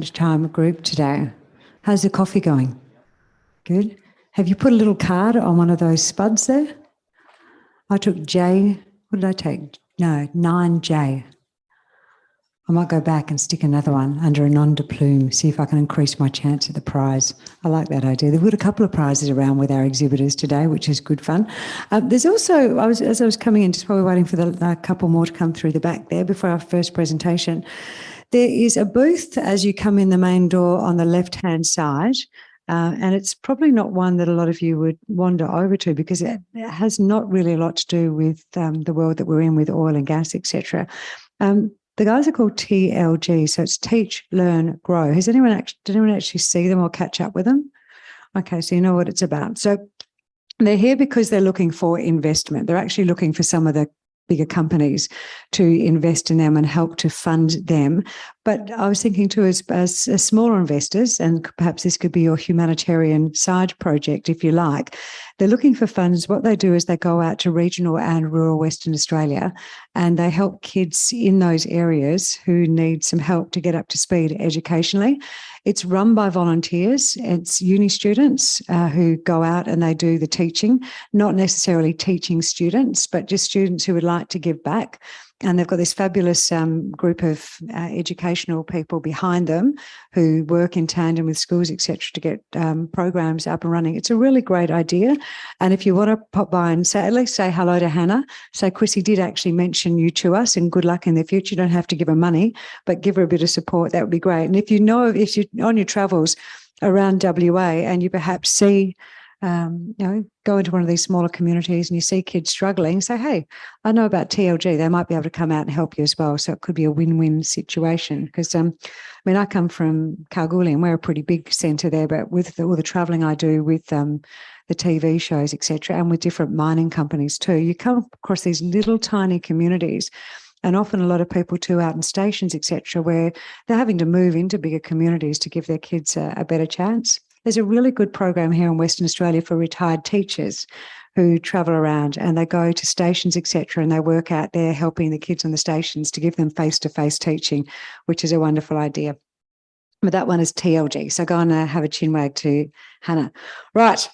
Time group today. How's the coffee going? Good. Have you put a little card on one of those spuds there? I took J. What did I take? No, 9J. I might go back and stick another one under a nom de plume, see if I can increase my chance at the prize. I like that idea. We've got a couple of prizes around with our exhibitors today, which is good fun. There's also, as I was coming in, just while we're waiting for the couple more to come through the back there before our first presentation, there is a booth as you come in the main door on the left-hand side, and it's probably not one that a lot of you would wander over to because it has not really a lot to do with the world that we're in with oil and gas, etc. The guys are called TLG, so it's Teach, Learn, Grow. Did anyone actually see them or catch up with them? Okay, so you know what it's about. So they're here because they're looking for investment. They're actually looking for some of the bigger companies to invest in them and help to fund them. But I was thinking too, as smaller investors, and perhaps this could be your humanitarian side project, if you like, they're looking for funds. What they do is they go out to regional and rural Western Australia and they help kids in those areas who need some help to get up to speed educationally. It's run by volunteers. It's uni students who go out and they do the teaching, not necessarily teaching students, but just students who would like to give back. And they've got this fabulous group of educational people behind them who work in tandem with schools, etc., to get programs up and running. It's a really great idea. And if you want to pop by and at least say hello to Hannah, say Chrissy did actually mention you to us and good luck in the future. You don't have to give her money, but give her a bit of support. That would be great. And if you're on your travels around WA and you perhaps see go into one of these smaller communities and you see kids struggling, say, hey, I know about TLG. They might be able to come out and help you as well. So it could be a win-win situation. Because, I come from Kalgoorlie and we're a pretty big centre there, but with all the travelling I do with the TV shows, etc., and with different mining companies too, you come across these little tiny communities and often a lot of people too out in stations, etc., where they're having to move into bigger communities to give their kids a better chance. There's a really good program here in Western Australia for retired teachers who travel around and they go to stations, etc., and they work out there helping the kids on the stations to give them face-to-face teaching, which is a wonderful idea. But that one is TLG. So go and have a chin wag to Hannah. Right.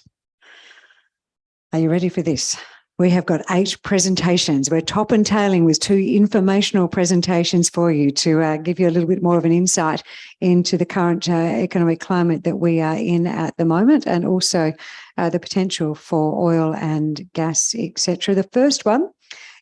Are you ready for this? We have got 8 presentations. We're top and tailing with 2 informational presentations for you to give you a little bit more of an insight into the current economic climate that we are in at the moment, and also the potential for oil and gas, etc. The first one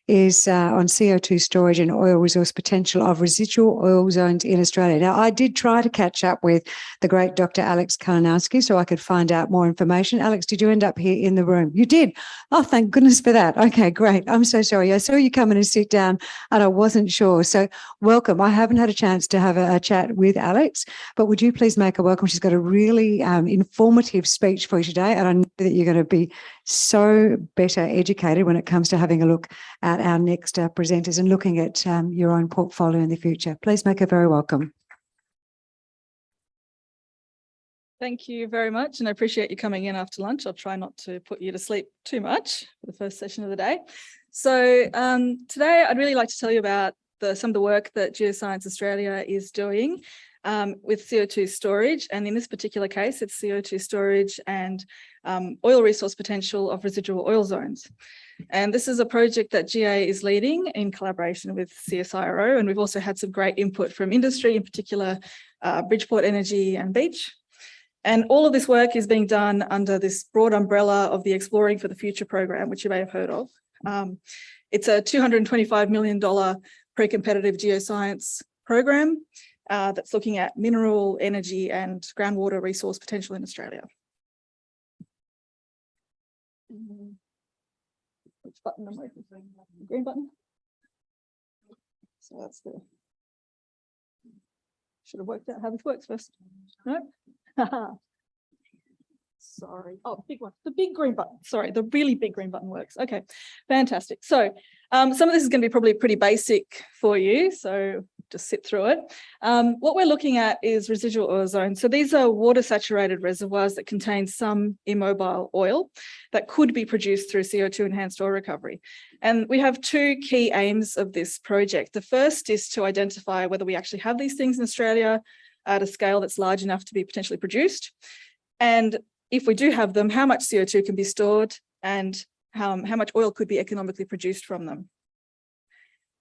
is on CO2 storage and oil resource potential of residual oil zones in Australia. Now, I did try to catch up with the great Dr. Aleks Kalinowski so I could find out more information. Aleks, did you end up here in the room? You did. Oh, thank goodness for that. Okay, great. I'm so sorry. I saw you come in and sit down and I wasn't sure. So welcome. I haven't had a chance to have a chat with Aleks, but would you please make her welcome? She's got a really informative speech for you today, and I know that you're going to be so better educated when it comes to having a look at our next presenters and looking at your own portfolio in the future. Please make her very welcome. Thank you very much, and I appreciate you coming in after lunch. I'll try not to put you to sleep too much for the first session of the day. So today I'd really like to tell you about some of the work that Geoscience Australia is doing with CO2 storage, and in this particular case, it's CO2 storage and oil resource potential of residual oil zones. And this is a project that GA is leading in collaboration with CSIRO, and we've also had some great input from industry, in particular Bridgeport Energy and Beach. And all of this work is being done under this broad umbrella of the Exploring for the Future program, which you may have heard of. It's a $225 million pre-competitive geoscience program that's looking at mineral, energy and groundwater resource potential in Australia. Which button am I pressing? The green button? So that's the... Should have worked out how this works first. No? Sorry. Oh, big one. The big green button. Sorry, the really big green button works. Okay, fantastic. So some of this is going to be probably pretty basic for you, so just sit through it. What we're looking at is residual oil zones. So these are water-saturated reservoirs that contain some immobile oil that could be produced through CO2 enhanced oil recovery. And we have 2 key aims of this project. The first is to identify whether we actually have these things in Australia, at a scale that's large enough to be potentially produced. And if we do have them, how much CO2 can be stored and how much oil could be economically produced from them.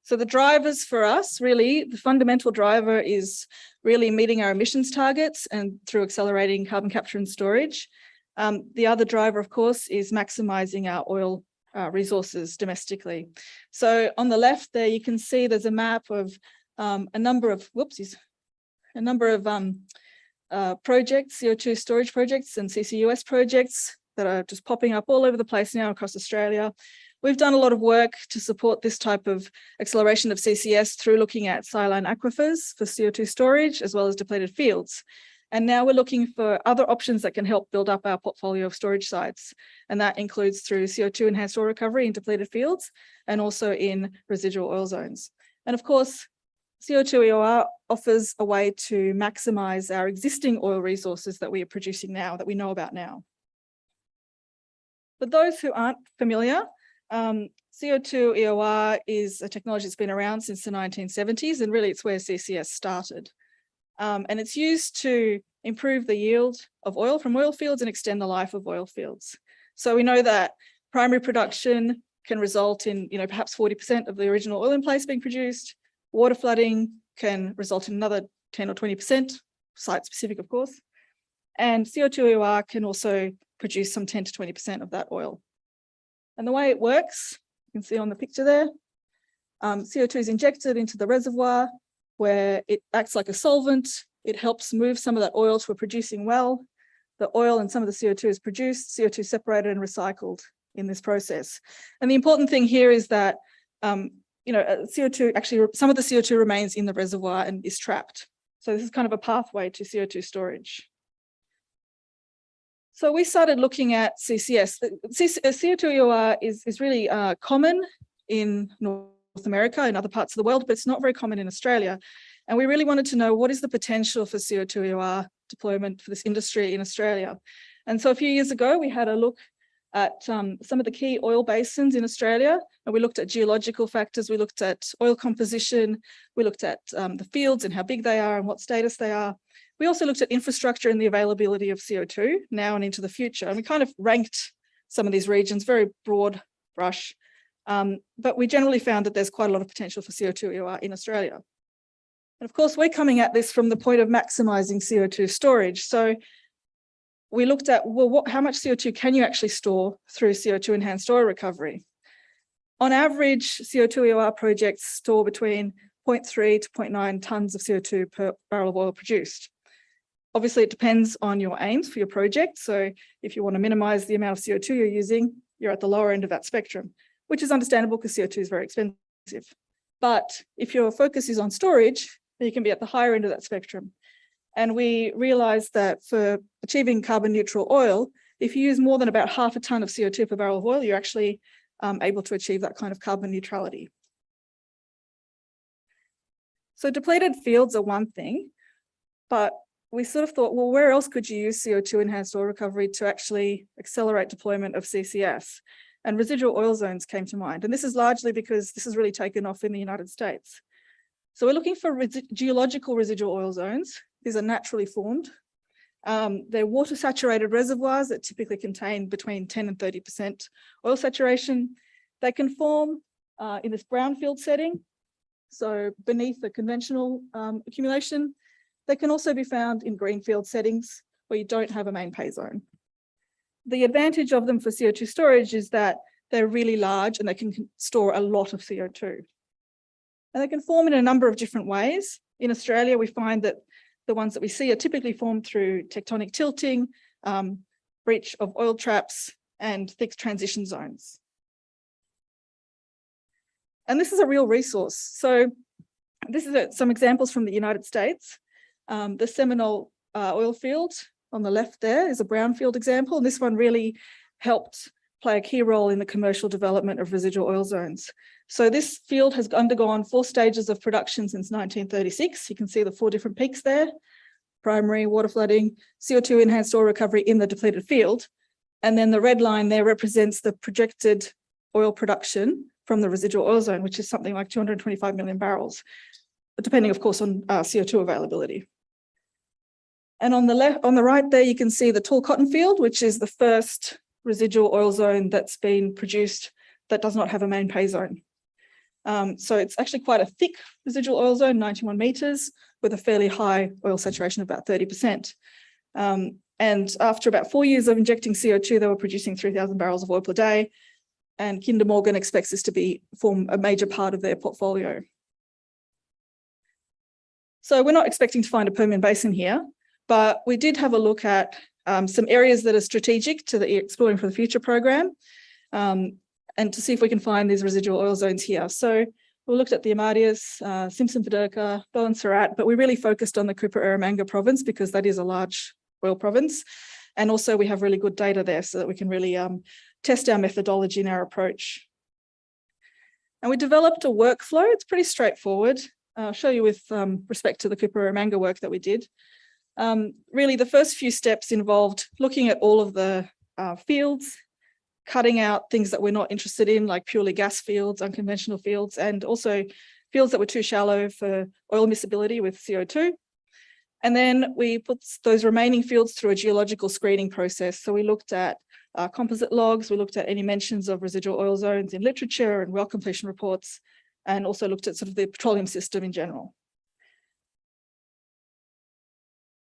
So the drivers for us, really, the fundamental driver is really meeting our emissions targets and through accelerating carbon capture and storage. The other driver, of course, is maximising our oil resources domestically. So on the left there, you can see there's a map of a number of projects, CO2 storage projects and CCUS projects that are just popping up all over the place now across Australia. We've done a lot of work to support this type of acceleration of CCS through looking at saline aquifers for CO2 storage, as well as depleted fields. And now we're looking for other options that can help build up our portfolio of storage sites. And that includes through CO2 enhanced oil recovery in depleted fields and also in residual oil zones. And of course, CO2 EOR offers a way to maximize our existing oil resources that we are producing now, that we know about now. For those who aren't familiar, CO2 EOR is a technology that's been around since the 1970s, and really it's where CCS started. And it's used to improve the yield of oil from oil fields and extend the life of oil fields. So we know that primary production can result in, perhaps 40% of the original oil in place being produced. Water flooding can result in another 10 or 20%, site specific, of course. And CO2 EOR can also produce some 10 to 20% of that oil. And the way it works, you can see on the picture there, CO2 is injected into the reservoir where it acts like a solvent. It helps move some of that oil to a producing well. The oil and some of the CO2 is produced, CO2 separated and recycled in this process. And the important thing here is that, CO2, actually, some of the CO2 remains in the reservoir and is trapped. So this is kind of a pathway to CO2 storage. So we started looking at CCS. CO2 EOR is really common in North America and other parts of the world, but it's not very common in Australia. And we really wanted to know what is the potential for CO2 EOR deployment for this industry in Australia. And so a few years ago, we had a look at some of the key oil basins in Australia, and we looked at geological factors, we looked at oil composition, we looked at the fields and how big they are and what status they are. We also looked at infrastructure and the availability of CO2 now and into the future. And we kind of ranked some of these regions, very broad brush, but we generally found that there's quite a lot of potential for CO2 EOR in Australia. And of course, we're coming at this from the point of maximising CO2 storage. So we looked at, well, how much CO2 can you actually store through CO2 enhanced oil recovery? On average, CO2 EOR projects store between 0.3 to 0.9 tonnes of CO2 per barrel of oil produced. Obviously, it depends on your aims for your project. So if you want to minimise the amount of CO2 you're using, you're at the lower end of that spectrum, which is understandable because CO2 is very expensive. But if your focus is on storage, then you can be at the higher end of that spectrum. And we realised that for achieving carbon neutral oil, if you use more than about half a tonne of CO2 per barrel of oil, you're actually able to achieve that kind of carbon neutrality. So depleted fields are one thing, but we sort of thought, well, where else could you use CO2 enhanced oil recovery to actually accelerate deployment of CCS? And residual oil zones came to mind. And this is largely because this has really taken off in the United States. So we're looking for geological residual oil zones. These are naturally formed. They're water saturated reservoirs that typically contain between 10 and 30% oil saturation. They can form in this brownfield setting, so beneath the conventional accumulation. They can also be found in greenfield settings where you don't have a main pay zone. The advantage of them for CO2 storage is that they're really large and they can store a lot of CO2. And they can form in a number of different ways. In Australia, we find that the ones that we see are typically formed through tectonic tilting, breach of oil traps, and thick transition zones. And this is a real resource. So this is some examples from the United States. The Seminole oil field on the left there is a brownfield example. And this one really helped play a key role in the commercial development of residual oil zones. So this field has undergone 4 stages of production since 1936. You can see the 4 different peaks there: primary, water flooding, CO2 enhanced oil recovery in the depleted field. And then the red line there represents the projected oil production from the residual oil zone, which is something like 225 million barrels, depending, of course, on CO2 availability. And on the right there, you can see the tall cotton field, which is the first residual oil zone that's been produced that does not have a main pay zone. So it's actually quite a thick residual oil zone, 91 meters, with a fairly high oil saturation of about 30%. And after about 4 years of injecting CO2, they were producing 3,000 barrels of oil per day. And Kinder Morgan expects this to form a major part of their portfolio. So we're not expecting to find a Permian Basin here, but we did have a look at some areas that are strategic to the Exploring for the Future program, and to see if we can find these residual oil zones here. So we looked at the Amadeus, Simpson Viderka, Bowen Surat, but we really focused on the Cooper-Eromanga province because that is a large oil province. And also we have really good data there so that we can really test our methodology and our approach. And we developed a workflow. It's pretty straightforward. I'll show you with respect to the Cooper-Eromanga work that we did. Really, the first few steps involved looking at all of the fields, cutting out things that we're not interested in, like purely gas fields, unconventional fields, and also fields that were too shallow for oil miscibility with CO2. And then we put those remaining fields through a geological screening process. So we looked at composite logs, we looked at any mentions of residual oil zones in literature and well completion reports, and also looked at sort of the petroleum system in general.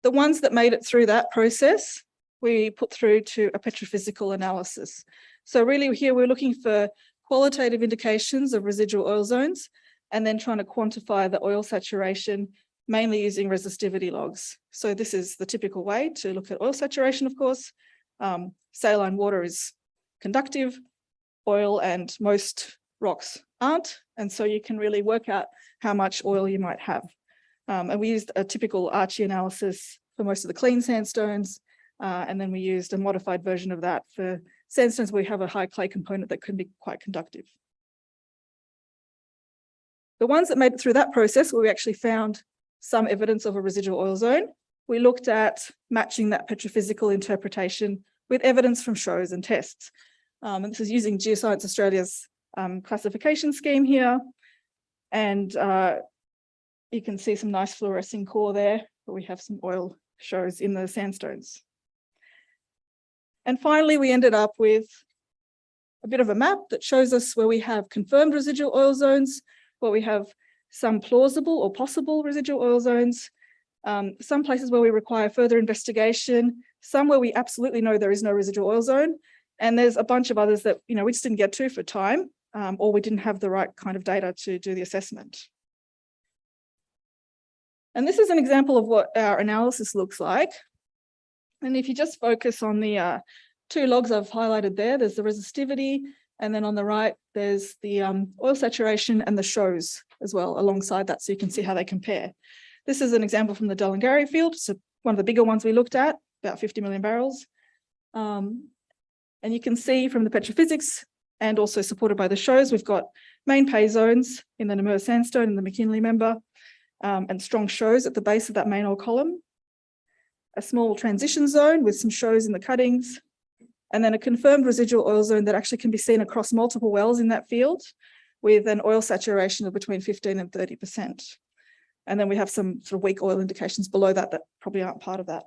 The ones that made it through that process, we put through to a petrophysical analysis. So really here we're looking for qualitative indications of residual oil zones and then trying to quantify the oil saturation, mainly using resistivity logs. So this is the typical way to look at oil saturation, of course. Saline water is conductive, oil and most rocks aren't, and so you can really work out how much oil you might have. And we used a typical Archie analysis for most of the clean sandstones, and then we used a modified version of that for sandstones where we have a high clay component that can be quite conductive. The ones that made it through that process where we actually found some evidence of a residual oil zone, we looked at matching that petrophysical interpretation with evidence from shows and tests. And this is using Geoscience Australia's classification scheme here. And you can see some nice fluorescing core there, but we have some oil shows in the sandstones. And finally, we ended up with a bit of a map that shows us where we have confirmed residual oil zones, where we have some plausible or possible residual oil zones, some places where we require further investigation, some where we absolutely know there is no residual oil zone, and there's a bunch of others that we just didn't get to for time, or we didn't have the right kind of data to do the assessment. And this is an example of what our analysis looks like. And if you just focus on the two logs I've highlighted there, there's the resistivity, and then on the right, there's the oil saturation and the shows as well alongside that, so you can see how they compare. This is an example from the Dullingarry field, so one of the bigger ones we looked at, about 50 million barrels. And you can see from the petrophysics and also supported by the shows, we've got main pay zones in the Namur sandstone and the McKinley member, and strong shows at the base of that main oil column, a small transition zone with some shows in the cuttings, and then a confirmed residual oil zone that actually can be seen across multiple wells in that field with an oil saturation of between 15 and 30%. And then we have some sort of weak oil indications below that that probably aren't part of that.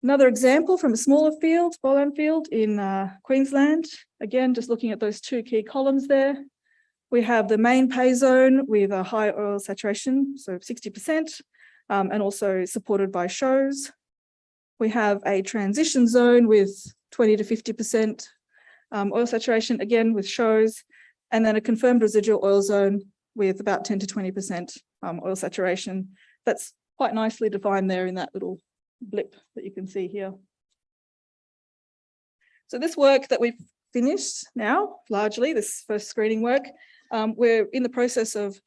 Another example from a smaller field, Boland field in Queensland. Again, just looking at those two key columns there. We have the main pay zone with a high oil saturation, so 60%, and also supported by shows. We have a transition zone with 20 to 50% oil saturation, again with shows, and then a confirmed residual oil zone with about 10 to 20% oil saturation. That's quite nicely defined there in that little blip that you can see here. So this work that we've finished now, largely, this first screening work, we're in the process of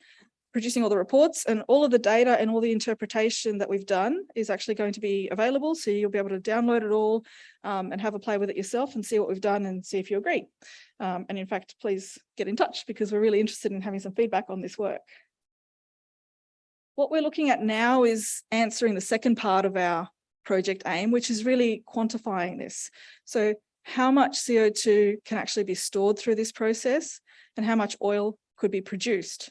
producing all the reports, and all of the data and all the interpretation that we've done is actually going to be available. So you'll be able to download it all and have a play with it yourself and see what we've done and see if you agree. And in fact, please get in touch because we're really interested in having some feedback on this work. What we're looking at now is answering the second part of our project aim, which is really quantifying this. So how much CO2 can actually be stored through this process and how much oil could be produced.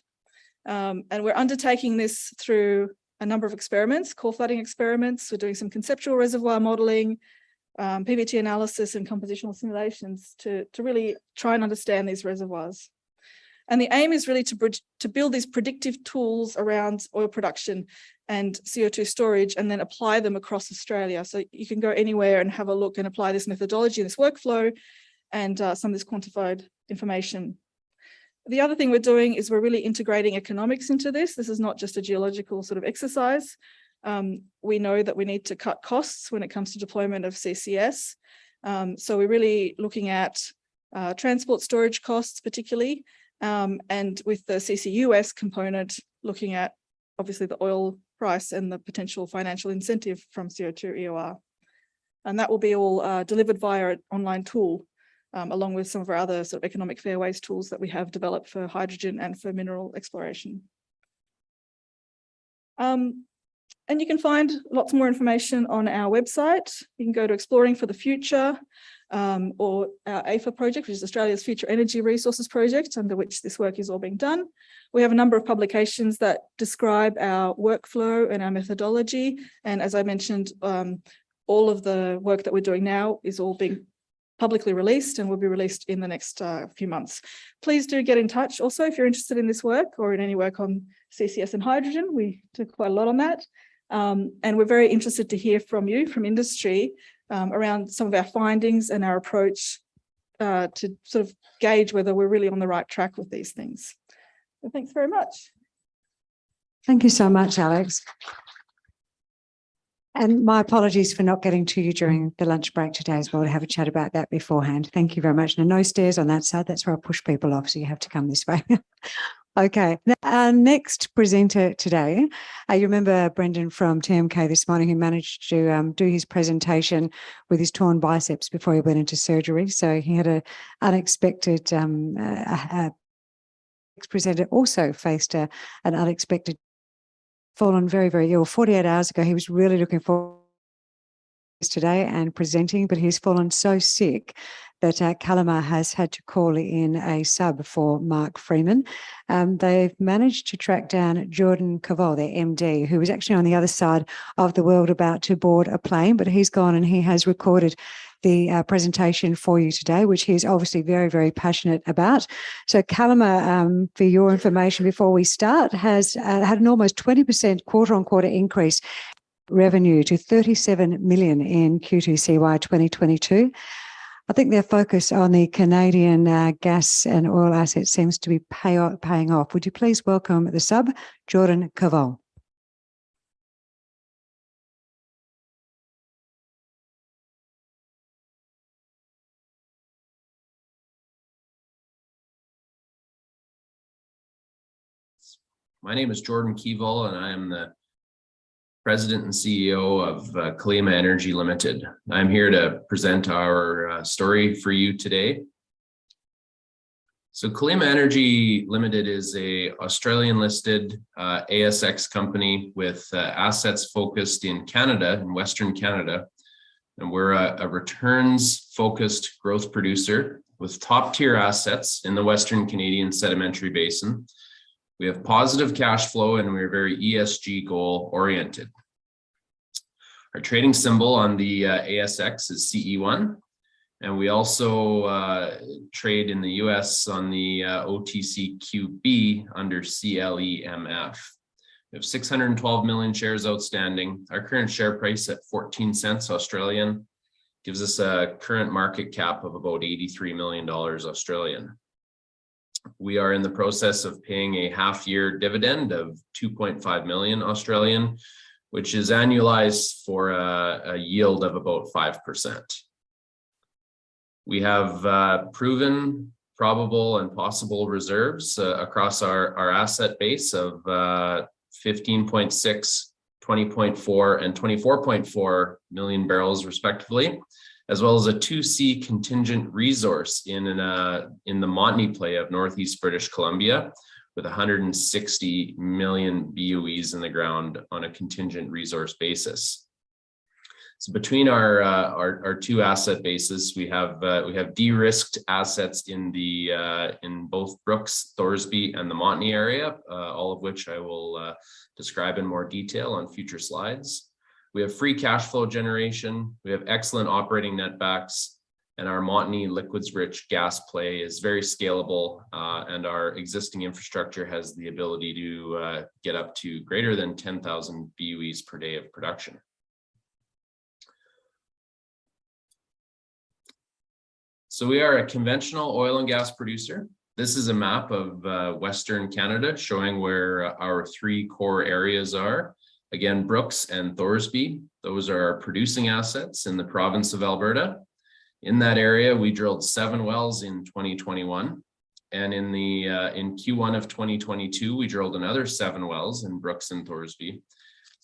And we're undertaking this through a number of experiments, core flooding experiments. We're doing some conceptual reservoir modeling, PVT analysis and compositional simulations to really try and understand these reservoirs. And the aim is really to build these predictive tools around oil production and CO2 storage and then apply them across Australia. So you can go anywhere and have a look and apply this methodology, this workflow, and some of this quantified information. The other thing we're doing is we're really integrating economics into this. This is not just a geological sort of exercise. We know that we need to cut costs when it comes to deployment of CCS. So we're really looking at transport storage costs particularly, and with the CCUS component, looking at obviously the oil price and the potential financial incentive from CO2 EOR. And that will be all delivered via an online tool, along with some of our other sort of economic fairways tools that we have developed for hydrogen and for mineral exploration. And you can find lots more information on our website. You can go to Exploring for the Future, or our AFA project, which is Australia's Future Energy Resources Project, under which this work is all being done. We have a number of publications that describe our workflow and our methodology. And as I mentioned, all of the work that we're doing now is all being publicly released and will be released in the next few months. Please do get in touch also if you're interested in this work or in any work on CCS and hydrogen. We do quite a lot on that. And we're very interested to hear from you, from industry, around some of our findings and our approach to sort of gauge whether we're really on the right track with these things. So thanks very much. Thank you so much, Aleks. And my apologies for not getting to you during the lunch break today as well, to have a chat about that beforehand. Thank you very much. And no stairs on that side. That's where I push people off, so you have to come this way. Okay, now our next presenter today, you remember Brendan from TMK this morning, who managed to do his presentation with his torn biceps before he went into surgery. So he had an unexpected, presenter also faced an unexpected, fallen very, very ill. 48 hours ago, he was really looking forward to today and presenting, but he's fallen so sick that Kalima has had to call in a sub for Mark Freeman. They've managed to track down Jordan Cavall, their MD, who was actually on the other side of the world about to board a plane, but he's gone and he has recorded the presentation for you today, which he is obviously very, very passionate about. So Kalima, for your information before we start, has had an almost 20% quarter-on-quarter increase revenue to 37 million in Q2 CY 2022. I think their focus on the Canadian gas and oil assets seems to be paying off. Would you please welcome the sub, Jordan Cavall? My name is Jordan Cavall, and I am the President and CEO of Calima Energy Ltd. I'm here to present our story for you today. So Calima Energy Ltd is a Australian listed ASX company with assets focused in Canada, in Western Canada. And we're a returns focused growth producer with top tier assets in the Western Canadian Sedimentary Basin. We have positive cash flow and we're very ESG goal oriented. Our trading symbol on the ASX is CE1, and we also trade in the US on the OTCQB under CLEMF. We have 612 million shares outstanding. Our current share price at 14 cents Australian gives us a current market cap of about $83 million Australian. We are in the process of paying a half-year dividend of 2.5 million Australian, which is annualized for a yield of about 5%. We have proven, probable, and possible reserves across our asset base of 15.6, 20.4, and 24.4 million barrels, respectively, as well as a 2C contingent resource in the Montney play of Northeast British Columbia, with 160 million BOEs in the ground on a contingent resource basis. So between our two asset bases, we have de-risked assets in both Brooks, Thorsby, and the Montney area, all of which I will describe in more detail on future slides. We have free cash flow generation. We have excellent operating netbacks, and our Montney liquids-rich gas play is very scalable, and our existing infrastructure has the ability to get up to greater than 10,000 BOEs per day of production. So we are a conventional oil and gas producer. This is a map of Western Canada showing where our three core areas are. Again, Brooks and Thorsby, those are our producing assets in the province of Alberta. In that area, we drilled 7 wells in 2021. And in Q1 of 2022, we drilled another 7 wells in Brooks and Thorsby.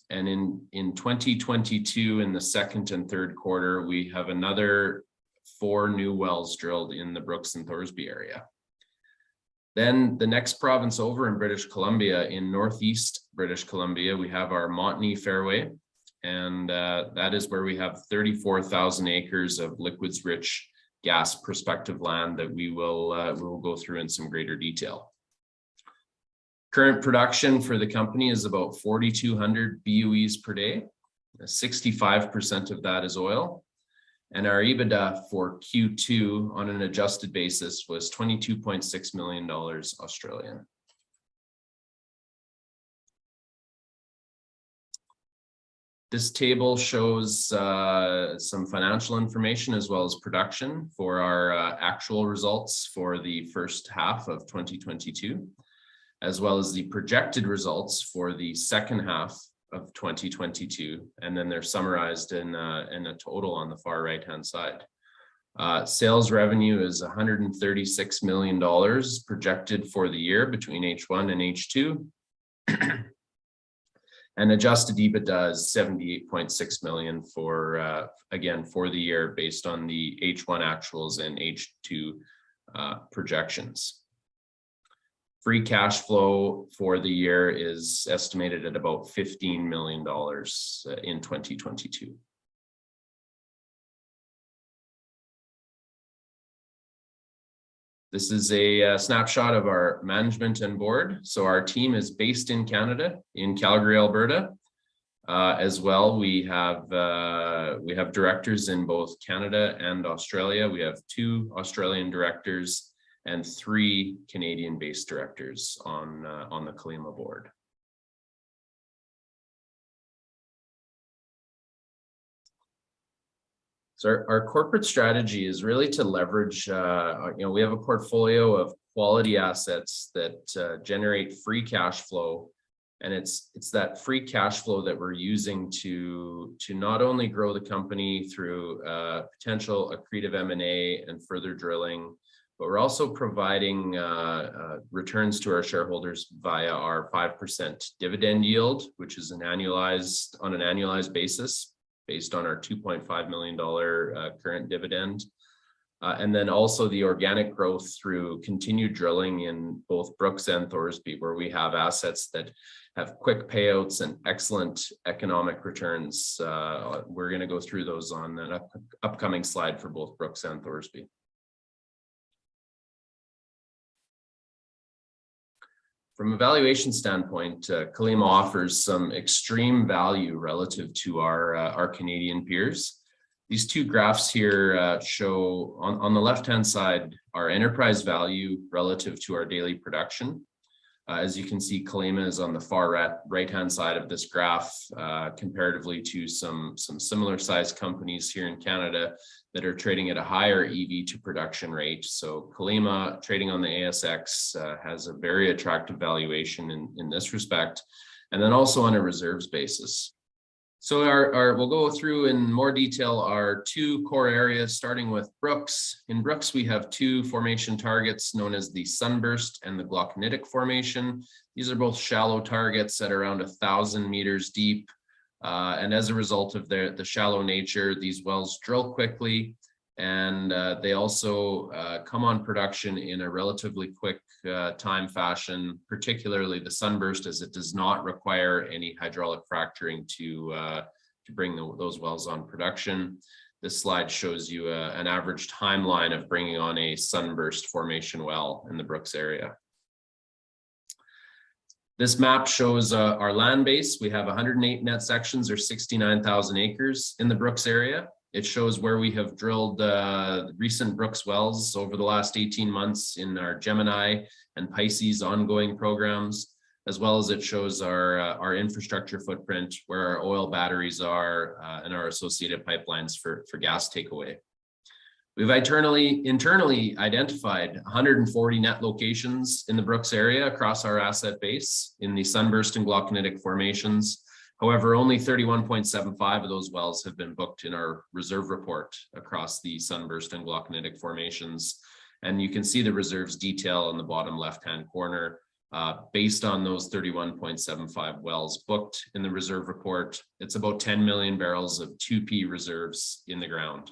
And in 2022, in the second and third quarter, we have another 4 new wells drilled in the Brooks and Thorsby area. Then the next province over in British Columbia, in northeast British Columbia, we have our Montney Fairway, and that is where we have 34,000 acres of liquids-rich gas prospective land that we will go through in some greater detail. Current production for the company is about 4,200 BOEs per day. 65% of that is oil. And our EBITDA for Q2 on an adjusted basis was $22.6 million Australian. This table shows some financial information as well as production for our actual results for the first half of 2022, as well as the projected results for the second half of 2022, and then they're summarized in a total on the far right-hand side. Sales revenue is $136 million projected for the year between H1 and H2. And adjusted EBITDA is $78.6 million for, again, for the year based on the H1 actuals and H2 projections. Free cash flow for the year is estimated at about $15 million in 2022. This is a snapshot of our management and board. So our team is based in Canada, in Calgary, Alberta. As well, we have directors in both Canada and Australia. We have 2 Australian directors and 3 Canadian-based directors on the Kalima board. So our corporate strategy is really to leverage, we have a portfolio of quality assets that generate free cash flow, and it's that free cash flow that we're using to not only grow the company through potential accretive M&A and further drilling, but we're also providing returns to our shareholders via our 5% dividend yield, which is on an annualized basis based on our $2.5 million current dividend. And then also the organic growth through continued drilling in both Brooks and Thorsby, where we have assets that have quick payouts and excellent economic returns. We're going to go through those on an upcoming slide for both Brooks and Thorsby. From a valuation standpoint, Kalima offers some extreme value relative to our Canadian peers. These 2 graphs here show on the left-hand side our enterprise value relative to our daily production. As you can see, Kalima is on the far right-hand side of this graph, comparatively to some similar sized companies here in Canada that are trading at a higher EV to production rate. So Kalima, trading on the ASX, has a very attractive valuation in this respect, and then also on a reserves basis. So we'll go through in more detail our 2 core areas, starting with Brooks. In Brooks, we have 2 formation targets known as the Sunburst and the Glauconitic formation. These are both shallow targets at around 1,000 meters deep. And as a result of the shallow nature, these wells drill quickly, and they also come on production in a relatively quick time fashion, particularly the Sunburst, as it does not require any hydraulic fracturing to to bring those wells on production. This slide shows you an average timeline of bringing on a sunburst formation well in the Brooks area. This map shows our land base. We have 108 net sections, or 69,000 acres in the Brooks area. It shows where we have drilled recent Brooks wells over the last 18 months in our Gemini and Pisces ongoing programs, as well as it shows our infrastructure footprint, where our oil batteries are, and our associated pipelines for gas takeaway. We've internally identified 140 net locations in the Brooks area across our asset base in the sunburst and glauconitic formations. However, only 31.75 of those wells have been booked in our reserve report across the sunburst and glauconitic formations. And you can see the reserves detail in the bottom left-hand corner. Based on those 31.75 wells booked in the reserve report, it's about 10 million barrels of 2P reserves in the ground.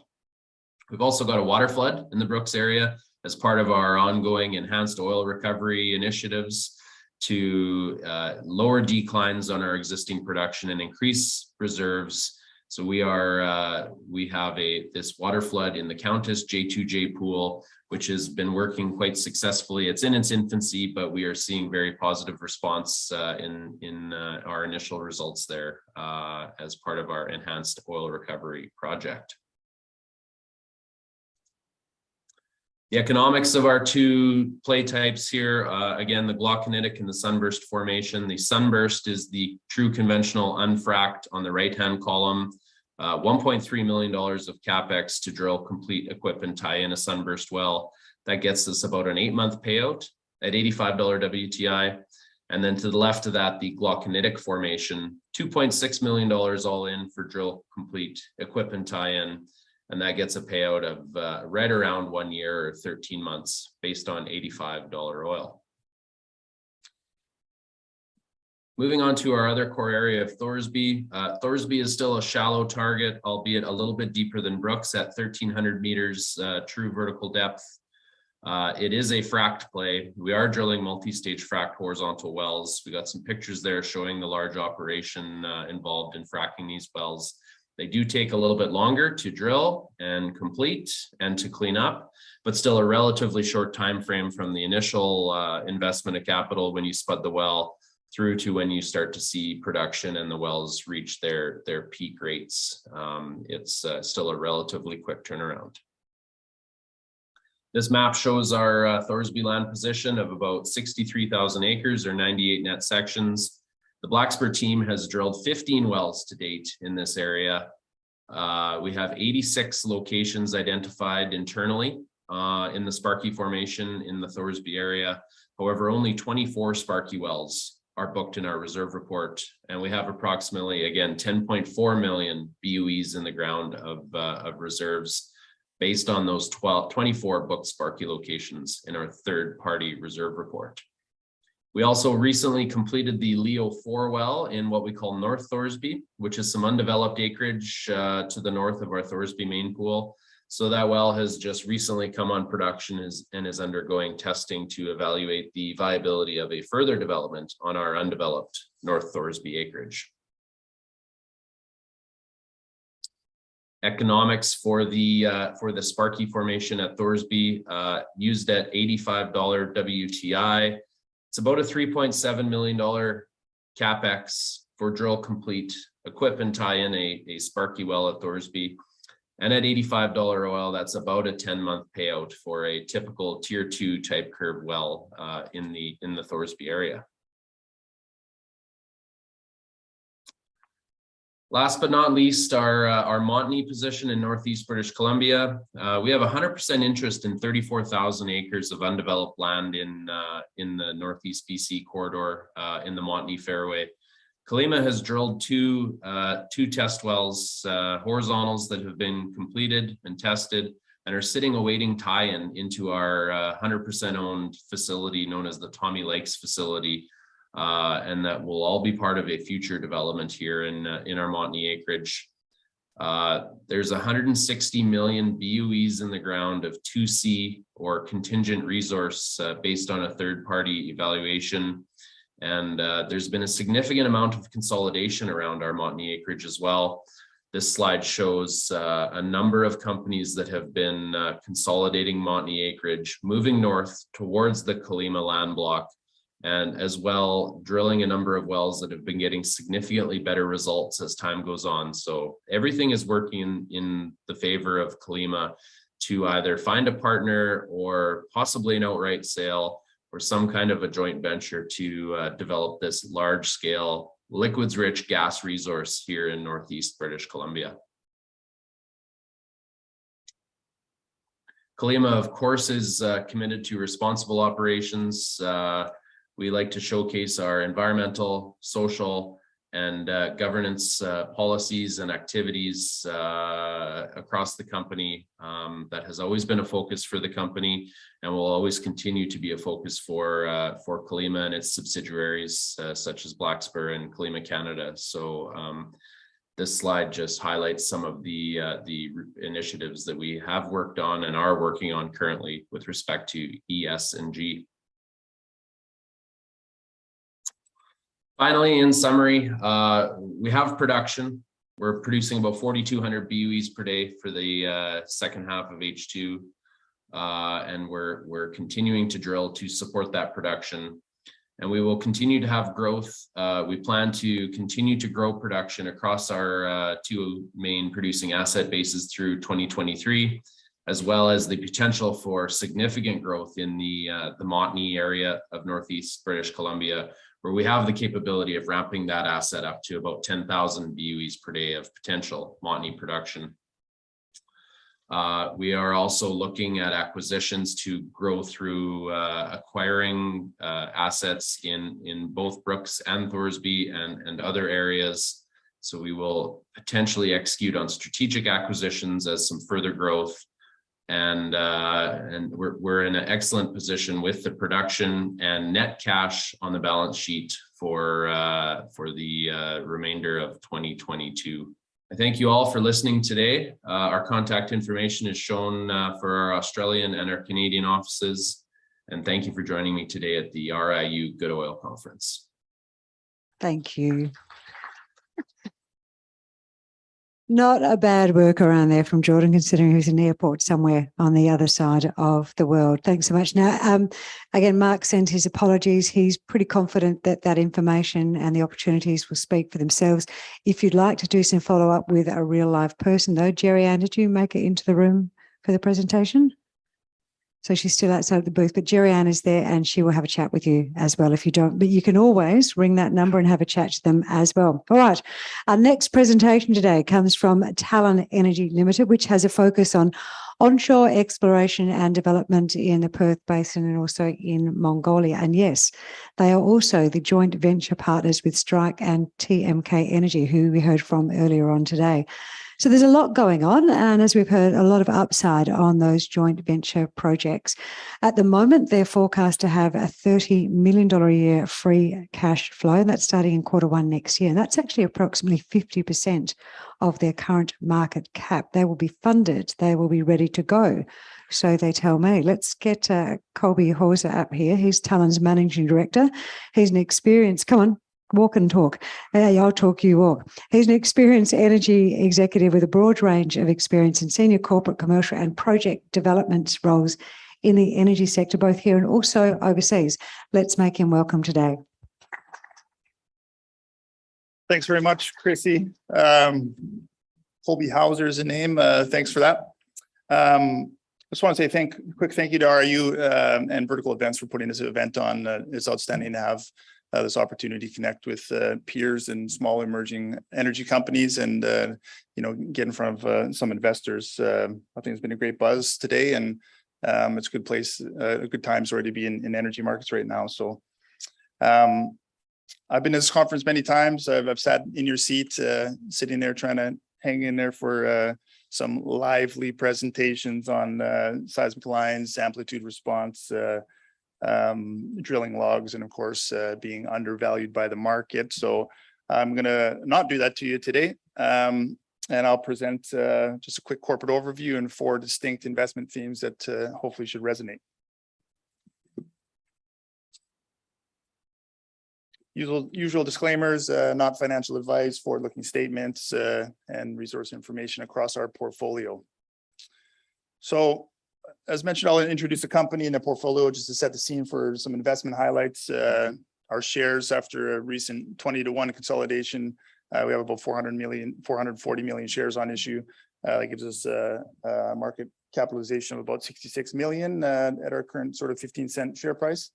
We've also got a water flood in the Brooks area as part of our ongoing enhanced oil recovery initiatives to lower declines on our existing production and increase reserves. So we have this water flood in the Countess J2J pool, which has been working quite successfully. It's in its infancy, but we are seeing very positive response in our initial results there as part of our enhanced oil recovery project. The economics of our two play types here, again, the glauconitic and the sunburst formation. The sunburst is the true conventional unfracked on the right-hand column. $1.3 million of CapEx to drill, complete, equip, and tie in a sunburst well. That gets us about an 8-month payout at $85 WTI. And then to the left of that, the glauconitic formation, $2.6 million all in for drill, complete, equip, and tie in. And that gets a payout of right around 1 year or 13 months based on $85 oil. Moving on to our other core area of Thorsby. Thorsby is still a shallow target, albeit a little bit deeper than Brooks at 1,300 meters true vertical depth. It is a fracked play. We are drilling multi-stage fracked horizontal wells. We got some pictures there showing the large operation involved in fracking these wells. They do take a little bit longer to drill and complete and to clean up, but still a relatively short time frame from the initial investment of capital when you spud the well through to when you start to see production and the wells reach their peak rates. It's still a relatively quick turnaround. This map shows our Thorsby land position of about 63,000 acres or 98 net sections. The Blacksburg team has drilled 15 wells to date in this area. We have 86 locations identified internally in the Sparky formation in the Thorsby area. However, only 24 Sparky wells are booked in our reserve report, and we have approximately, again, 10.4 million BOEs in the ground of reserves based on those 24 booked Sparky locations in our third-party reserve report. We also recently completed the Leo 4 well in what we call North Thorsby, which is some undeveloped acreage to the north of our Thorsby main pool. So that well has just recently come on production and is undergoing testing to evaluate the viability of a further development on our undeveloped North Thorsby acreage. Economics for the Sparky formation at Thorsby used at $85 WTI. It's about a $3.7 million CapEx for drill, complete, equip, and tie in a Sparky well at Thorsby. And at $85 oil, that's about a 10-month payout for a typical tier 2 type curve well in the Thorsby area. Last but not least, our Montney position in Northeast British Columbia. We have 100% interest in 34,000 acres of undeveloped land in the Northeast BC corridor in the Montney Fairway. Kalima has drilled two test wells, horizontals that have been completed and tested and are sitting awaiting tie-in into our 100% owned facility known as the Tommy Lakes facility. And that will all be part of a future development here in our Montney acreage. There's 160 million BOEs in the ground of 2C or contingent resource based on a third-party evaluation. And there's been a significant amount of consolidation around our Montney acreage as well. This slide shows a number of companies that have been consolidating Montney acreage, moving north towards the Kalima land block, and as well drilling a number of wells that have been getting significantly better results as time goes on. So everything is working in the favor of Kalima to either find a partner or possibly an outright sale or some kind of a joint venture to develop this large scale liquids-rich gas resource here in Northeast British Columbia. Kalima, of course, is committed to responsible operations. We like to showcase our environmental, social, and governance policies and activities across the company. That has always been a focus for the company and will always continue to be a focus for Kalima and its subsidiaries such as Blackspur and Kalima Canada. So this slide just highlights some of the initiatives that we have worked on and are working on currently with respect to ES and G. Finally, in summary, we have production. We're producing about 4,200 BOEs per day for the second half of H2, and we're continuing to drill to support that production. And we will continue to have growth. We plan to continue to grow production across our two main producing asset bases through 2023, as well as the potential for significant growth in the Montney area of Northeast British Columbia, where we have the capability of ramping that asset up to about 10,000 BOEs per day of potential Montney production. We are also looking at acquisitions to grow through acquiring assets in both Brooks and Thorsby and other areas. So we will potentially execute on strategic acquisitions as some further growth. And we're in an excellent position with the production and net cash on the balance sheet for the remainder of 2022. I thank you all for listening today. Our contact information is shown for our Australian and our Canadian offices. And thank you for joining me today at the RIU Good Oil Conference. Thank you. Not a bad work around there from Jordan, considering he's in an airport somewhere on the other side of the world. Thanks so much. Now, again, Mark sent his apologies. He's pretty confident that that information and the opportunities will speak for themselves. If you'd like to do some follow-up with a real live person, though, Jerry-Ann, did you make it into the room for the presentation? So she's still outside the booth, but Jerry-Ann is there and she will have a chat with you as well if you don't. But you can always ring that number and have a chat to them as well. All right. Our next presentation today comes from Talon Energy Ltd, which has a focus on onshore exploration and development in the Perth Basin and also in Mongolia. And yes, they are also the joint venture partners with Strachan and TMK Energy, who we heard from earlier on today. So there's a lot going on, and as we've heard, a lot of upside on those joint venture projects. At the moment, they're forecast to have a $30 million a year free cash flow, and that's starting in Q1 next year. And that's actually approximately 50% of their current market cap. They will be funded. They will be ready to go. So they tell me. Let's get Colby Hauser up here. He's Talon's managing director. He's an experienced, come on, walk and talk. I'll talk, you walk. He's an experienced energy executive with a broad range of experience in senior corporate, commercial and project development roles in the energy sector, both here and also overseas. Let's make him welcome today. Thanks very much, Chrissy. Colby Hauser is the name. Thanks for that. I just want to say quick thank you to RIU and Vertical Events for putting this event on. It's outstanding to have this opportunity to connect with peers and small emerging energy companies and get in front of some investors. I think it's been a great buzz today, and it's a good place, a good time to be in energy markets right now. So I've been to this conference many times. I've sat in your seat, sitting there trying to hang in there for some lively presentations on seismic lines, amplitude response, drilling logs, and of course being undervalued by the market. So I'm gonna not do that to you today, and I'll present just a quick corporate overview and 4 distinct investment themes that hopefully should resonate. Usual disclaimers, not financial advice, forward-looking statements, and resource information across our portfolio. So, as mentioned, I'll introduce the company and the portfolio just to set the scene for some investment highlights. Our shares, after a recent 20-to-1 consolidation, we have about 440 million shares on issue. That gives us a market capitalization of about 66 million at our current sort of 15-cent share price.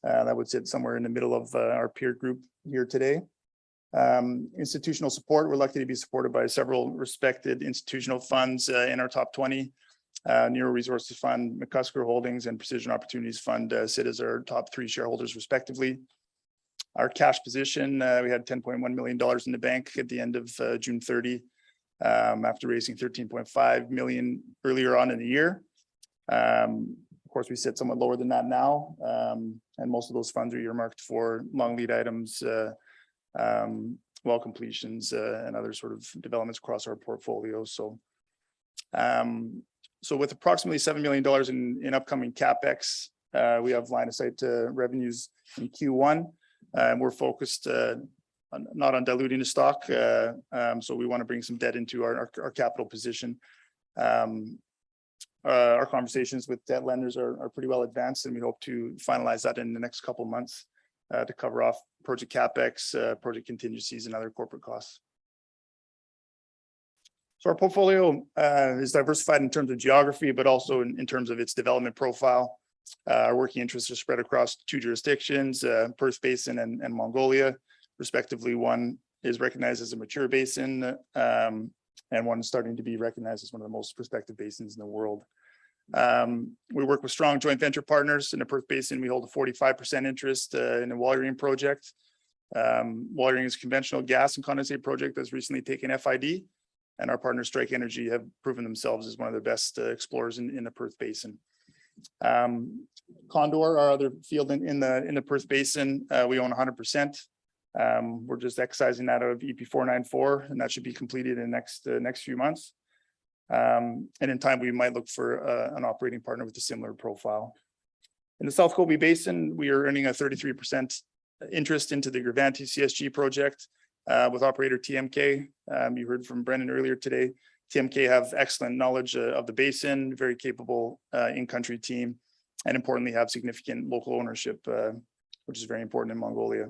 That would sit somewhere in the middle of our peer group here today. Institutional support, we're lucky to be supported by several respected institutional funds in our top 20. Neuro Resources Fund, McCusker Holdings, and Precision Opportunities Fund sit as our top 3 shareholders respectively. Our cash position, we had $10.1 million in the bank at the end of June 30, after raising $13.5 million earlier on in the year. Of course, we sit somewhat lower than that now, and most of those funds are earmarked for long lead items, well completions, and other sort of developments across our portfolio. So with approximately $7 million in upcoming CapEx, we have line of sight to revenues in Q1. And we're focused not on diluting the stock, so we want to bring some debt into our capital position. Our conversations with debt lenders are pretty well advanced, and we hope to finalize that in the next couple of months to cover off project CapEx, project contingencies, and other corporate costs. So our portfolio is diversified in terms of geography, but also in terms of its development profile. Our working interests are spread across 2 jurisdictions, Perth Basin and Mongolia, respectively. One is recognized as a mature basin, and one is starting to be recognized as one of the most prospective basins in the world. We work with strong joint venture partners. In the Perth Basin, we hold a 45% interest in the Walyering project. Walyering is a conventional gas and condensate project that's recently taken FID, and our partner Strachan Energy have proven themselves as one of the best explorers in the Perth Basin. Condor, our other field in the Perth Basin, we own 100%. We're just excising that out of EP494, and that should be completed in the next few months. And in time, we might look for an operating partner with a similar profile. In the South Colby Basin, we are earning a 33% interest into the Gervonta CSG project with operator TMK. You heard from Brendan earlier today. TMK have excellent knowledge of the basin, very capable in-country team, and importantly have significant local ownership, which is very important in Mongolia.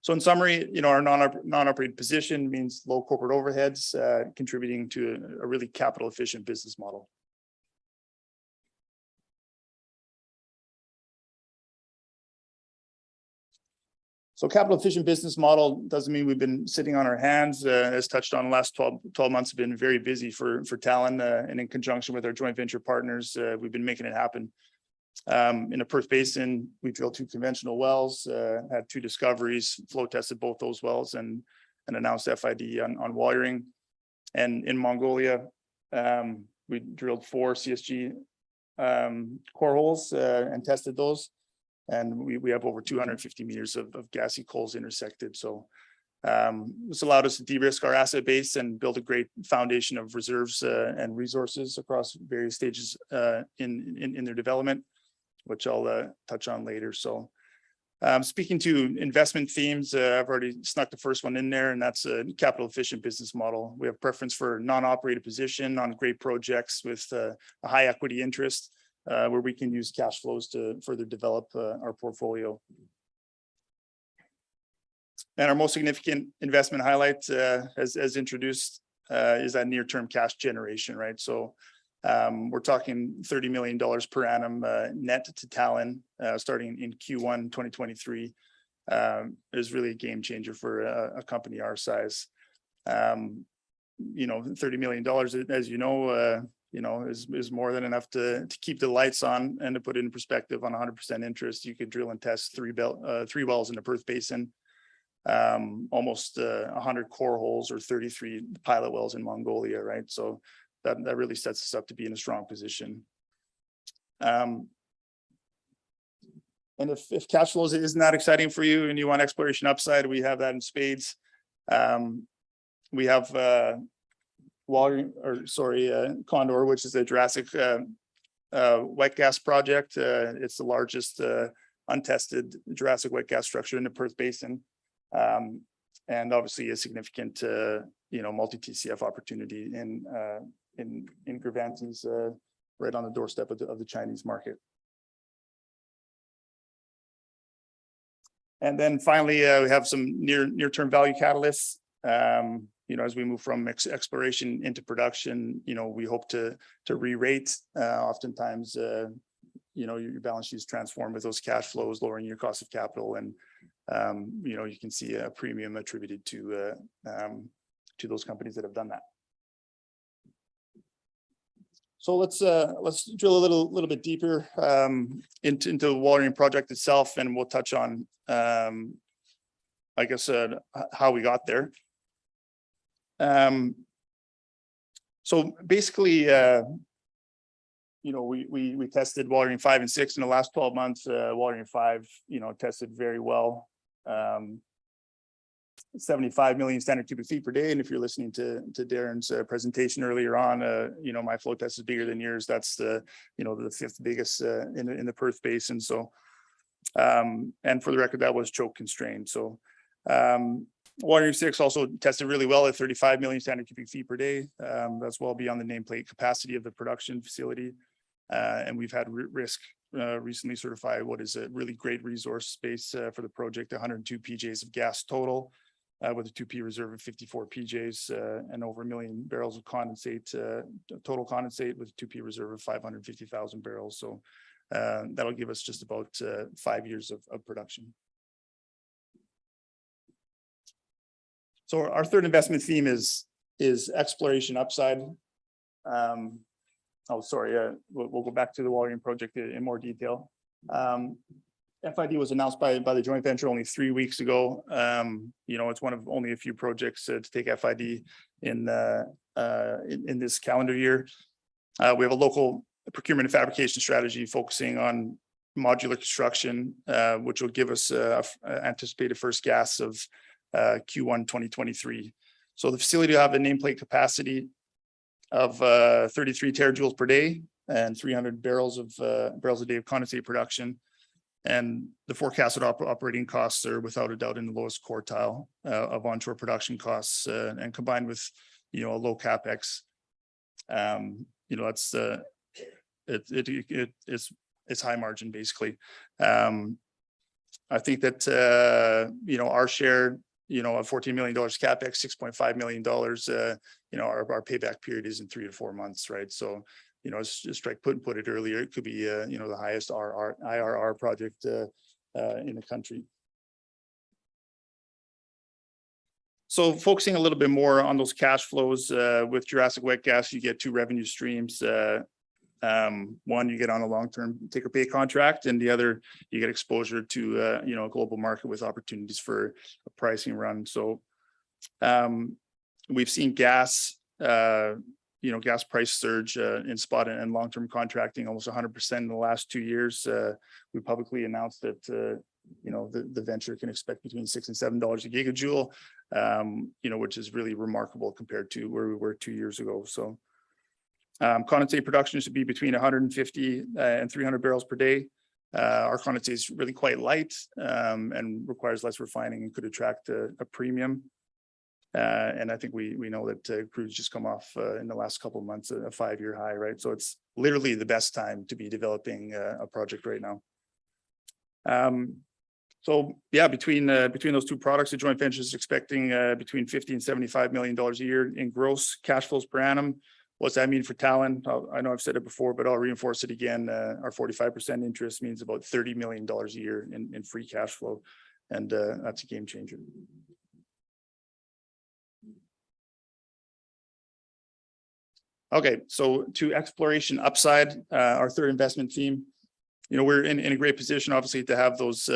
So in summary, our non-operated position means low corporate overheads, contributing to a really capital efficient business model. So capital efficient business model doesn't mean we've been sitting on our hands. As touched on, the last 12 months have been very busy for Talon, and in conjunction with our joint venture partners, we've been making it happen. In the Perth Basin, we drilled 2 conventional wells, had 2 discoveries, flow tested both those wells, and announced FID on Walyering. And in Mongolia, we drilled 4 CSG core holes and tested those. And we have over 250 meters of gassy coals intersected. So this allowed us to de-risk our asset base and build a great foundation of reserves and resources across various stages in their development, which I'll touch on later. So speaking to investment themes, I've already snuck the first one in there, and that's a capital efficient business model. We have preference for non-operated position on great projects with a high equity interest, where we can use cash flows to further develop our portfolio. And our most significant investment highlight, as introduced, is that near-term cash generation, right? So we're talking $30 million per annum net to Talon, starting in Q1 2023. Is really a game changer for a company our size. $30 million, as is more than enough to keep the lights on. And to put it in perspective, on 100% interest, you could drill and test 3 wells in the Perth Basin, almost 100 core holes or 33 pilot wells in Mongolia, right? So that really sets us up to be in a strong position. And if cash flows isn't that exciting for you and you want exploration upside, we have that in spades. We have Condor, which is a Jurassic wet gas project. It's the largest untested Jurassic wet gas structure in the Perth Basin, and obviously a significant, multi-TCF opportunity in Gravantes, right on the doorstep of the Chinese market. And then finally, we have some near-term value catalysts. As we move from exploration into production, we hope to re-rate. Oftentimes, your balance sheet is transformed with those cash flows, lowering your cost of capital, and you can see a premium attributed to those companies that have done that. So let's drill a little bit deeper into the Walyering project itself, and we'll touch on how we got there. So basically, we tested Walyering 5 and 6 in the last 12 months. Walyering 5, tested very well. 75 million standard cubic feet per day. And if you're listening to Darren's presentation earlier on, my flow test is bigger than yours. That's the 5th biggest in the Perth Basin. So, and for the record, that was choke constrained. So, Walyering 6 also tested really well at 35 million standard cubic feet per day. That's well beyond the nameplate capacity of the production facility. And we've had risk recently certify what is a really great resource space for the project, 102 PJs of gas total, with a 2P reserve of 54 PJs and over 1 million barrels of condensate, total condensate, with a 2P reserve of 550,000 barrels. So that'll give us just about 5 years of production. So our third investment theme is exploration upside. We'll go back to the Walyering project in more detail. FID was announced by the joint venture only 3 weeks ago. It's one of only a few projects to take FID in this calendar year. We have a local procurement and fabrication strategy focusing on modular construction, which will give us anticipated first gas of Q1 2023. So the facility will have a nameplate capacity of 33 terajoules per day and 300 barrels a day of condensate production. And the forecasted operating costs are without a doubt in the lowest quartile of onshore production costs, and combined with a low capex, it's high margin basically. I think that our share, of $14 million capex, $6.5 million, our payback period is in 3 to 4 months, right? So, as Strike put it earlier, it could be, the highest IRR project in the country. So focusing a little bit more on those cash flows, with Jurassic wet gas, you get 2 revenue streams. One, you get on a long-term take-or-pay contract, and the other, you get exposure to a global market with opportunities for a pricing run. So we've seen gas price surge in spot and long-term contracting almost 100% in the last 2 years. We publicly announced that the venture can expect between $6 and $7 a gigajoule, which is really remarkable compared to where we were 2 years ago. So condensate production should be between 150 and 300 barrels per day. Our condensate is really quite light and requires less refining and could attract a premium. And I think we know that crude's just come off in the last couple of months, a 5-year high, right? So it's literally the best time to be developing a project right now. So yeah, between those 2 products, the joint venture is expecting between $50 and $75 million a year in gross cash flows per annum. What's that mean for Talon? I know I've said it before, but I'll reinforce it again. Our 45% interest means about $30 million a year in free cash flow, and that's a game changer. Okay, so to exploration upside, our third investment theme, we're in a great position, obviously, to have those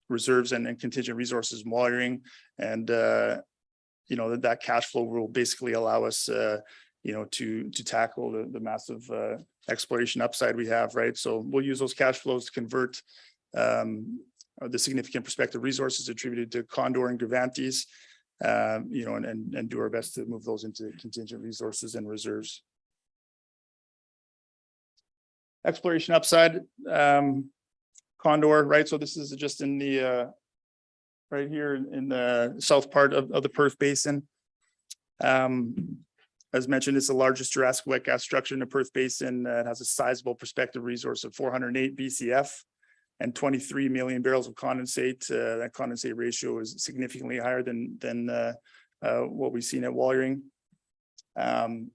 reserves and contingent resources in Walyering, and that cash flow will basically allow us, to tackle the massive exploration upside we have, right? So we'll use those cash flows to convert the significant prospective resources attributed to Condor and Gravantes, and do our best to move those into contingent resources and reserves. Exploration upside. Condor, right? So this is just in the right here in the south part of the Perth Basin. As mentioned, it's the largest Jurassic wet gas structure in the Perth Basin. It has a sizable prospective resource of 408 BCF and 23 million barrels of condensate. That condensate ratio is significantly higher than what we've seen at Walyering. There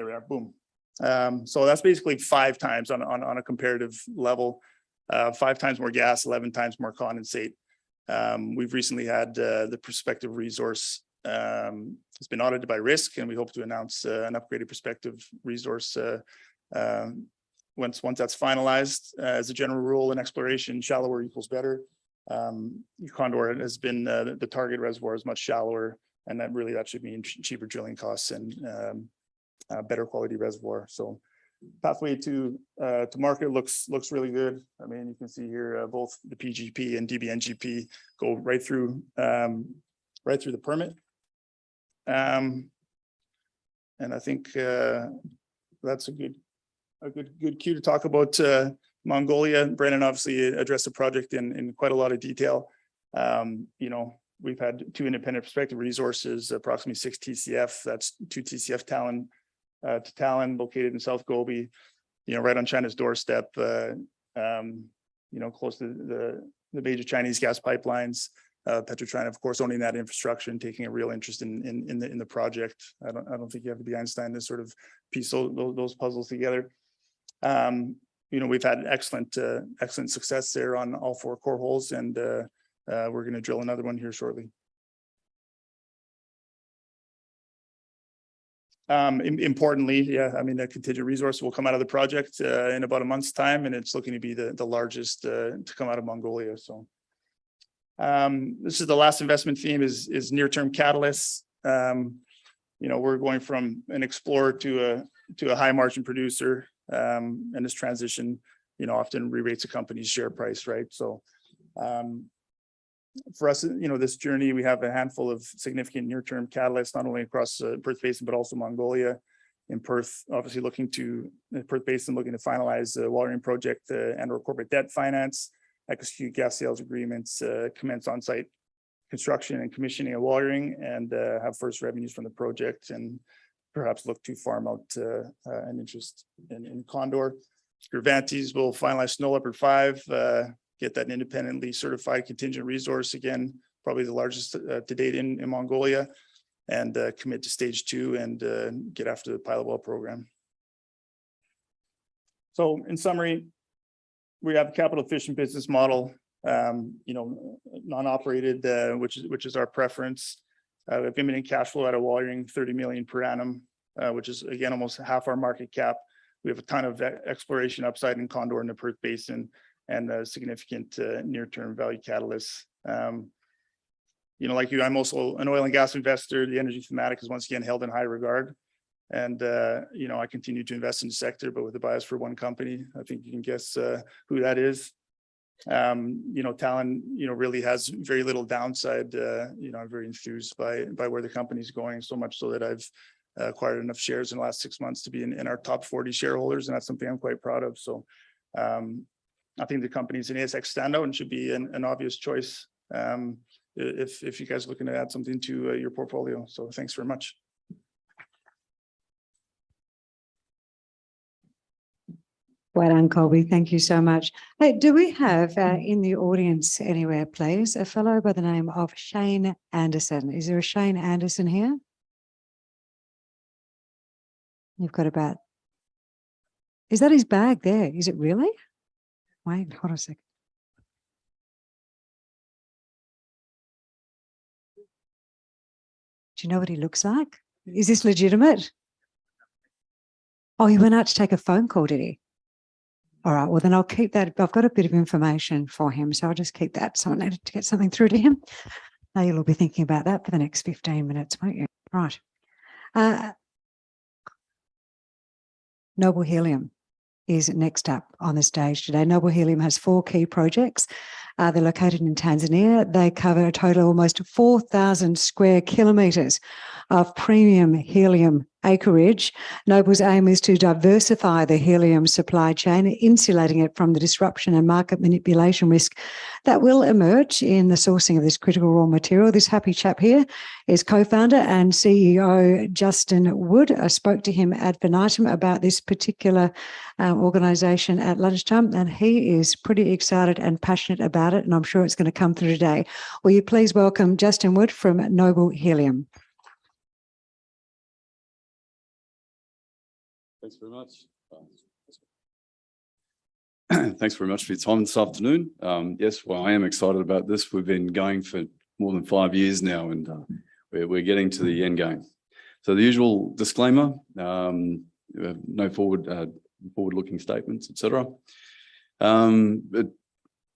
we are, boom. So that's basically 5 times on a comparative level, 5 times more gas, 11 times more condensate. We've recently had the prospective resource it's been audited by risk, and we hope to announce an upgraded prospective resource once that's finalized. As a general rule in exploration, shallower equals better. Condor has been the target reservoir is much shallower, and that should mean cheaper drilling costs and better quality reservoir. So pathway to market looks really good. I mean, you can see here both the PGP and DBNGP go right through the permit. And I think that's a good cue to talk about Mongolia. Brennan obviously addressed the project in quite a lot of detail. You know, we've had 2 independent prospective resources, approximately 6 TCF. That's 2 TCF Talon to Talon, located in South Colby, you know, right on China's doorstep, you know, close to the major Chinese gas pipelines. PetroChina, of course, owning that infrastructure and taking a real interest in the project. I don't think you have to be Einstein to sort of piece those puzzles together. You know, we've had excellent success there on all 4 core holes, and we're going to drill another one here shortly. Importantly, yeah, I mean, the contingent resource will come out of the project in about a month's time, and it's looking to be the largest to come out of Mongolia. So this is the last investment theme is near-term catalysts. You know, we're going from an explorer to a high margin producer, and this transition, you know, often re-rates a company's share price, right? So for us, you know, this journey, we have a handful of significant near-term catalysts, not only across Perth Basin, but also Mongolia. In Perth, obviously Perth Basin looking to finalize the Walyering project and/or corporate debt finance, execute gas sales agreements, commence on-site construction and commissioning of Walyering, and have first revenues from the project, and perhaps look to farm out an interest in Condor. Cervantes will finalize Snow Leopard 5, get that independently certified contingent resource, again, probably the largest to date in Mongolia, and commit to stage 2 and get after the pilot well program. So in summary, we have a capital efficient business model, you know, non-operated, which is our preference. We have imminent cash flow out of Walyering, 30 million per annum, which is again almost half our market cap. We have a ton of exploration upside in Condor in the Perth Basin, and significant near-term value catalysts. You know, like you, I'm also an oil and gas investor. The energy thematic is once again held in high regard. And, you know, I continue to invest in the sector, but with a bias for one company. I think you can guess who that is. You know, Talon, you know, really has very little downside. You know, I'm very enthused by where the company's going, so much so that I've acquired enough shares in the last 6 months to be in our top 40 shareholders. And that's something I'm quite proud of. So I think the company's an ASX standout and should be an obvious choice if you guys are looking to add something to your portfolio. So thanks very much. Well done, Colby. Thank you so much. Hey, do we have in the audience anywhere, please, a fellow by the name of Shane Anderson? Is there a Shane Anderson here? You've got about, is that his bag there? Is it really? Wait, hold on a second. Do you know what he looks like? Is this legitimate? Oh, he went out to take a phone call, did he? All right, well, then I'll keep that. I've got a bit of information for him, so I'll just keep that. So I needed to get something through to him. Now you'll all be thinking about that for the next 15 minutes, won't you? Right. Noble Helium is next up on the stage today. Noble Helium has 4 key projects. They're located in Tanzania. They cover a total of almost 4,000 square kilometres of premium helium acreage. Noble's aim is to diversify the helium supply chain, insulating it from the disruption and market manipulation risk that will emerge in the sourcing of this critical raw material. This happy chap here is co-founder and CEO Justyn Wood. I spoke to him ad infinitum about this particular organisation at lunchtime, and he is pretty excited and passionate about it, and I'm sure it's going to come through today. Will you please welcome Justyn Wood from Noble Helium. Thanks very much. Thanks very much for your time this afternoon. Yes, well, I am excited about this. We've been going for more than 5 years now, and we're getting to the end game. So the usual disclaimer, no forward-looking statements, etc. But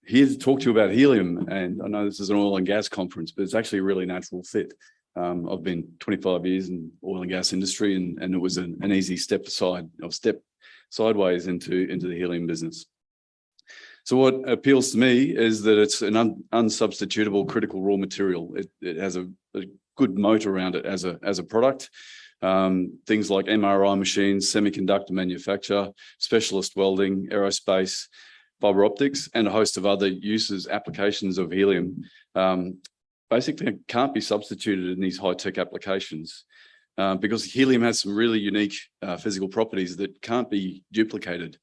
here to talk to you about helium, and I know this is an oil and gas conference, but it's actually a really natural fit. I've been 25 years in oil and gas industry, and it was an easy step sideways into the helium business. So what appeals to me is that it's an unsubstitutable critical raw material. It has a good moat around it as a product. Things like MRI machines, semiconductor manufacture, specialist welding, aerospace, fiber optics, and a host of other uses, applications of helium. Basically can't be substituted in these high-tech applications because helium has some really unique physical properties that can't be duplicated.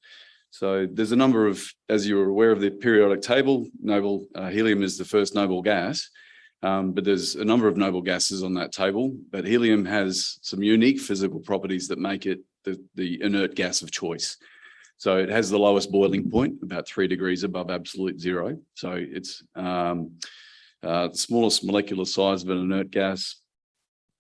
So there's a number of, as you're aware of the periodic table, noble helium is the first noble gas, but there's a number of noble gases on that table, but helium has some unique physical properties that make it the inert gas of choice. So it has the lowest boiling point, about 3 degrees above absolute zero. So it's the smallest molecular size of an inert gas.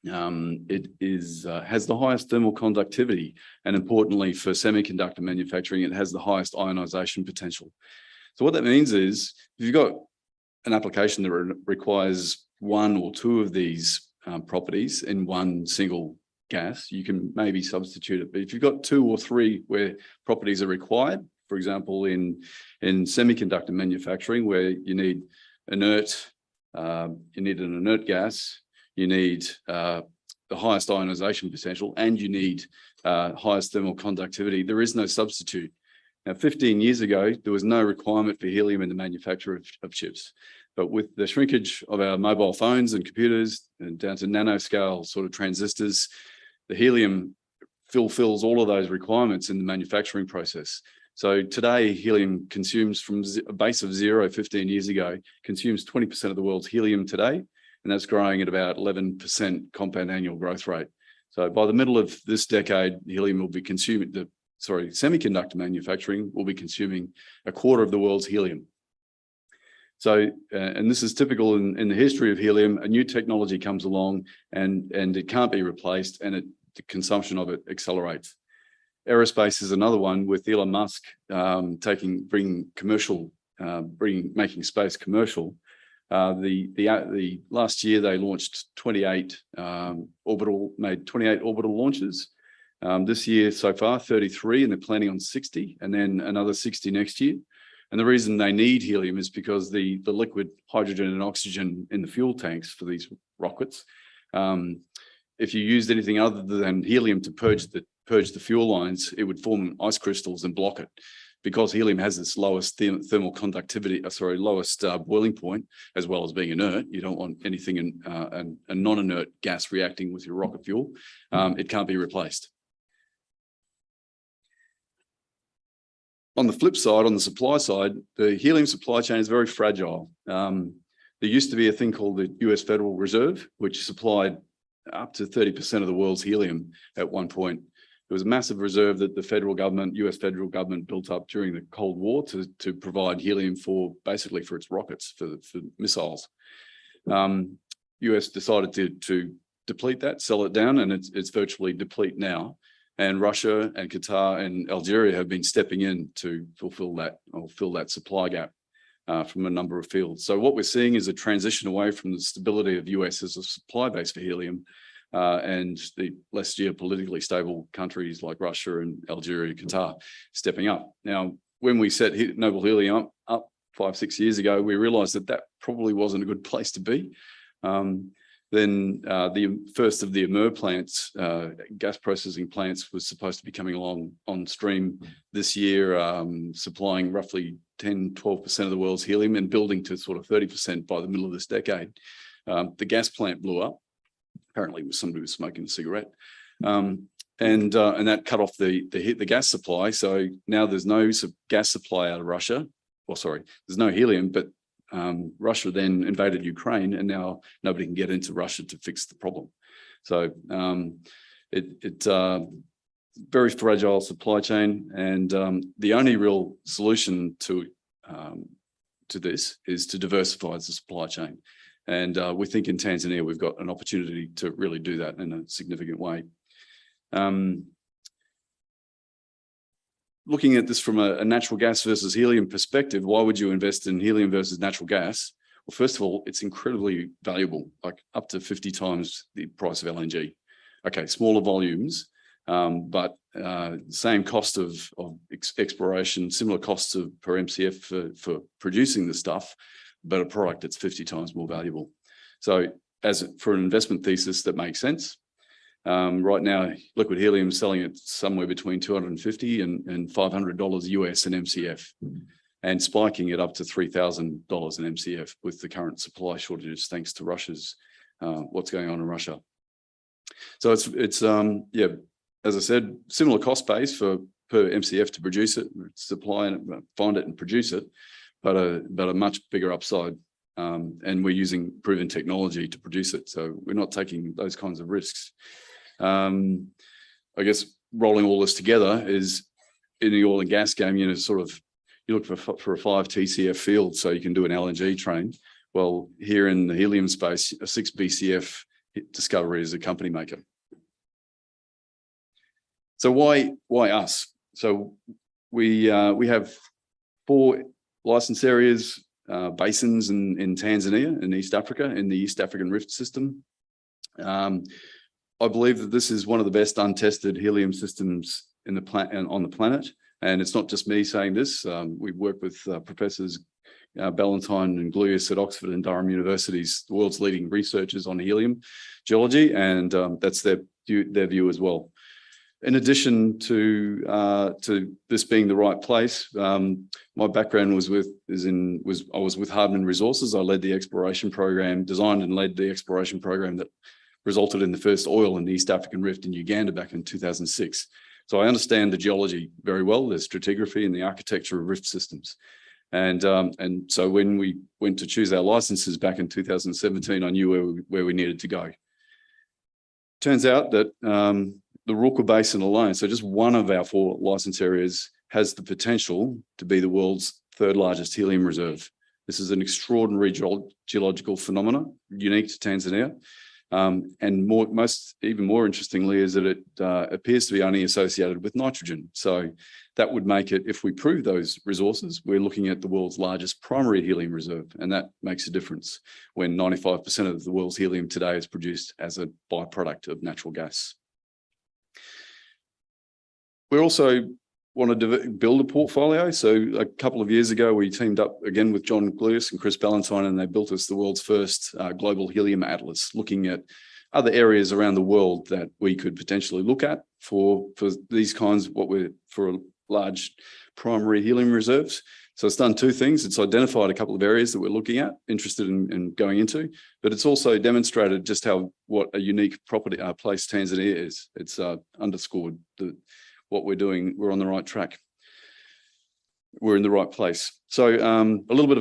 It has the highest thermal conductivity, and importantly for semiconductor manufacturing, it has the highest ionization potential. So what that means is, if you've got an application that requires 1 or 2 of these properties in one single gas, you can maybe substitute it. But if you've got 2 or 3 where properties are required, for example, in semiconductor manufacturing, where you need an inert gas, you need the highest ionization potential, and you need highest thermal conductivity, there is no substitute. Now, 15 years ago, there was no requirement for helium in the manufacture of chips. But with the shrinkage of our mobile phones and computers and down to nanoscale sort of transistors, the helium fulfills all of those requirements in the manufacturing process. So today, helium consumes from a base of 0 15 years ago, consumes 20% of the world's helium today, and that's growing at about 11% compound annual growth rate. So by the middle of this decade, helium will be consuming, semiconductor manufacturing will be consuming 1/4 of the world's helium. So, and this is typical in the history of helium. A new technology comes along and it can't be replaced, and the consumption of it accelerates. Aerospace is another one, with Elon Musk making space commercial. The last year they launched 28 orbital launches. This year so far 33, and they're planning on 60, and then another 60 next year. And the reason they need helium is because the liquid hydrogen and oxygen in the fuel tanks for these rockets, if you used anything other than helium to purge the fuel lines, it would form ice crystals and block it. Because helium has its lowest thermal conductivity, lowest boiling point, as well as being inert, you don't want anything in a non-inert gas reacting with your rocket fuel. It can't be replaced. On the flip side, on the supply side, the helium supply chain is very fragile. There used to be a thing called the US Federal Reserve, which supplied up to 30% of the world's helium at one point. There was a massive reserve that the US federal government built up during the Cold War to provide helium basically for its rockets, for missiles. US decided to deplete that, sell it down, and it's virtually deplete now. And Russia and Qatar and Algeria have been stepping in to fill that supply gap from a number of fields. So what we're seeing is a transition away from the stability of US as a supply base for helium, and the less geopolitically stable countries like Russia and Algeria, Qatar, stepping up. Now, when we set Noble Helium up 5-6 years ago, we realized that probably wasn't a good place to be. Then the first of the Amur plants, gas processing plants, was supposed to be coming along on stream this year, supplying roughly 10-12% of the world's helium and building to sort of 30% by the middle of this decade. The gas plant blew up. Apparently, it was somebody who was smoking a cigarette, and that cut off the gas supply. So now there's no gas supply out of Russia. Well, sorry, there's no helium, but Russia then invaded Ukraine, and now nobody can get into Russia to fix the problem. So it's very fragile supply chain, and the only real solution to this is to diversify the supply chain. And we think in Tanzania we've got an opportunity to really do that in a significant way. Looking at this from a natural gas versus helium perspective, why would you invest in helium versus natural gas? Well, first of all, it's incredibly valuable, like up to 50 times the price of LNG. Okay, smaller volumes, but same cost of exploration, similar costs per MCF for producing the stuff, but a product that's 50 times more valuable. So for an investment thesis, that makes sense. Right now, liquid helium is selling at somewhere between $250 and $500 US an MCF, and spiking it up to $3,000 an MCF with the current supply shortages, thanks to Russia's what's going on in Russia. So it's yeah, as I said, similar cost base per MCF to produce it, supply it, find it and produce it, but a much bigger upside. And we're using proven technology to produce it, so we're not taking those kinds of risks. I guess rolling all this together is, in the oil and gas game, you look for a 5 TCF field so you can do an LNG train. Well, here in the helium space, a 6 BCF discovery is a company maker. So why us? So we have 4 license areas, basins in Tanzania, in East Africa, in the East African Rift system. I believe that this is one of the best untested helium systems on the planet, and it's not just me saying this. We've worked with professors Ballantyne and Gluyas at Oxford and Durham Universities, the world's leading researchers on helium geology, and that's their view as well. In addition to this being the right place, my background I was with Hardman Resources. I led the exploration program, designed and led the exploration program that resulted in the first oil in the East African Rift in Uganda back in 2006. So I understand the geology very well, the stratigraphy and the architecture of rift systems. And so when we went to choose our licenses back in 2017, I knew where we needed to go. Turns out that the Rukwa Basin alone, so just one of our 4 license areas, has the potential to be the world's 3rd largest helium reserve. This is an extraordinary geological phenomenon, unique to Tanzania. And even more interestingly is that it appears to be only associated with nitrogen. So that would make it, if we prove those resources, we're looking at the world's largest primary helium reserve, and that makes a difference when 95% of the world's helium today is produced as a byproduct of natural gas. We also want to build a portfolio. So a couple of years ago, we teamed up again with John Gluyas and Chris Ballantyne, and they built us the world's first global helium atlas, looking at other areas around the world that we could potentially look at for these kinds, for large primary helium reserves. So it's done 2 things. It's identified a couple of areas that we're looking at, interested in going into, but it's also demonstrated just what a unique place Tanzania is. It's underscored what we're doing. We're on the right track. We're in the right place. So a little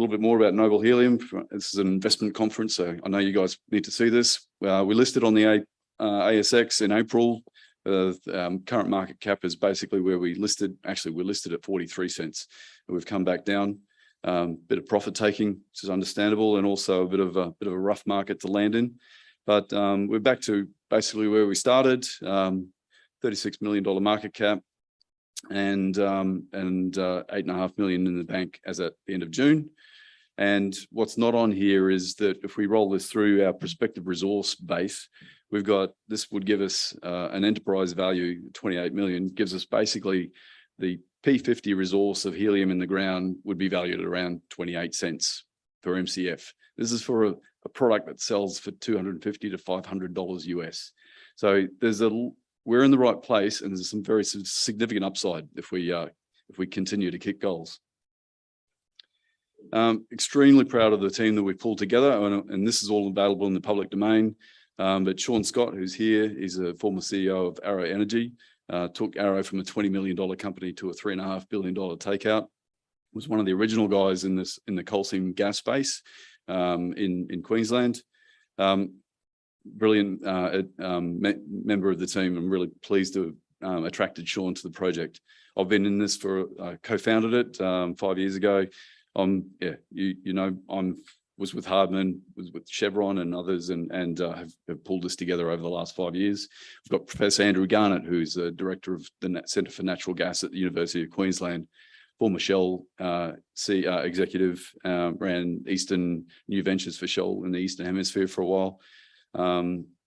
bit more about Noble Helium. This is an investment conference, so I know you guys need to see this. We listed on the ASX in April. Current market cap is basically where we listed. Actually, we're listed at 43 cents. We've come back down. Bit of profit taking, which is understandable, and also a bit of a rough market to land in. But we're back to basically where we started. $36 million market cap, and 8.5 million in the bank as at the end of June. And what's not on here is that if we roll this through our prospective resource base, this would give us an enterprise value, 28 million, gives us basically the P50 resource of helium in the ground would be valued at around 28 cents per MCF. This is for a product that sells for $250 to $500 US. So we're in the right place, and there's some very significant upside if we continue to kick goals. Extremely proud of the team that we've pulled together, and this is all available in the public domain. But Sean Scott, who's here, is a former CEO of Arrow Energy, took Arrow from a $20 million company to a $3.5 billion takeout, was one of the original guys in the coal seam gas space in Queensland. Brilliant member of the team. I'm really pleased to have attracted Sean to the project. I've been in this co-founded it 5 years ago. Was with Hardman, was with Chevron and others, and have pulled this together over the last 5 years. We've got Professor Andrew Garnett, who's the director of the Centre for Natural Gas at the University of Queensland, former Shell executive, ran Eastern New Ventures for Shell in the Eastern Hemisphere for a while.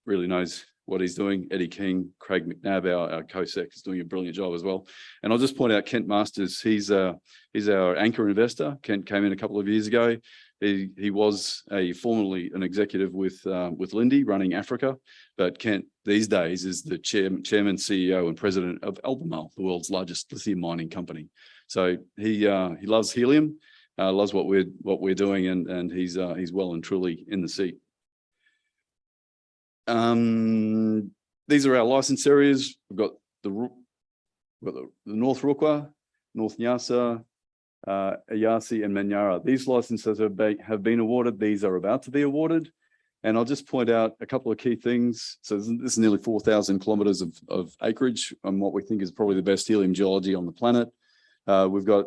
Really knows what he's doing. Eddie King, Craig McNabb, our co-sec, is doing a brilliant job as well. And I'll just point out Kent Masters. He's our anchor investor. Kent came in a couple of years ago. He was formerly an executive with Lindy running Africa, but Kent these days is the chairman, CEO, and president of Albemarle, the world's largest lithium mining company. So he loves helium, loves what we're doing, and he's well and truly in the seat. These are our license areas. We've got the North Rukwa, North Nyasa, Ayasi and Manyara. These licenses have been awarded. These are about to be awarded. And I'll just point out a couple of key things. So this is nearly 4,000 kilometers of acreage on what we think is probably the best helium geology on the planet. We've got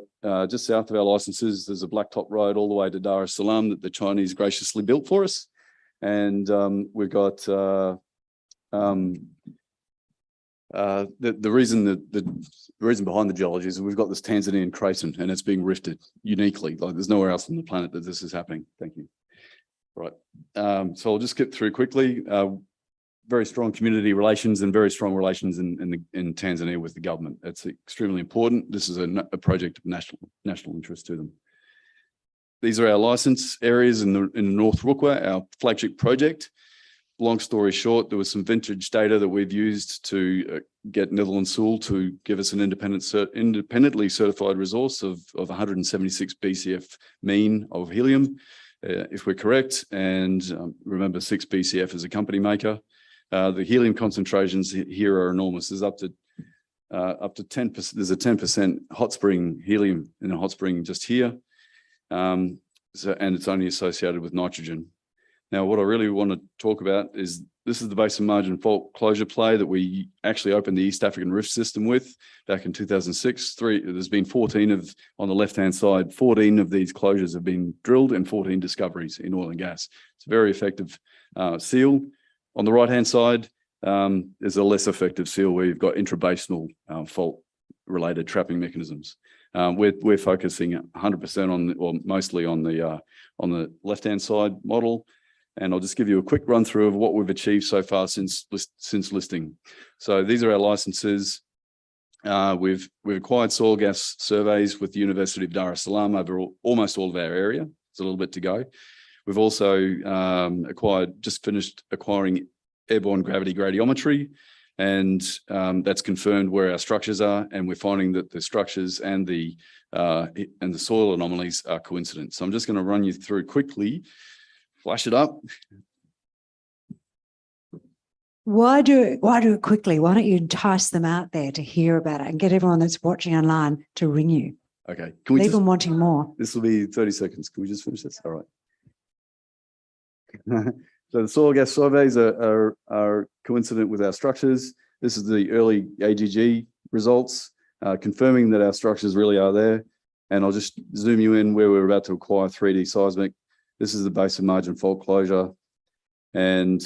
just south of our licenses, there's a blacktop road all the way to Dar es Salaam that the Chinese graciously built for us. And we've got the reason behind the geology is we've got this Tanzanian craton and it's being rifted uniquely. Like there's nowhere else on the planet that this is happening. Thank you. Right. So I'll just skip through quickly. Very strong community relations and very strong relations in Tanzania with the government. That's extremely important. This is a project of national interest to them. These are our license areas in North Rukwa, our flagship project. Long story short, there was some vintage data that we've used to get Netherlands Sewell to give us an independently certified resource of 176 BCF mean of helium, if we're correct. And remember, 6 BCF is a company maker. The helium concentrations here are enormous. There's up to 10%. There's a 10% hot spring helium in a hot spring just here. And it's only associated with nitrogen. Now, what I really want to talk about is this is the basin margin fault closure play that we actually opened the East African Rift system with back in 2006. There's been 14 on the left-hand side, 14 of these closures have been drilled and 14 discoveries in oil and gas. It's a very effective seal. On the right-hand side, there's a less effective seal where you've got intrabasinal fault-related trapping mechanisms. We're focusing 100% on, or mostly on the left-hand side model. And I'll just give you a quick run through of what we've achieved so far since listing. So these are our licenses. We've acquired soil gas surveys with the University of Dar es Salaam over almost all of our area. There's a little bit to go. We've also just finished acquiring airborne gravity gradiometry, and that's confirmed where our structures are, and we're finding that the structures and the soil anomalies are coincident. So I'm just going to run you through quickly. Flash it up. Why do it quickly? Why don't you entice them out there to hear about it and get everyone that's watching online to ring you? Okay. Leave them wanting more. This will be 30 seconds. Can we just finish this? All right. So the soil gas surveys are coincident with our structures. This is the early AGG results, confirming that our structures really are there. And I'll just zoom you in where we're about to acquire 3D seismic. This is the basin margin fault closure. And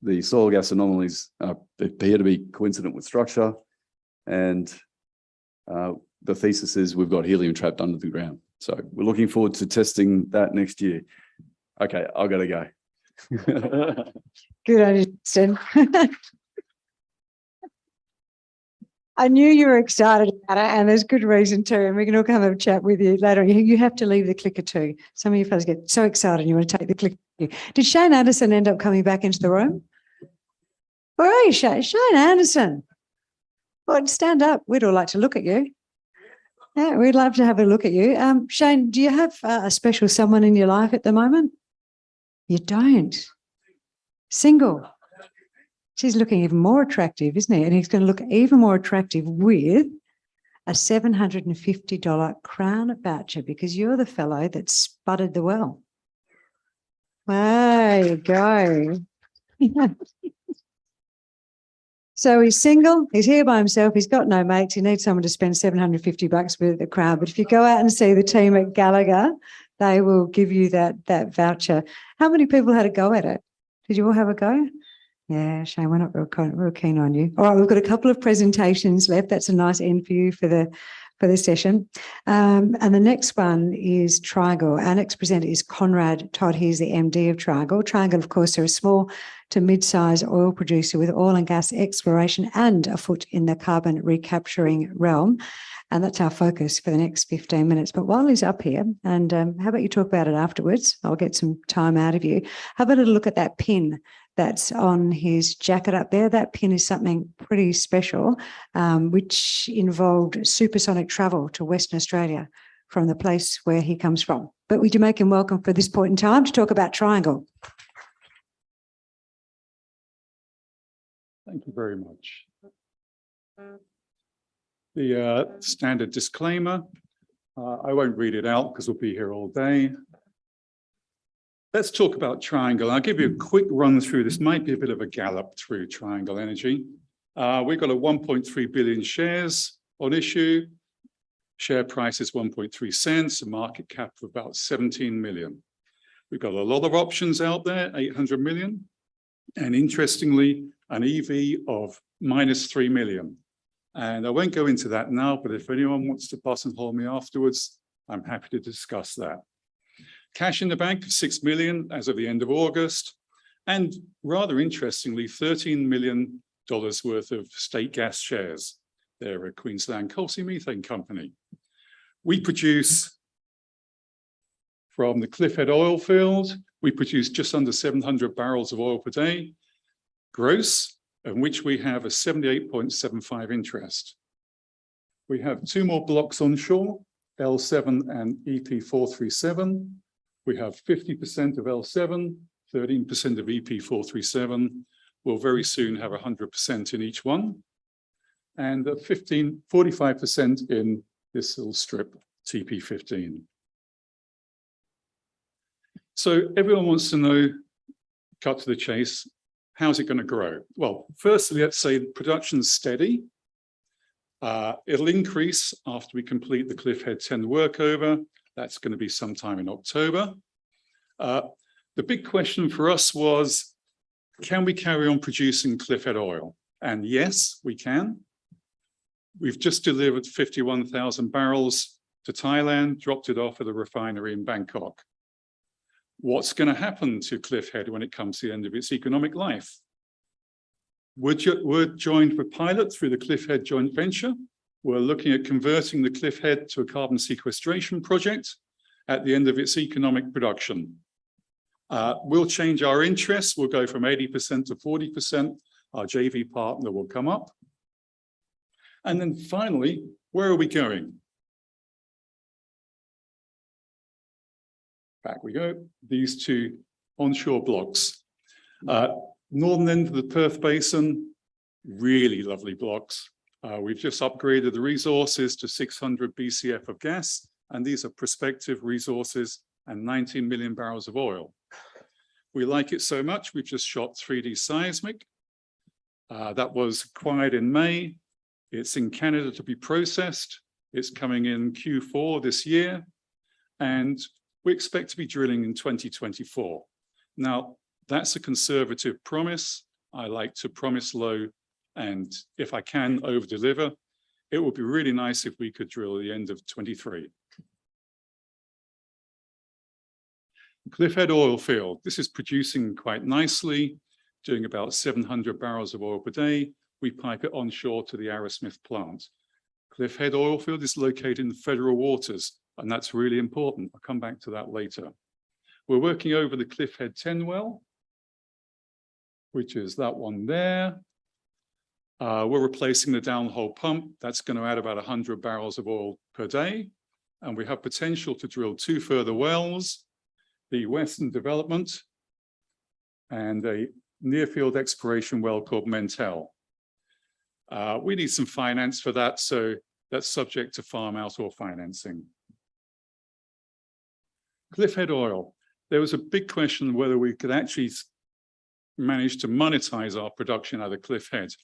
the soil gas anomalies appear to be coincident with structure. And the thesis is we've got helium trapped under the ground. So we're looking forward to testing that next year. Okay, I've got to go. Good idea, Justyn. I knew you were excited about it, and there's good reason too. And we can all come have a chat with you later. You have to leave the clicker too. Some of you fellas get so excited you want to take the clicker. Did Shane Anderson end up coming back into the room? Where are you, Shane? Shane Anderson. Well, stand up. We'd all like to look at you. Yeah, we'd love to have a look at you. Shane, do you have a special someone in your life at the moment? You don't. Single. She's looking even more attractive, isn't he? And he's going to look even more attractive with a $750 Crown voucher because you're the fellow that sputtered the well. There you go. So he's single, he's here by himself, he's got no mates, he needs someone to spend $750 with the crowd. But if you go out and see the team at Gallagher, they will give you that voucher. How many people had a go at it? Did you all have a go? Yeah, Shane, we're not real keen on you. All right, we've got a couple of presentations left. That's a nice end for you for the session. And the next one is Triangle. Our next presenter is Conrad. Todd, he's the MD of Triangle. Triangle, of course, are a small to mid-size oil producer with oil and gas exploration and a foot in the carbon recapturing realm. And that's our focus for the next 15 minutes. But while he's up here, and how about you talk about it afterwards? I'll get some time out of you. How about a look at that pin that's on his jacket up there? That pin is something pretty special, which involved supersonic travel to Western Australia from the place where he comes from. But would you make him welcome for this point in time to talk about Triangle? Thank you very much. The standard disclaimer, I won't read it out because we'll be here all day. Let's talk about Triangle. I'll give you a quick run through. This might be a bit of a gallop through Triangle Energy. We've got a 1.3 billion shares on issue. Share price is 1.3 cents, a market cap of about 17 million. We've got a lot of options out there, 800 million. And interestingly, an EV of -3 million. And I won't go into that now, but if anyone wants to buttonhole me afterwards, I'm happy to discuss that. Cash in the bank of 6 million as of the end of August. And rather interestingly, $13 million worth of state gas shares. They're a Queensland coal seam methane company. We produce from the Cliffhead oil field, we produce just under 700 barrels of oil per day, gross, in which we have a 78.75 interest. We have 2 more blocks onshore, L7 and EP437. We have 50% of L7, 13% of EP437. We'll very soon have 100% in each one. And 45% in this little strip, TP15. So everyone wants to know, cut to the chase, how's it going to grow? Well, firstly, let's say production's steady. It'll increase after we complete the Cliffhead 10 workover. That's going to be sometime in October. The big question for us was, can we carry on producing Cliffhead oil? And yes, we can. We've just delivered 51,000 barrels to Thailand, dropped it off at a refinery in Bangkok. What's going to happen to Cliffhead when it comes to the end of its economic life? We're joined with pilot through the Cliffhead joint venture. We're looking at converting the Cliffhead to a carbon sequestration project at the end of its economic production. We'll change our interests. We'll go from 80% to 40%. Our JV partner will come up. And then finally, where are we going? Back we go. These 2 onshore blocks. Northern end of the Perth Basin, really lovely blocks. We've just upgraded the resources to 600 BCF of gas, and these are prospective resources and 19 million barrels of oil. We like it so much, we've just shot 3D seismic. That was acquired in May. It's in Canada to be processed. It's coming in Q4 this year, and we expect to be drilling in 2024. Now, that's a conservative promise. I like to promise low, and if I can over-deliver, it would be really nice if we could drill at the end of 23. Cliffhead oil field. This is producing quite nicely, doing about 700 barrels of oil per day. we pipe it onshore to the Arrowsmith plant. Cliffhead oil field is located in the federal waters, and that's really important. I'll come back to that later. We're working over the Cliffhead 10 well, which is that one there. We're replacing the downhole pump. That's going to add about 100 barrels of oil per day. And we have potential to drill 2 further wells, the Western development and a near field exploration well called Mentel. We need some finance for that, so that's subject to farm out or financing. Cliffhead oil. There was a big question whether we could actually manage to monetize our production out of Cliffhead.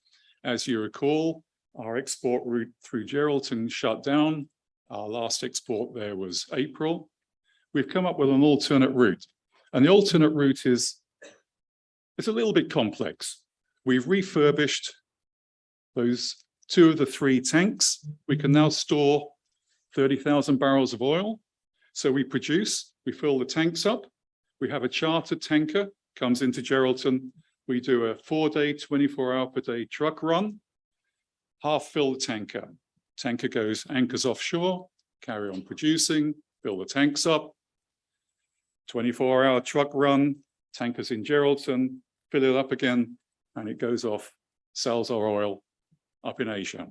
As you recall, our export route through Geraldton shut down. Our last export there was April. We've come up with an alternate route. And the alternate route is, it's a little bit complex. We've refurbished those 2 of the 3 tanks. We can now store 30,000 barrels of oil. So we produce, we fill the tanks up. We have a chartered tanker, comes into Geraldton. We do a 4-day, 24-hour per day truck run, half fill the tanker. Tanker goes, anchors offshore, carry on producing, fill the tanks up. 24-hour truck run, tankers in Geraldton, fill it up again, and it goes off, sells our oil up in Asia.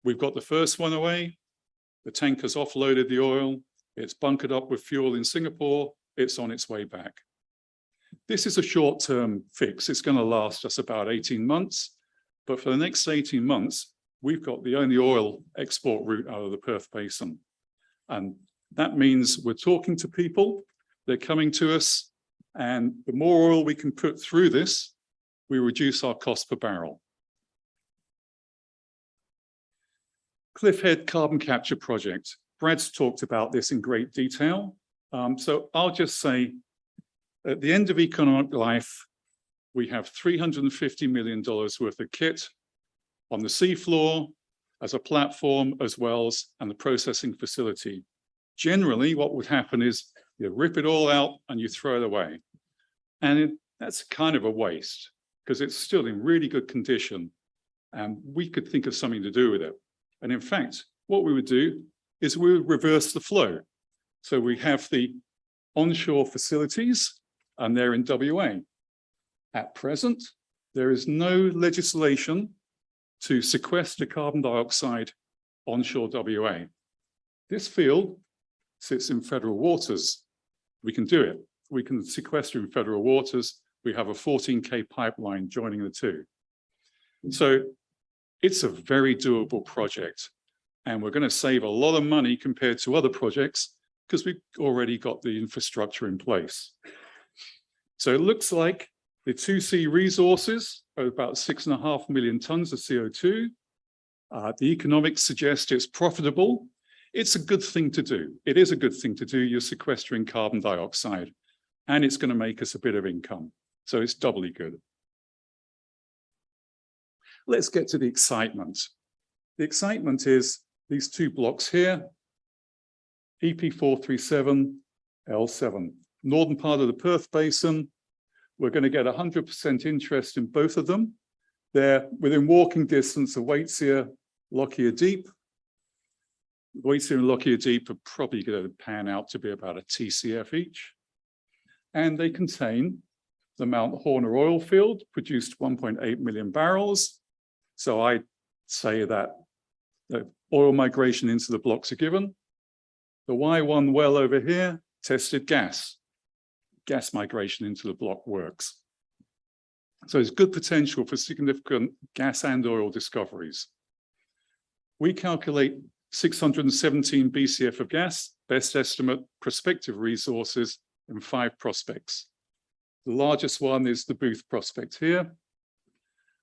We've got the first one away. The tanker's offloaded the oil. It's bunkered up with fuel in Singapore. It's on its way back. This is a short-term fix. It's going to last us about 18 months. But for the next 18 months, we've got the only oil export route out of the Perth Basin. And that means we're talking to people, they're coming to us, and the more oil we can put through this, we reduce our cost per barrel. Cliffhead Carbon Capture Project. Brad's talked about this in great detail. So I'll just say, at the end of economic life, we have $350 million worth of kit on the seafloor as a platform, as well as and the processing facility. Generally, what would happen is you rip it all out and you throw it away. And that's kind of a waste because it's still in really good condition and we could think of something to do with it. And in fact, what we would do is we would reverse the flow. So we have the onshore facilities and they're in WA. At present, there is no legislation to sequester carbon dioxide onshore WA. This field sits in federal waters. We can do it. We can sequester in federal waters. We have a 14K pipeline joining the two. So it's a very doable project. And we're going to save a lot of money compared to other projects because we've already got the infrastructure in place. So it looks like the 2C resources are about 6.5 million tons of CO2. The economics suggest it's profitable. It's a good thing to do. It is a good thing to do. You're sequestering carbon dioxide, and it's going to make us a bit of income. So it's doubly good. Let's get to the excitement. The excitement is these 2 blocks here, EP437, L7, northern part of the Perth Basin. We're going to get 100% interest in both of them. They're within walking distance of Waitsia, Lockyer Deep. Waitsia and Lockyer Deep are probably going to pan out to be about a TCF each. And they contain the Mount Horner oil field, produced 1.8 million barrels. So I say that the oil migration into the blocks are given. The Y1 well over here tested gas. Gas migration into the block works. So there's good potential for significant gas and oil discoveries. We calculate 617 BCF of gas, best estimate prospective resources in 5 prospects. The largest one is the Booth prospect here,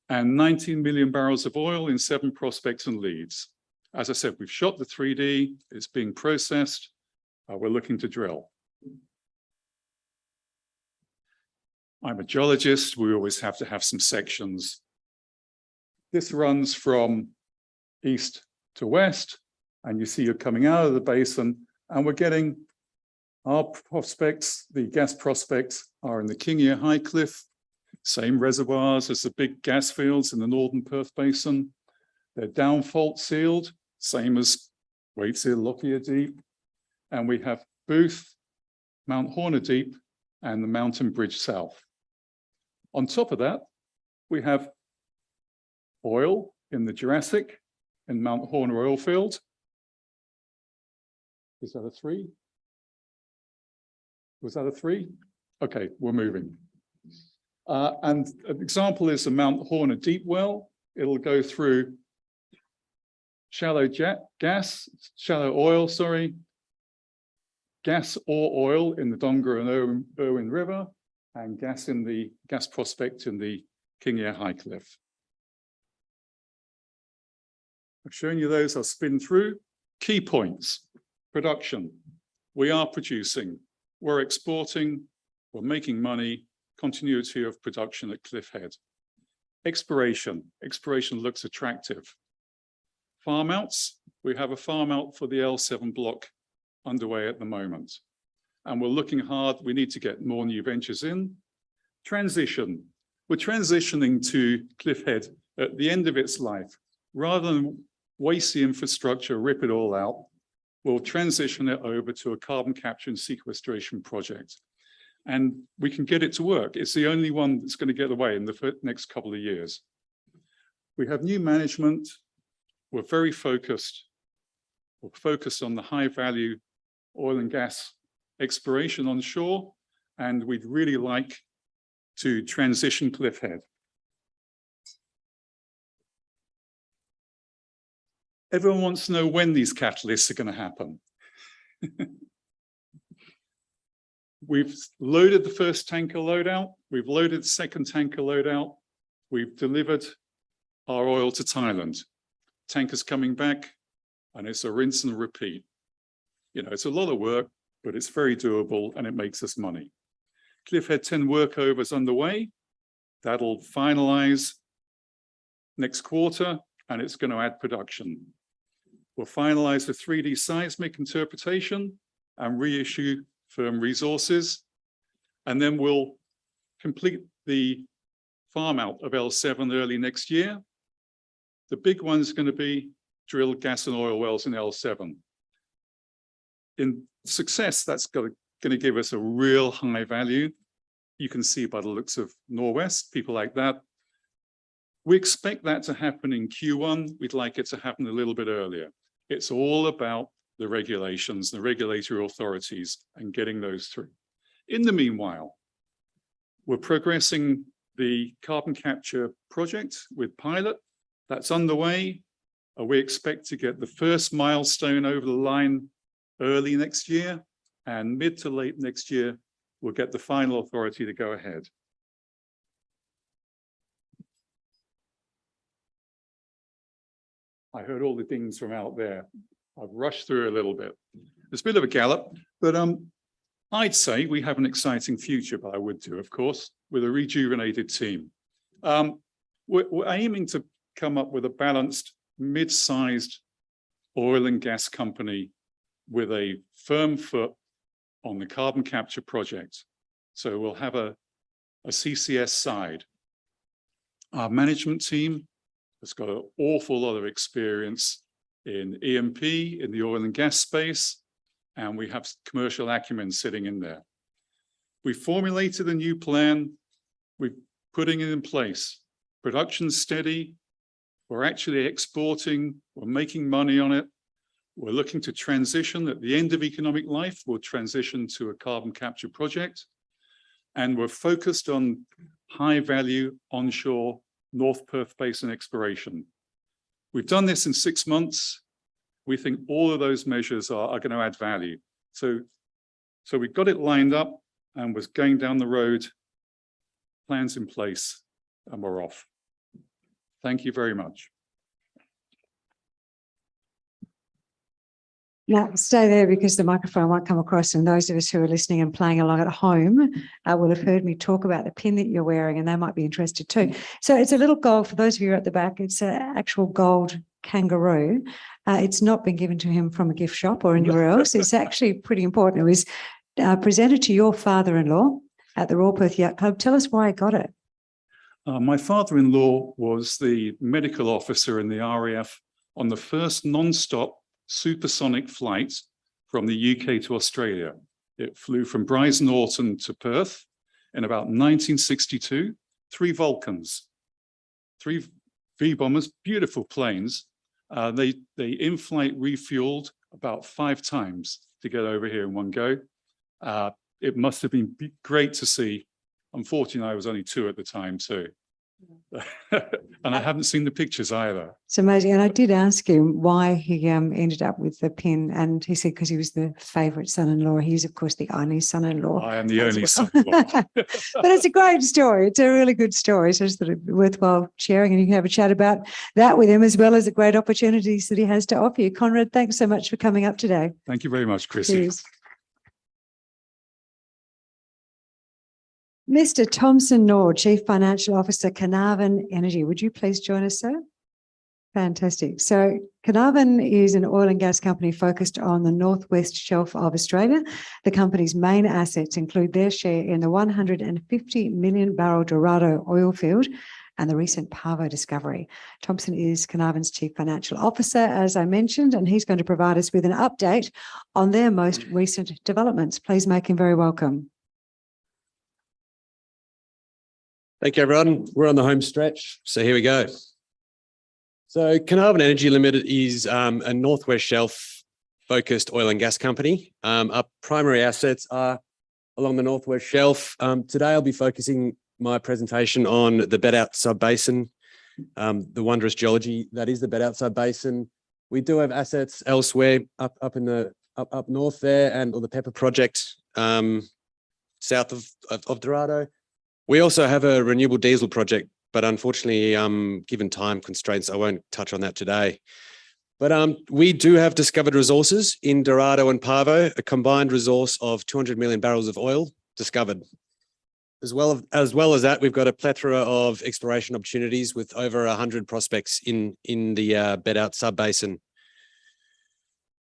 and 19 million barrels of oil in 7 prospects and leads. As I said, we've shot the 3D, it's being processed, we're looking to drill. I'm a geologist, we always have to have some sections. This runs from east to west, and you see you're coming out of the basin, and we're getting our prospects, the gas prospects are in the King Ear High Cliff, Same reservoirs as the big gas fields in the Northern Perth Basin. They're downfault sealed, same as Waitsea Lockyer Deep. And we have Booth, Mount Horner Deep, and the Mountain Bridge South. On top of that, we have oil in the Jurassic and Mount Horner oil field. Is that a 3? Was that a 3? Okay, we're moving. And an example is the Mount Horner deep well. It'll go through shallow oil, gas or oil in the Dongara and Irwin River, and gas prospect in the King Eyre High Cliff. I've shown you those, I'll spin through. Key points: production. We are producing, we're exporting, we're making money, continuity of production at Cliffhead. Exploration looks attractive. Farm outs, we have a farm out for the L7 block underway at the moment. And we're looking hard, we need to get more new ventures in. Transition, we're transitioning to Cliffhead at the end of its life. Rather than waste the infrastructure, rip it all out, we'll transition it over to a carbon capture and sequestration project. And we can get it to work. It's the only one that's going to get away in the next couple of years. We have new management. We're very focused. We're focused on the high value oil and gas exploration onshore, and we'd really like to transition Cliffhead. Everyone wants to know when these catalysts are going to happen. We've loaded the first tanker loadout. We've loaded the second tanker loadout. We've delivered our oil to Thailand. Tanker's coming back, and it's a rinse and repeat. You know, it's a lot of work, but it's very doable, and it makes us money. Cliffhead 10 workovers underway. That'll finalize next quarter, and it's going to add production. We'll finalize the 3D seismic interpretation and reissue firm resources, and then we'll complete the farm out of L7 early next year. The big one is going to be drill gas and oil wells in L7. In success, that's going to give us a real high value. You can see by the looks of Norwest, people like that. We expect that to happen in Q1. We'd like it to happen a little bit earlier. It's all about the regulations, the regulatory authorities, and getting those through. In the meanwhile, we're progressing the carbon capture project with pilot. That's underway. We expect to get the first milestone over the line early next year, and mid to late next year, we'll get the final authority to go ahead. I heard all the dings from out there. I've rushed through a little bit. It's a bit of a gallop, but I'd say we have an exciting future, but I would do, of course, with a rejuvenated team. We're aiming to come up with a balanced, mid-sized oil and gas company with a firm foot on the carbon capture project. So we'll have a CCS side. Our management team has got an awful lot of experience in E&P, in the oil and gas space, and we have commercial acumen sitting in there. We formulated a new plan. We're putting it in place. Production's steady. We're actually exporting. We're making money on it. We're looking to transition. At the end of economic life, we'll transition to a carbon capture project. And we're focused on high value onshore North Perth Basin exploration. We've done this in 6 months. We think all of those measures are going to add value. So we've got it lined up and we're going down the road, plans in place, and we're off. Thank you very much. Now, stay there because the microphone won't come across, and those of us who are listening and playing along at home will have heard me talk about the pin that you're wearing, and they might be interested too. So it's a little gold, for those of you at the back, it's an actual gold kangaroo. It's not been given to him from a gift shop or anywhere else. It's actually pretty important. It was presented to your father-in-law at the Royal Perth Yacht Club. Tell us why I got it. My father-in-law was the medical officer in the RAF on the first non-stop supersonic flight from the UK to Australia. It flew from Brize Norton to Perth in about 1962, 3 Vulcans, 3 V-bombers, beautiful planes. They in-flight refueled about 5 times to get over here in one go. It must have been great to see. Unfortunately, I was only 2 at the time too. And I haven't seen the pictures either. It's amazing. And I did ask him why he ended up with the pin, and he said because he was the favourite son-in-law. He's, of course, the only son-in-law. I am the only well. son-in-law. But it's a great story. It's a really good story. So I just thought it'd be worthwhile sharing, and you can have a chat about that with him, as well as the great opportunities that he has to offer you. Conrad, thanks so much for coming up today. Thank you very much, Chrissy. Cheers. Mr. Thomson Naude, Chief Financial Officer, Carnarvon Energy. Would you please join us, sir? Fantastic. So Carnarvon is an oil and gas company focused on the northwest shelf of Australia. The company's main assets include their share in the 150 million barrel Dorado oil field and the recent Pavo discovery. Thomson is Carnarvon's Chief Financial Officer, as I mentioned, and he's going to provide us with an update on their most recent developments. Please make him very welcome. Thank you, everyone. We're on the home stretch, so here we go. So Carnarvon Energy Ltd is a Northwest Shelf focused oil and gas company. Our primary assets are along the Northwest Shelf. Today I'll be focusing my presentation on the Bedout Sub-Basin, the wondrous geology that is the Bedout Sub-Basin. We do have assets elsewhere up north there, and or the Pepper Project south of Dorado. We also have a renewable diesel project, but unfortunately, given time constraints, I won't touch on that today. But we do have discovered resources in Dorado and Pavo, a combined resource of 200 million barrels of oil discovered. As well as that, we've got a plethora of exploration opportunities with over 100 prospects in the Bedout Sub-Basin.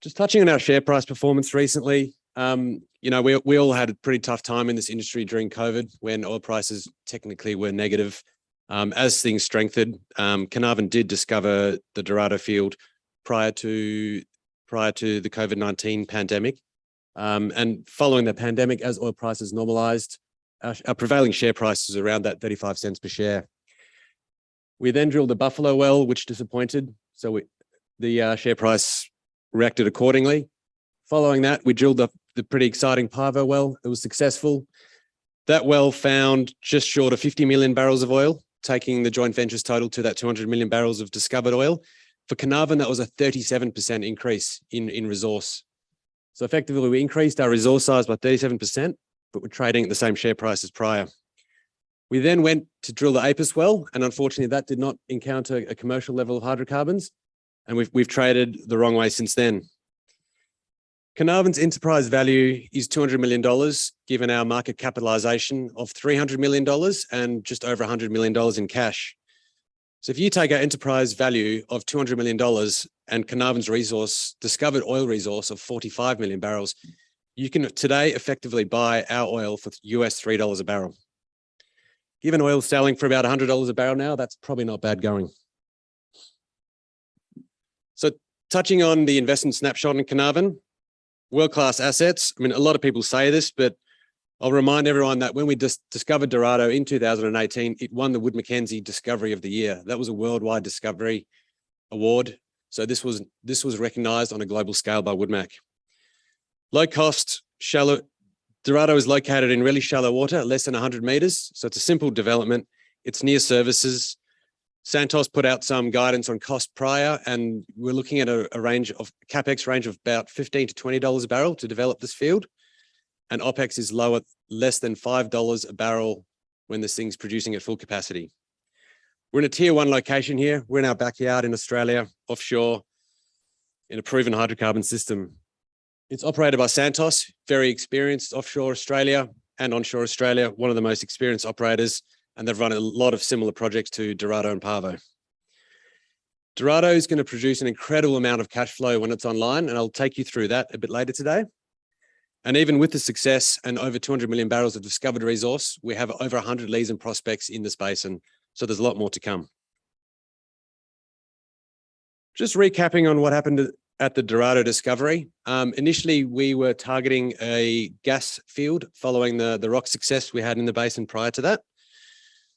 Just touching on our share price performance recently, you know, we all had a pretty tough time in this industry during COVID when oil prices technically were negative. As things strengthened, Carnarvon did discover the Dorado field prior to the COVID-19 pandemic. And following the pandemic, as oil prices normalized, our prevailing share price is around that 35 cents per share. We then drilled the Buffalo well, which disappointed. So the share price reacted accordingly. Following that, we drilled the pretty exciting Pavo well. It was successful. That well found just short of 50 million barrels of oil, taking the joint venture's total to that 200 million barrels of discovered oil. For Carnarvon, that was a 37% increase in resource. So effectively, we increased our resource size by 37%, but we're trading at the same share price as prior. We then went to drill the Apis well, and unfortunately, that did not encounter a commercial level of hydrocarbons, and we've traded the wrong way since then. Carnarvon's enterprise value is $200 million, given our market capitalization of $300 million and just over $100 million in cash. So if you take our enterprise value of $200 million and Carnarvon's discovered oil resource of 45 million barrels, you can today effectively buy our oil for US $3 a barrel. Given oil selling for about $100 a barrel now, that's probably not bad going. So touching on the investment snapshot in Carnarvon, world-class assets. I mean, a lot of people say this, but I'll remind everyone that when we discovered Dorado in 2018, it won the Wood Mackenzie Discovery of the Year. That was a worldwide discovery award. So this was recognized on a global scale by Woodmac. Low cost, shallow. Dorado is located in really shallow water, less than 100 meters. So it's a simple development. It's near services. Santos put out some guidance on cost prior, and we're looking at a range of CapEx range of about $15 to $20 a barrel to develop this field. And OPEX is lower, less than $5 a barrel when this thing's producing at full capacity. We're in a tier 1 location here. We're in our backyard in Australia, offshore, in a proven hydrocarbon system. It's operated by Santos, very experienced offshore Australia and onshore Australia, one of the most experienced operators, and they've run a lot of similar projects to Dorado and Pavo. Dorado is going to produce an incredible amount of cash flow when it's online, and I'll take you through that a bit later today. And even with the success and over 200 million barrels of discovered resource, we have over 100 leads and prospects in this basin. So there's a lot more to come. Just recapping on what happened at the Dorado discovery. Initially, we were targeting a gas field following the rock success we had in the basin prior to that.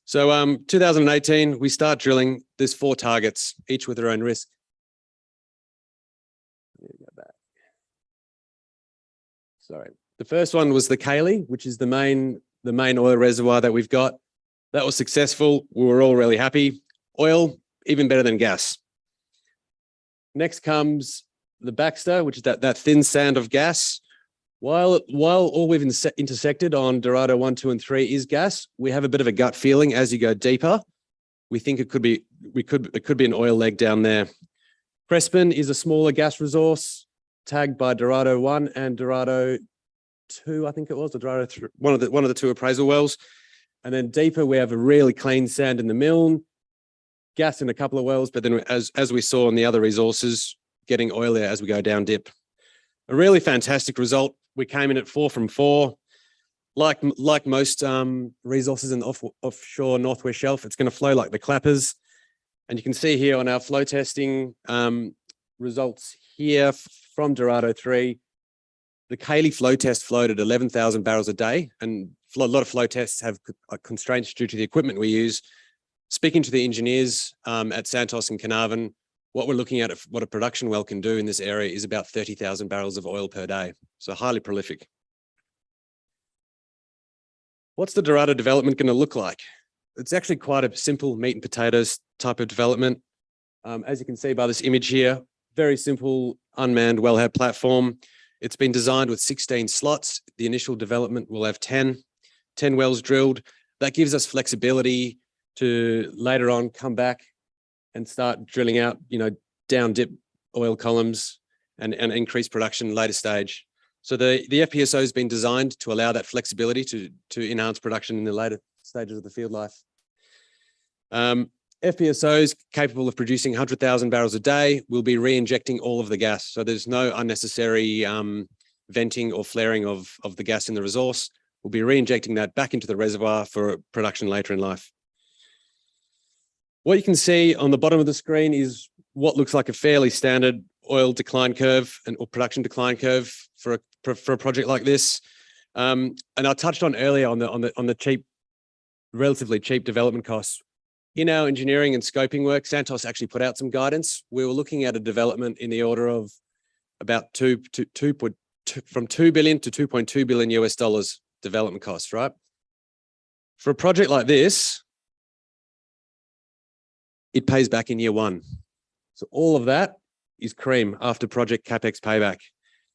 So 2018, we start drilling. There's 4 targets, each with their own risk. Sorry. The first one was the Kalima, which is the main oil reservoir that we've got. That was successful. We were all really happy. Oil, even better than gas. Next comes the Baxter, which is that thin sand of gas. While all we've intersected on Dorado 1, 2, and 3 is gas, we have a bit of a gut feeling as you go deeper. We think it could be an oil leg down there. Crespin is a smaller gas resource tagged by Dorado 1 and Dorado 2, I think it was, or Dorado 3, one of the 2 appraisal wells. And then deeper, we have a really clean sand in the Milne, gas in a couple of wells, but then as we saw in the other resources, getting oilier as we go down dip. A really fantastic result. We came in at 4 from 4. Like most resources in the offshore Northwest Shelf, it's going to flow like the clappers. And you can see here on our flow testing results here from Dorado 3, the Kalima flow test flowed at 11,000 barrels a day, and a lot of flow tests have constraints due to the equipment we use. Speaking to the engineers at Santos and Carnarvon, what we're looking at, what a production well can do in this area is about 30,000 barrels of oil per day. So highly prolific. What's the Dorado development going to look like? It's actually quite a simple meat and potatoes type of development. As you can see by this image here, very simple unmanned wellhead platform. It's been designed with 16 slots. The initial development will have 10 wells drilled. That gives us flexibility to later on come back and start drilling out, down dip oil columns and increase production later stage. So the FPSO has been designed to allow that flexibility to enhance production in the later stages of the field life. FPSOs capable of producing 100,000 barrels a day will be re-injecting all of the gas. So there's no unnecessary venting or flaring of the gas in the resource. We'll be re-injecting that back into the reservoir for production later in life. What you can see on the bottom of the screen is what looks like a fairly standard oil decline curve or production decline curve for a project like this. And I touched on earlier on the relatively cheap development costs. In our engineering and scoping work, Santos actually put out some guidance. We were looking at a development in the order of about from $2 billion to $2.2 billion US development costs, right? For a project like this, it pays back in year 1. So all of that is cream after project CapEx payback.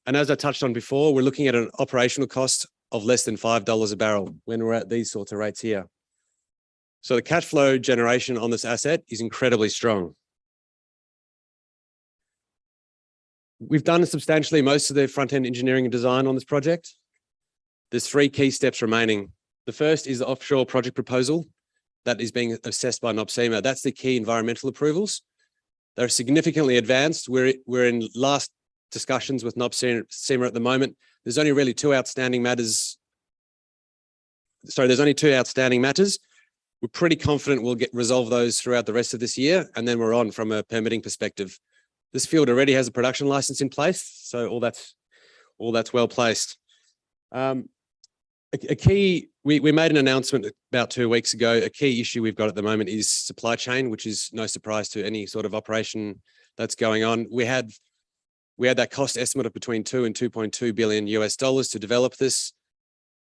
And as I touched on before, we're looking at an operational cost of less than $5 a barrel when we're at these sorts of rates here. So the cash flow generation on this asset is incredibly strong. We've done substantially most of the front-end engineering and design on this project. There's 3 key steps remaining. The first is the offshore project proposal that is being assessed by NOPSEMA. That's the key environmental approvals. They're significantly advanced. We're in last discussions with NOPSEMA at the moment. There's only really 2 outstanding matters. Sorry, there's only 2 outstanding matters. We're pretty confident we'll resolve those throughout the rest of this year, and then we're on from a permitting perspective. This field already has a production license in place, so all that's well placed. We made an announcement about 2 weeks ago. A key issue we've got at the moment is supply chain, which is no surprise to any sort of operation that's going on. We had that cost estimate of between 2 and 2.2 billion US dollars to develop this.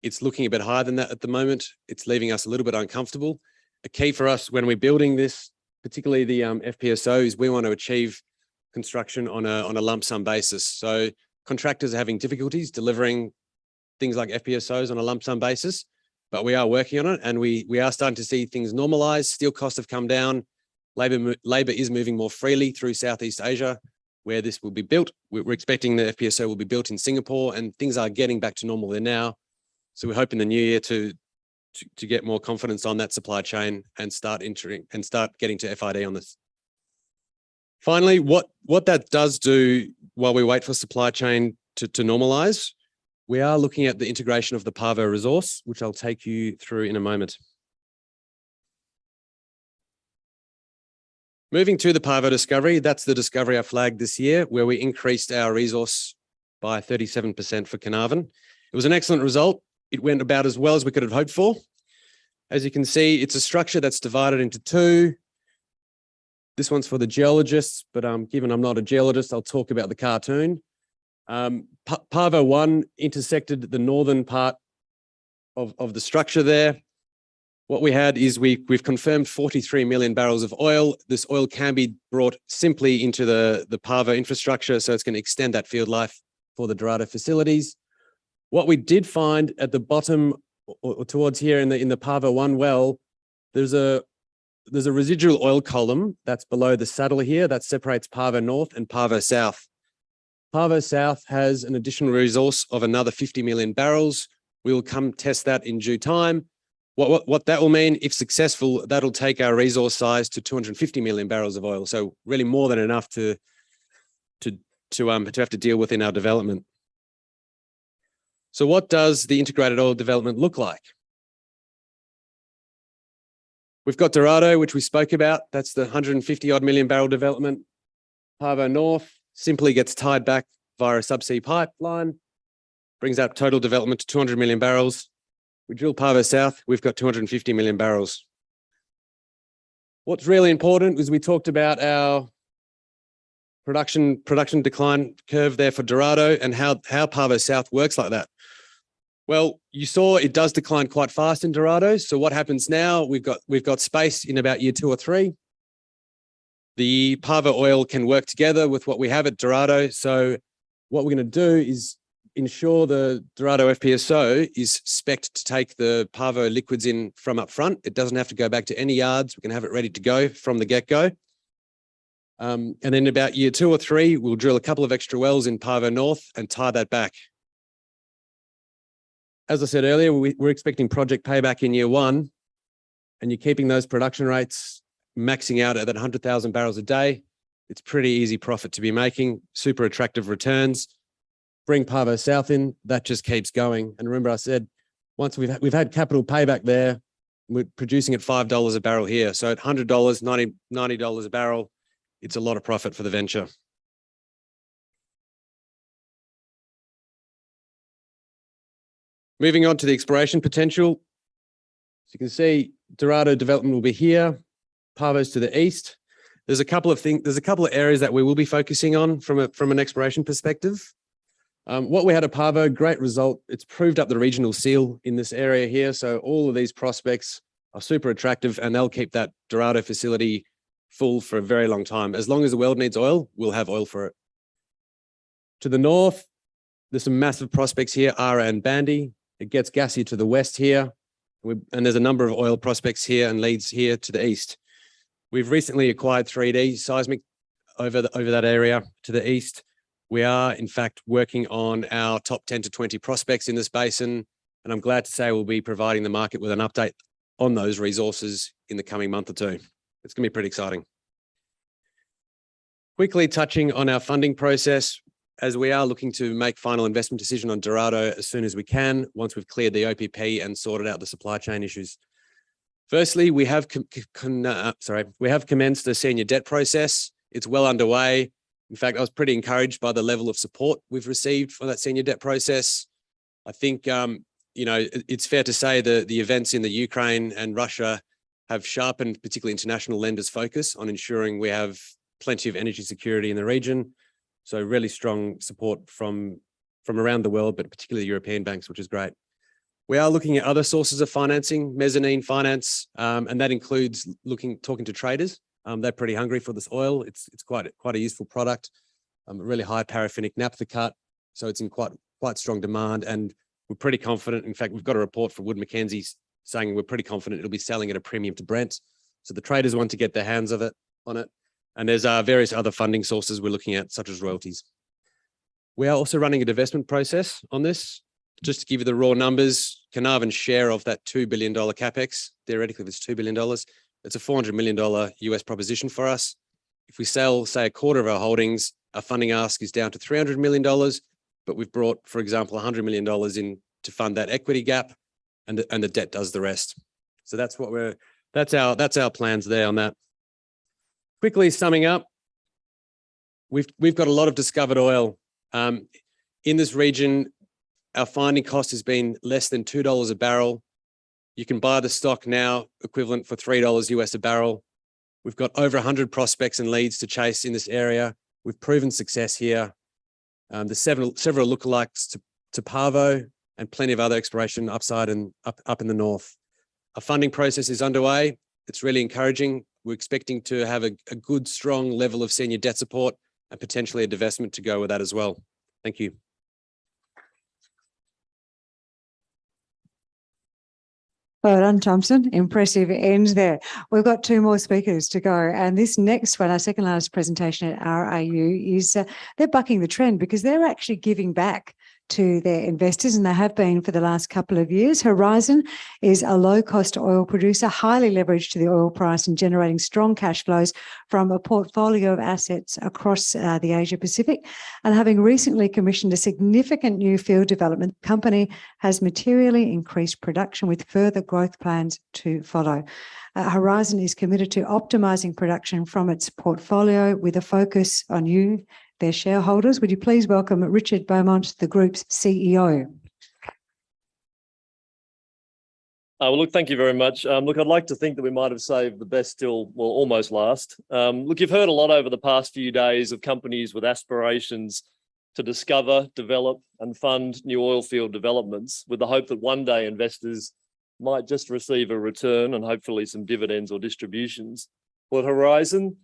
It's looking a bit higher than that at the moment. It's leaving us a little bit uncomfortable. A key for us when we're building this, particularly the FPSO, is we want to achieve construction on a lump sum basis. So contractors are having difficulties delivering things like FPSOs on a lump sum basis, but we are working on it, and we are starting to see things normalize. Steel costs have come down. Labor is moving more freely through Southeast Asia, where this will be built. We're expecting the FPSO will be built in Singapore, and things are getting back to normal there now. So we hope in the new year to get more confidence on that supply chain and start getting to FID on this. Finally, what that does do while we wait for supply chain to normalize, we are looking at the integration of the Pavo resource, which I'll take you through in a moment. Moving to the Pavo discovery, that's the discovery I flagged this year, where we increased our resource by 37% for Carnarvon. It was an excellent result. It went about as well as we could have hoped for. As you can see, it's a structure that's divided into two. This one's for the geologists, but given I'm not a geologist, I'll talk about the cartoon. Pavo 1 intersected the northern part of the structure there. What we had is we've confirmed 43 million barrels of oil. This oil can be brought simply into the Pavo infrastructure, so it's going to extend that field life for the Dorado facilities. What we did find at the bottom or towards here in the Pavo 1 well, there's a residual oil column that's below the saddle here that separates Pavo North and Pavo South. Pavo South has an additional resource of another 50 million barrels. We will come test that in due time. What that will mean, if successful, that'll take our resource size to 250 million barrels of oil. So really more than enough to have to deal with in our development. So what does the integrated oil development look like? We've got Dorado, which we spoke about. That's the 150 odd million barrel development. Pavo North simply gets tied back via a subsea pipeline, brings up total development to 200 million barrels. We drill Pavo South, we've got 250 million barrels. What's really important is we talked about our production decline curve there for Dorado and how Pavo South works like that. Well, you saw it does decline quite fast in Dorado. So what happens now? We've got space in about year 2 or 3. The Pavo oil can work together with what we have at Dorado. So what we're going to do is ensure the Dorado FPSO is spec'd to take the Pavo liquids in from up front. It doesn't have to go back to any yards. We can have it ready to go from the get-go. And then about year 2 or 3, we'll drill a couple of extra wells in Pavo North and tie that back. As I said earlier, we're expecting project payback in year 1, and you're keeping those production rates maxing out at that 100,000 barrels a day. It's pretty easy profit to be making, super attractive returns. Bring Pavo South in, that just keeps going. And remember I said, once we've had capital payback there, we're producing at $5 a barrel here. So at $100, $90 a barrel, it's a lot of profit for the venture. Moving on to the exploration potential. As you can see, Dorado development will be here, Pavo's to the east. There's a couple of areas that we will be focusing on from an exploration perspective. What we had at Pavo, great result. It's proved up the regional seal in this area here. So all of these prospects are super attractive and they'll keep that Dorado facility full for a very long time. As long as the world needs oil, we'll have oil for it. To the north, there's some massive prospects here, Ara and Bandy. It gets gassy to the west here. And there's a number of oil prospects here and leads here to the east. We've recently acquired 3D seismic over that area to the east. We are, in fact, working on our top 10 to 20 prospects in this basin, and I'm glad to say we'll be providing the market with an update on those resources in the coming month or 2. It's going to be pretty exciting. Quickly touching on our funding process, as we are looking to make final investment decision on Dorado as soon as we can, once we've cleared the OPP and sorted out the supply chain issues. Firstly, we have commenced a senior debt process. It's well underway. In fact, I was pretty encouraged by the level of support we've received for that senior debt process. I think, it's fair to say that the events in the Ukraine and Russia have sharpened particularly international lenders' focus on ensuring we have plenty of energy security in the region. So really strong support from around the world, but particularly European banks, which is great. We are looking at other sources of financing, mezzanine finance, and that includes talking to traders. They're pretty hungry for this oil. It's quite a useful product, a really high paraffinic naphtha cut. So it's in quite strong demand, and we're pretty confident. In fact, we've got a report from Wood Mackenzie saying we're pretty confident it'll be selling at a premium to Brent. So the traders want to get their hands on it. And there's various other funding sources we're looking at, such as royalties. We are also running a divestment process on this. Just to give you the raw numbers, Carnarvon's share of that $2 billion capex, theoretically, if it's $2 billion, it's a $400 million US proposition for us. If we sell, say, a quarter of our holdings, our funding ask is down to $300 million, but we've brought, for example, $100 million in to fund that equity gap, and the debt does the rest. So that's our plans there on that. Quickly summing up, we've got a lot of discovered oil. In this region, our finding cost has been less than $2 a barrel. You can buy the stock now equivalent for $3 US a barrel. We've got over 100 prospects and leads to chase in this area. We've proven success here. There's several lookalikes to Pavo and plenty of other exploration upside and up in the north. A funding process is underway. It's really encouraging. We're expecting to have a good, strong level of senior debt support and potentially a divestment to go with that as well. Thank you. Well done, Thomson. Impressive ends there. We've got 2 more speakers to go. And this next one, our second last presentation at RIU, is they're bucking the trend because they're actually giving back to their investors, and they have been for the last couple of years. Horizon is a low-cost oil producer, highly leveraged to the oil price and generating strong cash flows from a portfolio of assets across the Asia-Pacific. And having recently commissioned a significant new field development, the company has materially increased production with further growth plans to follow. Horizon is committed to optimising production from its portfolio with a focus on you, their shareholders. Would you please welcome Richard Beament, the group's CEO? Well, look, thank you very much. Look, I'd like to think that we might have saved the best till, well, almost last. Look, you've heard a lot over the past few days of companies with aspirations to discover, develop and fund new oil field developments with the hope that one day investors might just receive a return and hopefully some dividends or distributions. Well, at Horizon,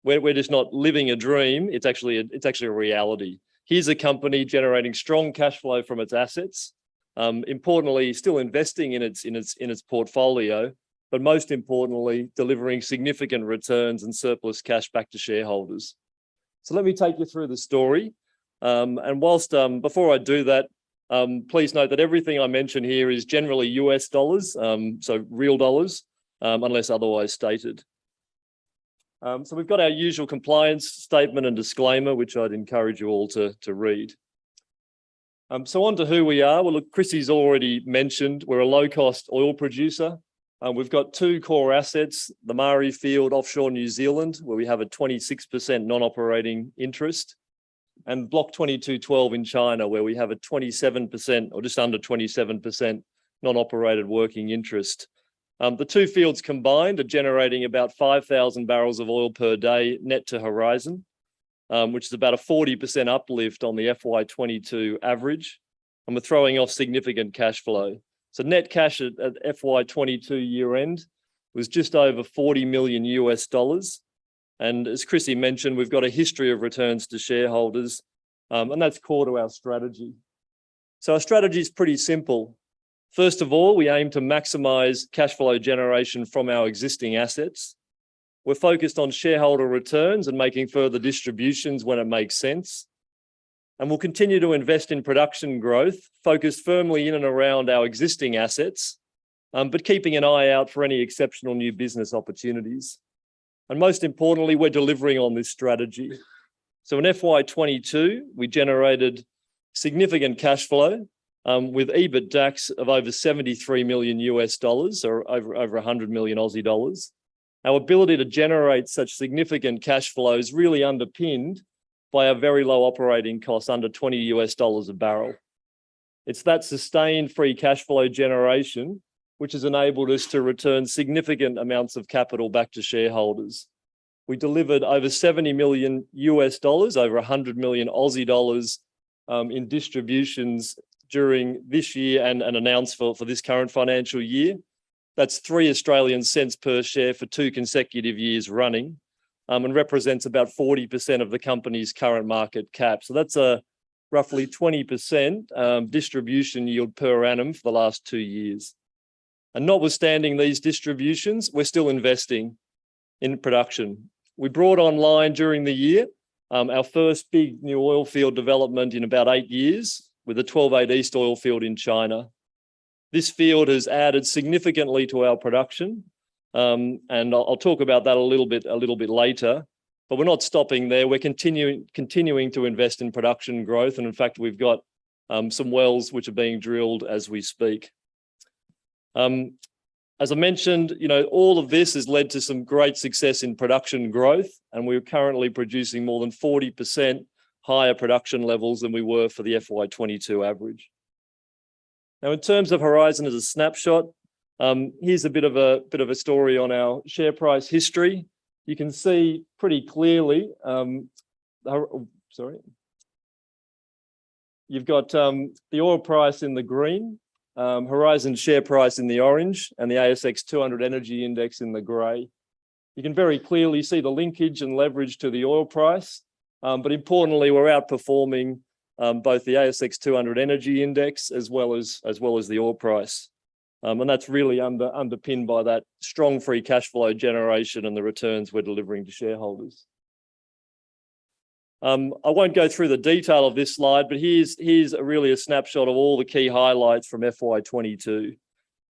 we're just not living a dream. It's actually a reality. Here's a company generating strong cash flow from its assets. Importantly, still investing in its portfolio, but most importantly, delivering significant returns and surplus cash back to shareholders. So let me take you through the story. And whilst before I do that, please note that everything I mention here is generally US dollars, so real dollars, unless otherwise stated. So we've got our usual compliance statement and disclaimer, which I'd encourage you all to read. So on to who we are. Well, look, Chrissy's already mentioned, we're a low-cost oil producer. We've got 2 core assets, the Maari field offshore New Zealand, where we have a 26% non-operating interest, and Block 2212 in China, where we have a 27% or just under 27% non-operated working interest. The 2 fields combined are generating about 5,000 barrels of oil per day net to Horizon, which is about a 40% uplift on the FY22 average. And we're throwing off significant cash flow. So net cash at FY22 year end was just over $40 million US dollars. And as Chrissy mentioned, we've got a history of returns to shareholders, and that's core to our strategy. So our strategy is pretty simple. First of all, we aim to maximize cash flow generation from our existing assets. We're focused on shareholder returns and making further distributions when it makes sense. And we'll continue to invest in production growth, focused firmly in and around our existing assets, but keeping an eye out for any exceptional new business opportunities. And most importantly, we're delivering on this strategy. So in FY22, we generated significant cash flow, with EBITDAX of over 73 million US dollars, or over 100 million Aussie dollars. Our ability to generate such significant cash flow is really underpinned by a very low operating cost, under 20 US dollars a barrel. It's that sustained free cash flow generation which has enabled us to return significant amounts of capital back to shareholders. We delivered over 70 million US dollars, over 100 million Aussie dollars in distributions during this year and announced for this current financial year. That's 3 Australian cents per share for 2 consecutive years running, and represents about 40% of the company's current market cap. So that's a roughly 20% distribution yield per annum for the last 2 years. And notwithstanding these distributions, we're still investing in production. We brought online during the year our first big new oil field development in about 8 years, with the 12-8 East oil field in China. This field has added significantly to our production, and I'll talk about that a little bit later. But we're not stopping there. We're continuing to invest in production growth, and in fact, we've got some wells which are being drilled as we speak. As I mentioned, all of this has led to some great success in production growth, and we're currently producing more than 40% higher production levels than we were for the FY22 average. Now, in terms of Horizon as a snapshot, here's a bit of a story on our share price history. You can see pretty clearly, you've got the oil price in the green, Horizon share price in the orange, and the ASX 200 Energy Index in the grey. You can very clearly see the linkage and leverage to the oil price, but importantly, we're outperforming both the ASX 200 Energy Index as well as the oil price. And that's really underpinned by that strong free cash flow generation and the returns we're delivering to shareholders. I won't go through the detail of this slide, but here's really a snapshot of all the key highlights from FY22.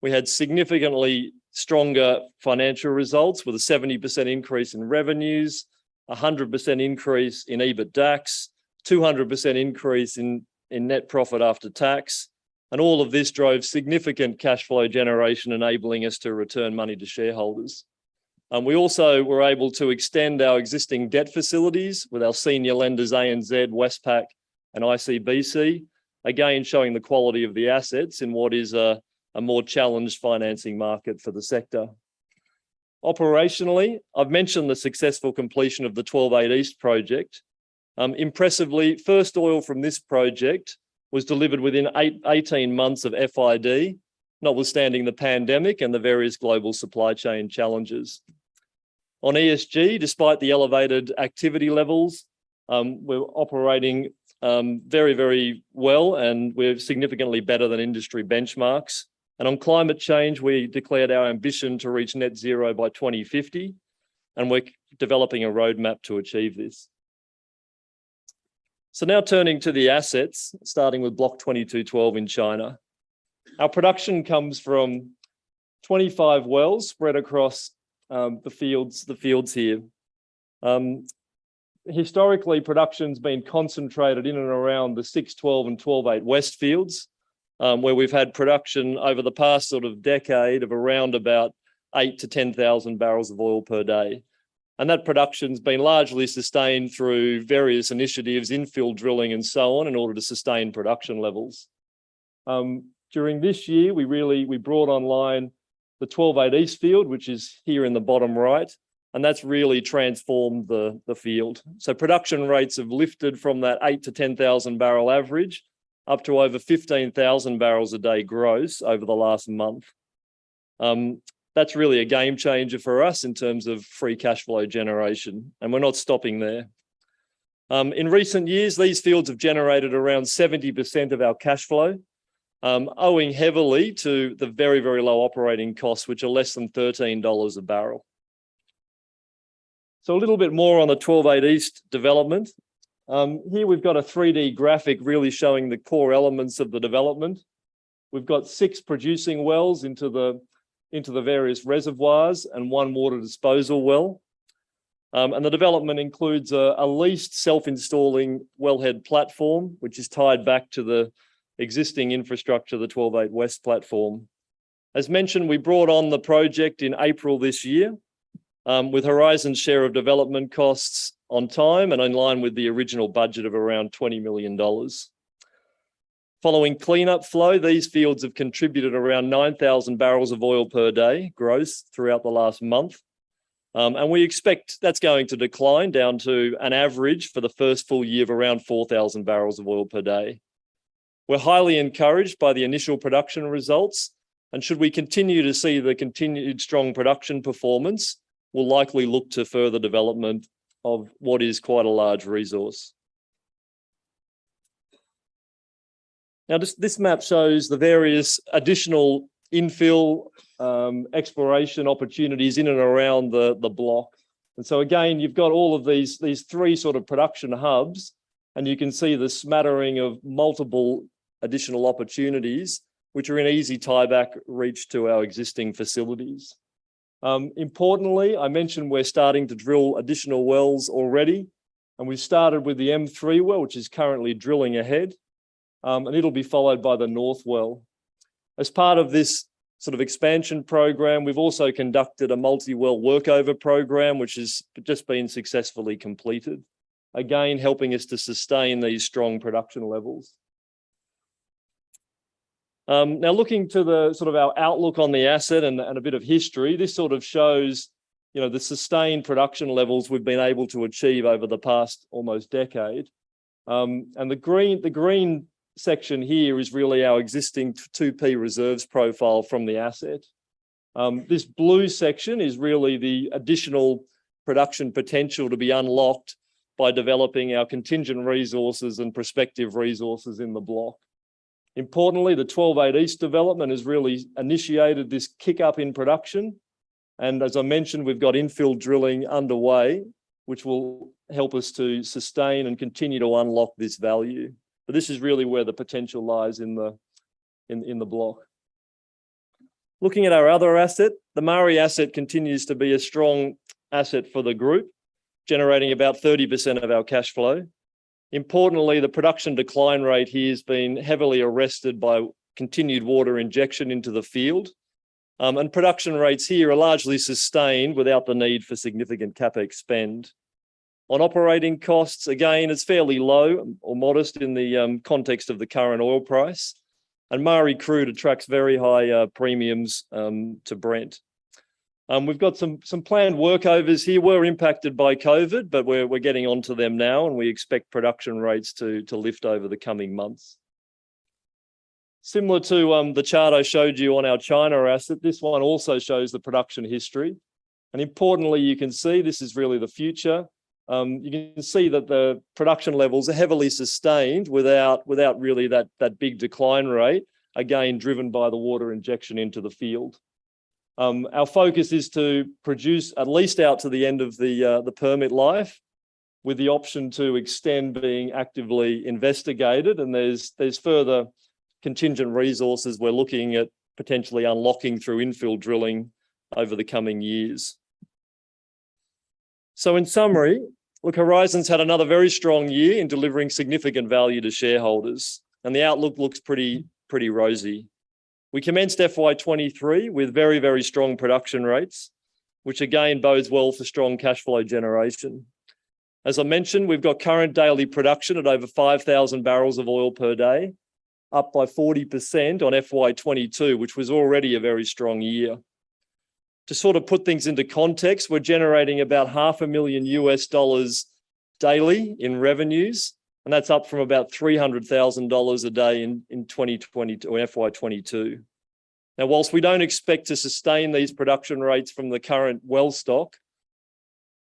We had significantly stronger financial results with a 70% increase in revenues, 100% increase in EBITDAX, 200% increase in net profit after tax. And all of this drove significant cash flow generation, enabling us to return money to shareholders. We also were able to extend our existing debt facilities with our senior lenders ANZ, Westpac and ICBC, again showing the quality of the assets in what is a more challenged financing market for the sector. Operationally, I've mentioned the successful completion of the 12-8 East project. Impressively, first oil from this project was delivered within 18 months of FID, notwithstanding the pandemic and the various global supply chain challenges. On ESG, despite the elevated activity levels, we're operating very, very well, and we're significantly better than industry benchmarks. And on climate change, we declared our ambition to reach net zero by 2050, and we're developing a roadmap to achieve this. So now turning to the assets, starting with Block 2212 in China. Our production comes from 25 wells spread across the fields here. Historically, production's been concentrated in and around the 612 and 12-8 West fields, where we've had production over the past sort of decade of around about 8,000 to 10,000 barrels of oil per day. And that production's been largely sustained through various initiatives, infill drilling and so on, in order to sustain production levels. During this year, we brought online the 12-8 East field, which is here in the bottom right, and that's really transformed the field. So production rates have lifted from that 8,000 to 10,000 barrel average up to over 15,000 barrels a day gross over the last month. That's really a game changer for us in terms of free cash flow generation, and we're not stopping there. In recent years, these fields have generated around 70% of our cash flow, owing heavily to the very, very low operating costs, which are less than $13 a barrel. So a little bit more on the 12-8 East development. Here we've got a 3D graphic really showing the core elements of the development. We've got 6 producing wells into the various reservoirs and 1 water disposal well. And the development includes a leased self-installing wellhead platform, which is tied back to the existing infrastructure, the 12-8 West platform. As mentioned, we brought on the project in April this year, with Horizon's share of development costs on time and in line with the original budget of around $20 million. Following cleanup flow, these fields have contributed around 9,000 barrels of oil per day gross throughout the last month. And we expect that's going to decline down to an average for the first full year of around 4,000 barrels of oil per day. We're highly encouraged by the initial production results, and should we continue to see the continued strong production performance, we'll likely look to further development of what is quite a large resource. Now, this map shows the various additional infill exploration opportunities in and around the block. And so again, you've got all of these 3 sort of production hubs, and you can see the smattering of multiple additional opportunities, which are in easy tieback reach to our existing facilities. Importantly, I mentioned we're starting to drill additional wells already, and we've started with the M3 well, which is currently drilling ahead, and it'll be followed by the North well. As part of this sort of expansion program. We've also conducted a multi-well workover program, which has just been successfully completed. Again, helping us to sustain these strong production levels. Now looking to the sort of our outlook on the asset and a bit of history, this sort of shows, you know, the sustained production levels we've been able to achieve over the past almost decade. And the green section here is really our existing 2P reserves profile from the asset. This blue section is really the additional production potential to be unlocked by developing our contingent resources and prospective resources in the block. Importantly, the 12-8 East development has really initiated this kick up in production. And as I mentioned, we've got infill drilling underway, which will help us to sustain and continue to unlock this value. But this is really where the potential lies in the block. Looking at our other asset, the Murray asset continues to be a strong asset for the group, generating about 30% of our cash flow. Importantly, the production decline rate here has been heavily arrested by continued water injection into the field. And production rates here are largely sustained without the need for significant CapEx spend. On operating costs, again, it's fairly low or modest in the context of the current oil price. And Murray crude attracts very high premiums to Brent. We've got some planned workovers here. We're impacted by COVID, but we're getting onto them now, and we expect production rates to lift over the coming months. Similar to the chart I showed you on our China asset, this one also shows the production history. And importantly, you can see this is really the future. You can see that the production levels are heavily sustained without really that big decline rate, again, driven by the water injection into the field. Our focus is to produce at least out to the end of the permit life, with the option to extend being actively investigated. And there's further contingent resources we're looking at potentially unlocking through infill drilling over the coming years. So in summary, look, Horizon's had another very strong year in delivering significant value to shareholders, and the outlook looks pretty rosy. We commenced FY23 with very, very strong production rates, which again bodes well for strong cash flow generation. As I mentioned, we've got current daily production at over 5,000 barrels of oil per day, up by 40% on FY22, which was already a very strong year. To sort of put things into context, we're generating about $500,000 daily in revenues, and that's up from about $300,000 a day in 2022 or FY22. Now, whilst we don't expect to sustain these production rates from the current well stock,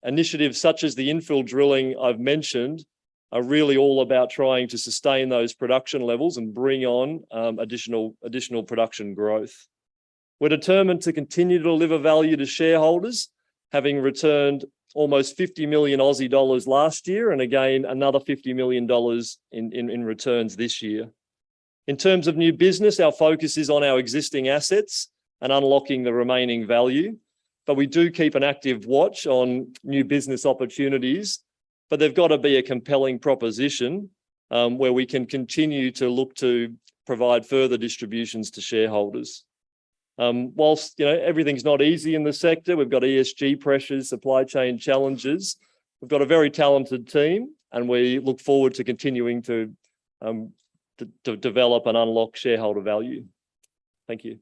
initiatives such as the infill drilling I've mentioned are really all about trying to sustain those production levels and bring on additional production growth. We're determined to continue to deliver value to shareholders, having returned almost 50 million Aussie dollars last year, and again, another $50 million in returns this year. In terms of new business, our focus is on our existing assets and unlocking the remaining value, but we do keep an active watch on new business opportunities, but they've got to be a compelling proposition where we can continue to look to provide further distributions to shareholders. Whilst everything's not easy in the sector, we've got ESG pressures, supply chain challenges. We've got a very talented team, and we look forward to continuing to develop and unlock shareholder value. Thank you.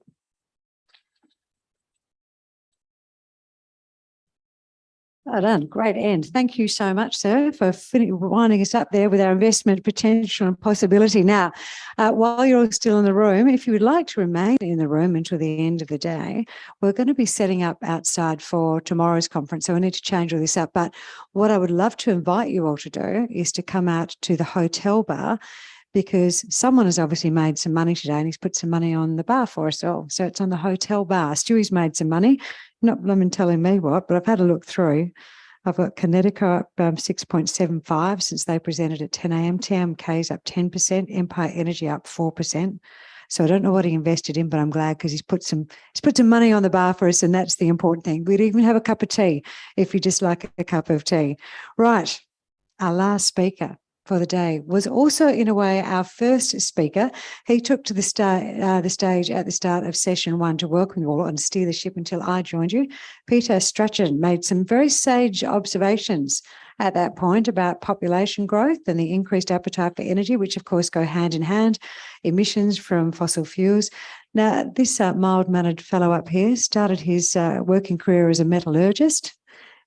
Well done. Great end. Thank you so much, sir, for winding us up there with our investment potential and possibility. Now, while you're all still in the room, if you would like to remain in the room until the end of the day, we're going to be setting up outside for tomorrow's conference. So we need to change all this up. But what I would love to invite you all to do is to come out to the hotel bar, because someone has obviously made some money today and he's put some money on the bar for us all. So it's on the hotel bar. Stewie's made some money. Not blooming telling me what, but I've had a look through. I've got Connecticut up 6.75 since they presented at 10 a.m. TMK's up 10%, Empire Energy up 4%. So I don't know what he invested in, but I'm glad because he's put some money on the bar for us, and that's the important thing. We'd even have a cup of tea if you just like a cup of tea. Right, our last speaker. for the day, was also in a way our first speaker. He took to the stage at the start of session 1 to welcome you all and steer the ship until I joined you. Peter Strachan made some very sage observations at that point about population growth and the increased appetite for energy, which of course go hand in hand, emissions from fossil fuels. Now, this mild-mannered fellow up here started his working career as a metallurgist.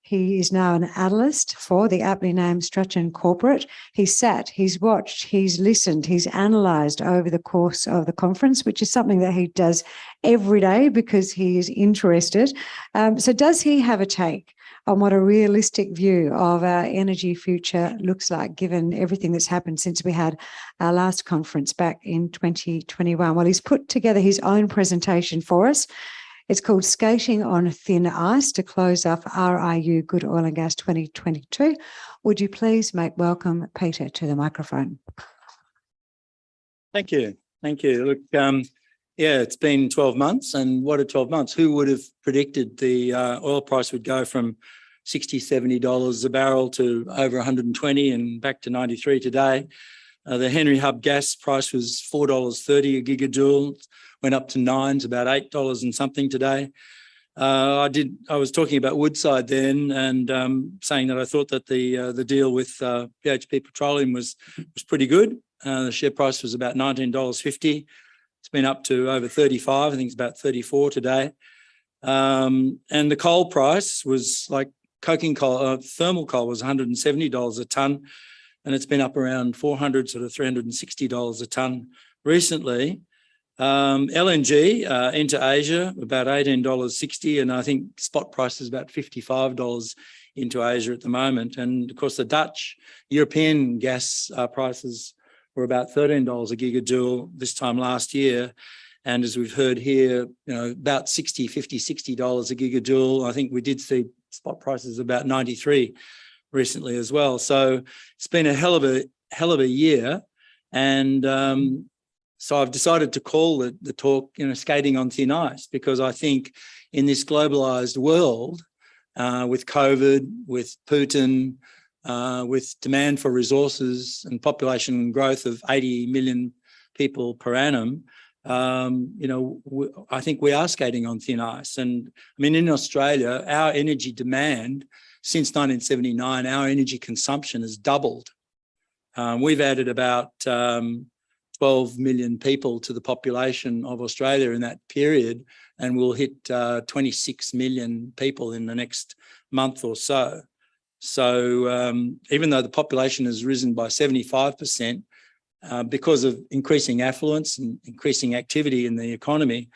He is now an analyst for the aptly named Strachan Corporate. He's sat, he's watched, he's listened, he's analysed over the course of the conference, which is something that he does every day because he is interested. So does he have a take on what a realistic view of our energy future looks like, given everything that's happened since we had our last conference back in 2021? Well, he's put together his own presentation for us. It's called Skating on Thin Ice to close off RIU Good Oil and Gas 2022. Would you please make welcome Peter to the microphone? Thank you. Thank you. Look, yeah, it's been 12 months, and what are 12 months? Who would have predicted the oil price would go from $60, $70 a barrel to over 120 and back to 93 today? The Henry Hub gas price was $4.30 a gigajoule, went up to $9, it's about $8 and something today. I was talking about Woodside then, and saying that I thought that the deal with BHP Petroleum was pretty good. The share price was about $19.50. It's been up to over 35. I think it's about 34 today. And the coal price was like coking coal, thermal coal was $170 a tonne, and it's been up around $400, sort of $360 a tonne recently. LNG into Asia, about $18.60, and I think spot price is about $55 into Asia at the moment. And of course, the Dutch European gas prices were about $13 a gigajoule this time last year. And as we've heard here, about $50, $60 a gigajoule. I think we did see spot prices about 93 recently as well. So it's been a hell of a year. And so I've decided to call the talk, Skating on Thin Ice, because I think in this globalized world, with COVID, with Putin, with demand for resources and population growth of 80 million people per annum, I think we are skating on thin ice. And I mean, in Australia, our energy demand since 1979, our energy consumption has doubled. We've added about 12 million people to the population of Australia in that period, and we'll hit 26 million people in the next month or so. So even though the population has risen by 75%, because of increasing affluence and increasing activity in the economy,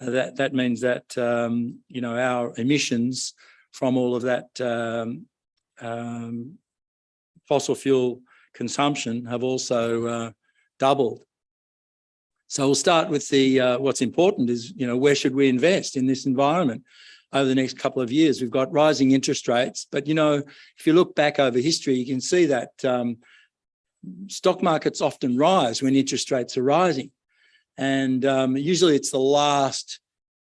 that means that our emissions from all of that fossil fuel consumption have also doubled. So we'll start with what's important is, where should we invest in this environment over the next couple of years? We've got rising interest rates, but, if you look back over history, you can see that stock markets often rise when interest rates are rising. And usually it's the last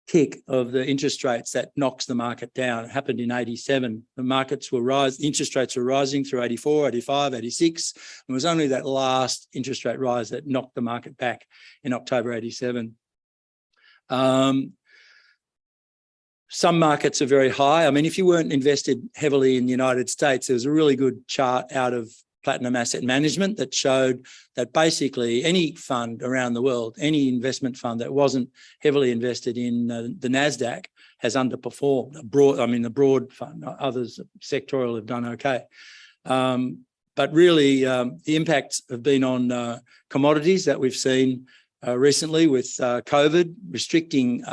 kick of the interest rates that knocks the market down. It happened in 87. The markets were rising, interest rates were rising through 84, 85, 86. It was only that last interest rate rise that knocked the market back in October 87. Some markets are very high. I mean, if you weren't invested heavily in the United States, there was a really good chart out of Platinum Asset Management that showed that basically any fund around the world, any investment fund that wasn't heavily invested in the NASDAQ has underperformed. The broad fund, others sectoral have done okay. But really the impacts have been on commodities that we've seen recently with COVID restricting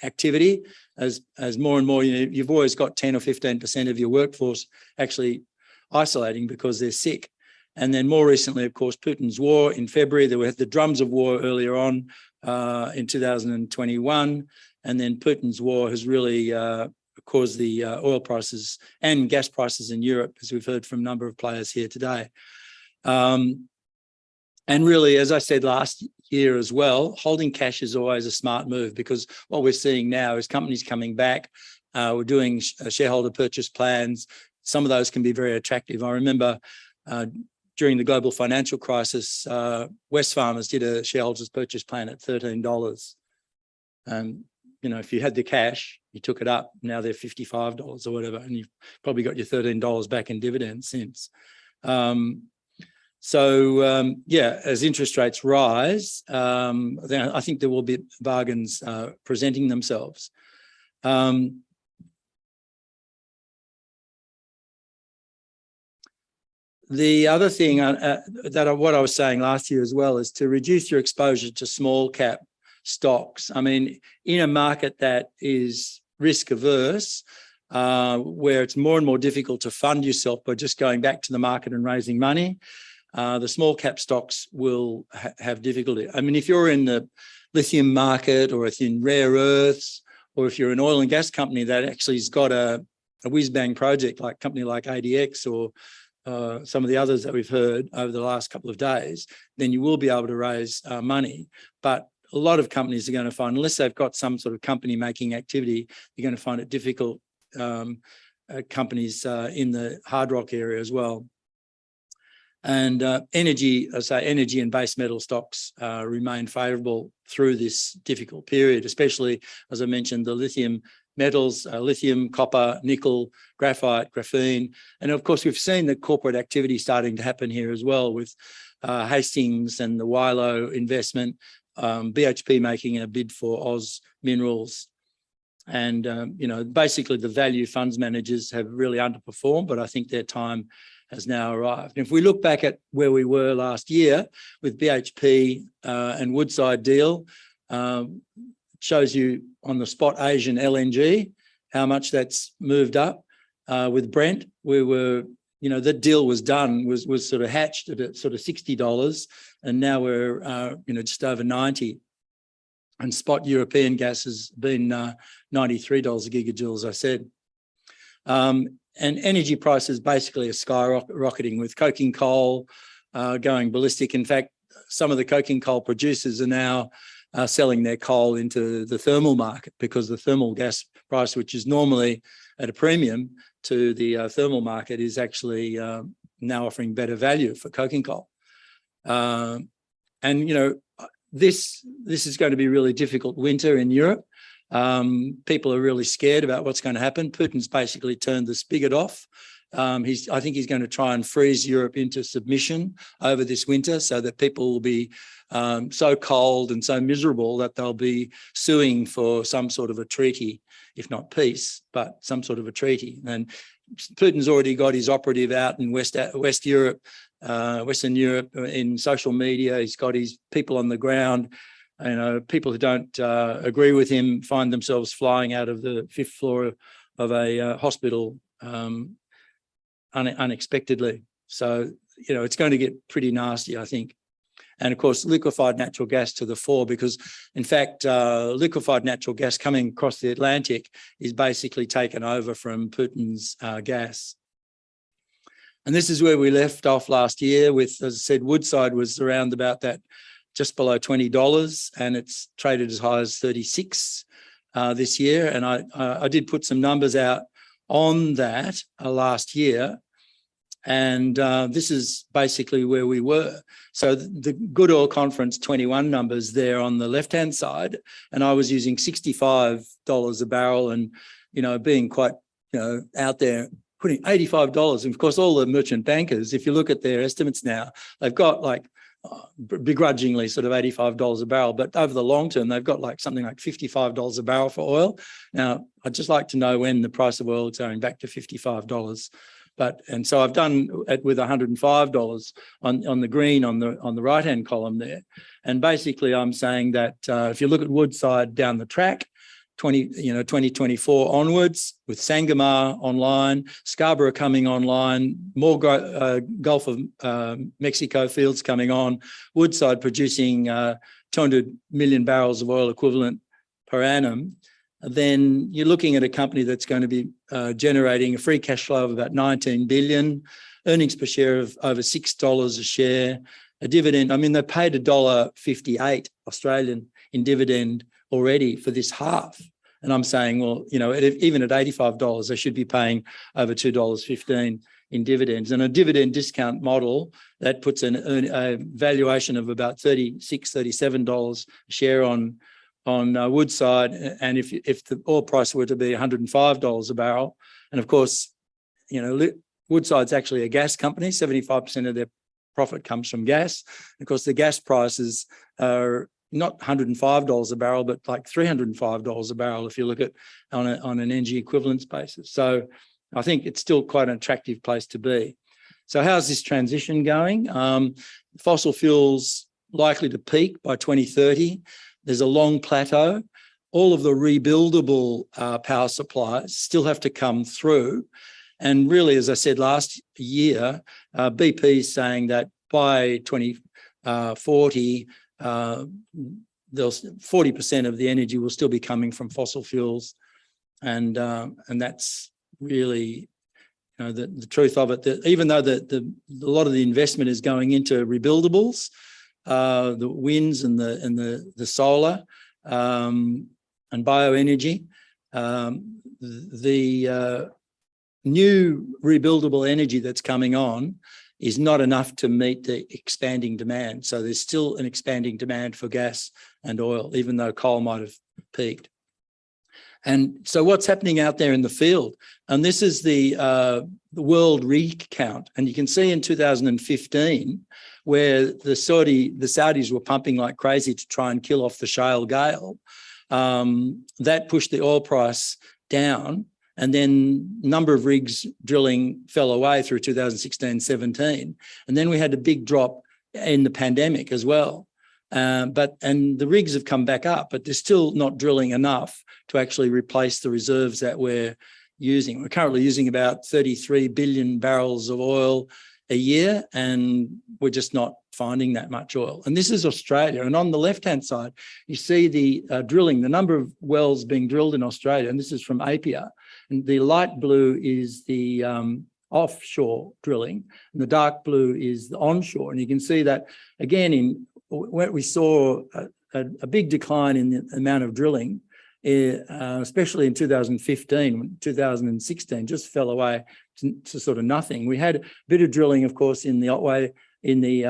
activity as more and more, you've always got 10 or 15% of your workforce actually isolating because they're sick. And then more recently, of course, Putin's war in February, there were the drums of war earlier on in 2021. And then Putin's war has really caused the oil prices and gas prices in Europe, as we've heard from a number of players here today. And really, as I said last year as well, holding cash is always a smart move, because what we're seeing now is companies coming back. We're doing shareholder purchase plans. Some of those can be very attractive. I remember during the global financial crisis, Wesfarmers did a shareholders purchase plan at $13. And, you know, if you had the cash, you took it up, now they're $55 or whatever, and you've probably got your $13 back in dividends since. Yeah, as interest rates rise, then I think there will be bargains presenting themselves. The other thing what I was saying last year as well is to reduce your exposure to small cap stocks. I mean, in a market that is risk averse, where it's more and more difficult to fund yourself by just going back to the market and raising money, the small cap stocks will have difficulty. I mean, if you're in the lithium market, or if you're in rare earths, or if you're an oil and gas company that actually has got a whiz-bang project, like a company like ADX or some of the others that we've heard over the last couple of days, then you will be able to raise money. But a lot of companies are going to find, unless they've got some sort of company making activity, you're going to find it difficult. Companies in the hard rock area as well. And energy and base metal stocks remain favourable through this difficult period, especially, as I mentioned, the lithium metals, lithium, copper, nickel, graphite, graphene. And of course, we've seen the corporate activity starting to happen here as well, with Hastings and the Wilo investment, BHP making a bid for Oz Minerals. And, you know, basically the value funds managers have really underperformed, but I think their time has now arrived. And if we look back at where we were last year with BHP and Woodside deal, shows you on the spot Asian LNG, how much that's moved up. With Brent, we were, you know, the deal was done, was sort of hatched at sort of $60, and now we're, you know, just over 90. And spot European gas has been $93 a gigajoule, as I said. And energy prices basically are skyrocketing, with coking coal going ballistic. In fact, some of the coking coal producers are now selling their coal into the thermal market, because the thermal gas price, which is normally at a premium to the thermal market, is actually now offering better value for coking coal. And, you know, this is going to be a really difficult winter in Europe. People are really scared about what's going to happen. Putin's basically turned the spigot off. I think he's going to try and freeze Europe into submission over this winter, so that people will be so cold and so miserable that they'll be suing for some sort of a treaty, if not peace, but some sort of a treaty. And Putin's already got his operative out in West Europe, Western Europe, in social media. He's got his people on the ground. You know, people who don't agree with him find themselves flying out of the 5th floor of a hospital unexpectedly. So, you know, it's going to get pretty nasty, I think. And of course, liquefied natural gas to the fore, because in fact, liquefied natural gas coming across the Atlantic is basically taken over from Putin's gas. And this is where we left off last year with, as I said, Woodside was around about that, just below $20, and it's traded as high as 36 this year. And I did put some numbers out on that last year. And this is basically where we were. So the Good Oil Conference 21 numbers there on the left-hand side, and I was using $65 a barrel, and, you know, being quite, you know, out there, putting $85. And of course, all the merchant bankers, if you look at their estimates now, they've got like begrudgingly sort of $85 a barrel, but over the long term, they've got like something like $55 a barrel for oil. Now, I'd just like to know when the price of oil is going back to $55. And so I've done it with $105 on the green on the right-hand column there. And basically, I'm saying that if you look at Woodside down the track, 2024 onwards, with Sangomar online, Scarborough coming online, more Gulf of Mexico fields coming on, Woodside producing 200 million barrels of oil equivalent per annum, then you're looking at a company that's going to be generating a free cash flow of about 19 billion, earnings per share of over $6 a share, a dividend. I mean, they paid $1.58 Australian in dividend already for this half. And I'm saying, well, you know, even at $85, they should be paying over $2.15 in dividends. And a dividend discount model that puts a valuation of about $36, $37 a share on Woodside. And if the oil price were to be $105 a barrel, and of course, you know, Woodside's actually a gas company, 75% of their profit comes from gas. Of course, the gas prices are not $105 a barrel, but like $305 a barrel if you look at on an energy equivalence basis. So I think it's still quite an attractive place to be. So how's this transition going? Fossil fuels likely to peak by 2030. There's a long plateau. All of the rebuildable power supplies still have to come through. And really, as I said last year, BP is saying that by 2040, 40% of the energy will still be coming from fossil fuels. And that's really, you know, the truth of it. That even though a lot of the investment is going into rebuildables, the winds and the solar and bioenergy, the new rebuildable energy that's coming on is not enough to meet the expanding demand. So there's still an expanding demand for gas and oil, even though coal might have peaked. And so what's happening out there in the field? And this is the world rig count. And you can see in 2015, where the Saudis were pumping like crazy to try and kill off the shale gale, that pushed the oil price down. And then number of rigs drilling fell away through 2016-17. And then we had a big drop in the pandemic as well. And the rigs have come back up, but they're still not drilling enough to actually replace the reserves that we're using. We're currently using about 33 billion barrels of oil a year, and we're just not finding that much oil. And this is Australia. And on the left-hand side, you see the drilling, the number of wells being drilled in Australia, and this is from APIA. And the light blue is the offshore drilling, and the dark blue is the onshore. And you can see that, again, where we saw a big decline in the amount of drilling, especially in 2015, 2016, just fell away to sort of nothing. We had a bit of drilling, of course, in the Otway, in the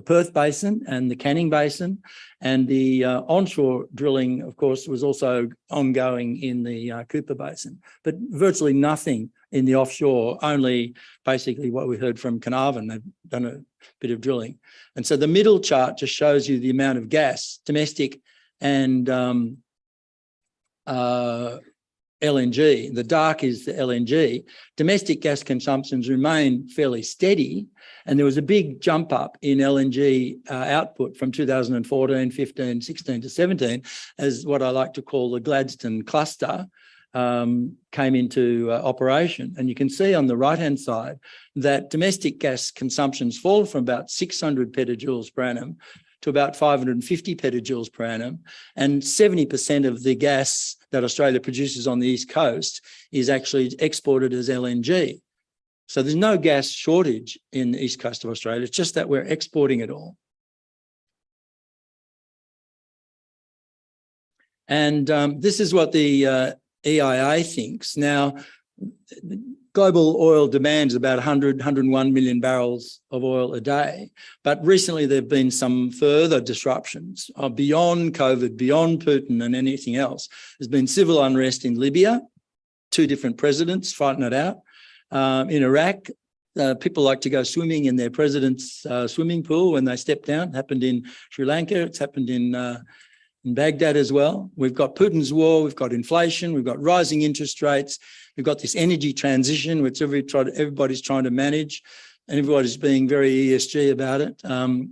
Perth Basin and the Canning Basin, and the onshore drilling, of course, was also ongoing in the Cooper Basin, but virtually nothing in the offshore, only basically what we heard from Carnarvon. They've done a bit of drilling. And so the middle chart just shows you the amount of gas, domestic and LNG. The dark is the LNG. Domestic gas consumptions remain fairly steady, and there was a big jump up in LNG output from 2014, 15, 16 to 17, as what I like to call the Gladstone cluster came into operation. And you can see on the right-hand side that domestic gas consumption's fallen from about 600 petajoules per annum to about 550 petajoules per annum, and 70% of the gas that Australia produces on the East Coast is actually exported as LNG. So there's no gas shortage in the East Coast of Australia, it's just that we're exporting it all. And this is what the EIA thinks. Now, global oil demand is about 101 million barrels of oil a day. But recently there have been some further disruptions beyond COVID, beyond Putin and anything else. There's been civil unrest in Libya, 2 different presidents fighting it out. In Iraq, people like to go swimming in their president's swimming pool when they step down. It happened in Sri Lanka, it's happened in Baghdad as well. We've got Putin's war, we've got inflation, we've got rising interest rates, we've got this energy transition, which everybody's trying to manage, and everybody's being very ESG about it.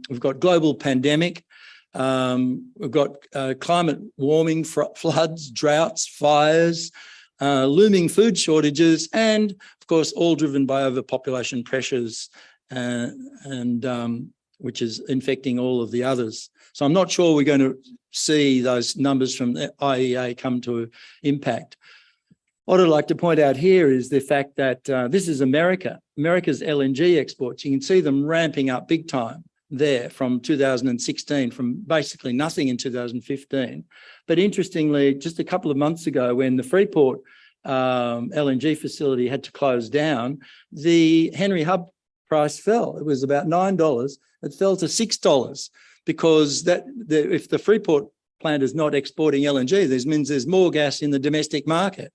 We've got global pandemic, we've got climate warming, floods, droughts, fires, looming food shortages, and of course, all driven by overpopulation pressures, and which is infecting all of the others. So I'm not sure we're going to see those numbers from the IEA come to impact. What I'd like to point out here is the fact that this is America's LNG exports. You can see them ramping up big time there from 2016, from basically nothing in 2015. But interestingly, just a couple of months ago, when the Freeport LNG facility had to close down, the Henry Hub price fell. It was about $9. It fell to $6 because if the Freeport plant is not exporting LNG, this means there's more gas in the domestic market.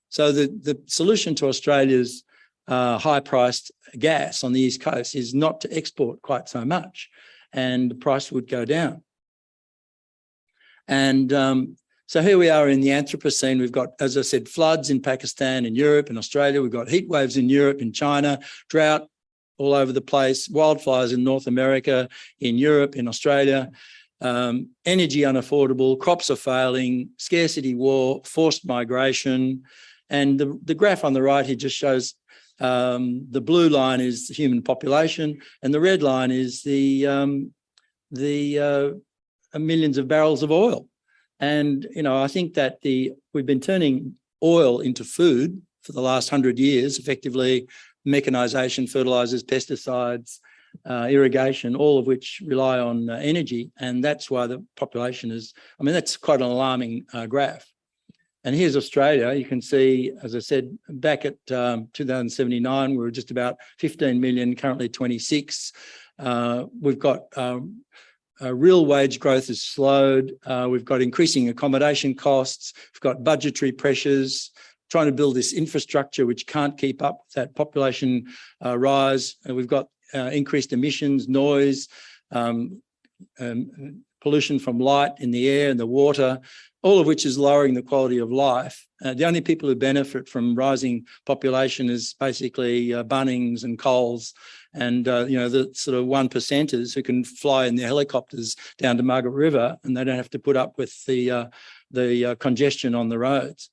So the solution to Australia's high-priced gas on the East Coast is not to export quite so much, and the price would go down. And so here we are in the Anthropocene. We've got, as I said, floods in Pakistan and Europe and Australia. We've got heat waves in Europe and China, drought all over the place, wildfires in North America, in Europe, in Australia, energy unaffordable, crops are failing, scarcity war, forced migration. And the graph on the right here just shows the blue line is the human population and the red line is the millions of barrels of oil. And, you know, I think that we've been turning oil into food for the last 100 years, effectively mechanization, fertilizers, pesticides, irrigation, all of which rely on energy. And that's why the population is, I mean, that's quite an alarming graph. And here's Australia. You can see, as I said, back at 2079, we were just about 15 million, currently 26. We've got real wage growth has slowed. We've got increasing accommodation costs. We've got budgetary pressures, trying to build this infrastructure which can't keep up with that population rise. And we've got increased emissions, noise, pollution from light in the air and the water, all of which is lowering the quality of life. The only people who benefit from rising population is basically Bunnings and Coles and, you know, the sort of 1%ers who can fly in their helicopters down to Margaret River and they don't have to put up with the congestion on the roads.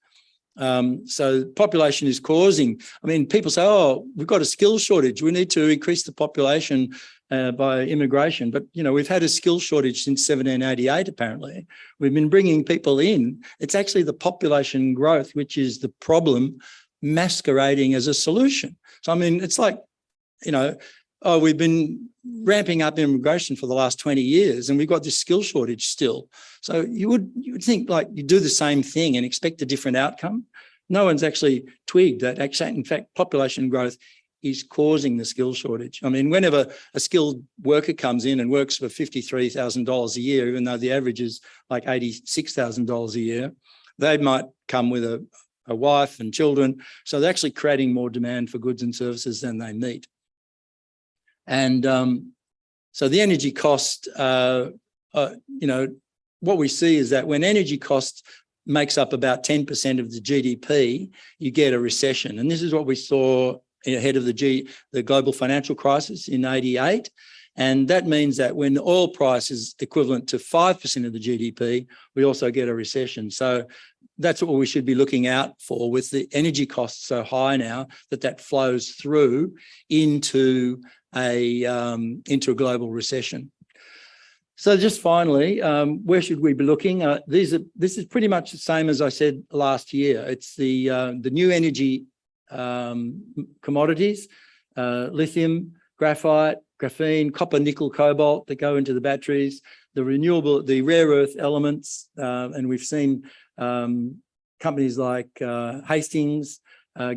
So population is causing, I mean, people say, oh, we've got a skills shortage. We need to increase the population by immigration. But, you know, we've had a skills shortage since 1788, apparently. We've been bringing people in. It's actually the population growth, which is the problem masquerading as a solution. So, I mean, it's like, you know, oh, we've been ramping up immigration for the last 20 years and we've got this skill shortage still. So you would think like you do the same thing and expect a different outcome. No one's actually twigged that actually, in fact, population growth is causing the skill shortage. I mean, whenever a skilled worker comes in and works for $53,000 a year, even though the average is like $86,000 a year, they might come with a wife and children. So they're actually creating more demand for goods and services than they meet. And so the energy cost, you know, what we see is that when energy cost makes up about 10% of the GDP, you get a recession. And this is what we saw ahead of the global financial crisis in '88. And that means that when the oil price is equivalent to 5% of the GDP, we also get a recession. So that's what we should be looking out for with the energy costs so high now that flows through into a global recession. So just finally, where should we be looking? This is pretty much the same as I said last year. It's the new energy commodities, lithium, graphite, graphene, copper, nickel, cobalt that go into the batteries, the rare earth elements, and we've seen companies like Hastings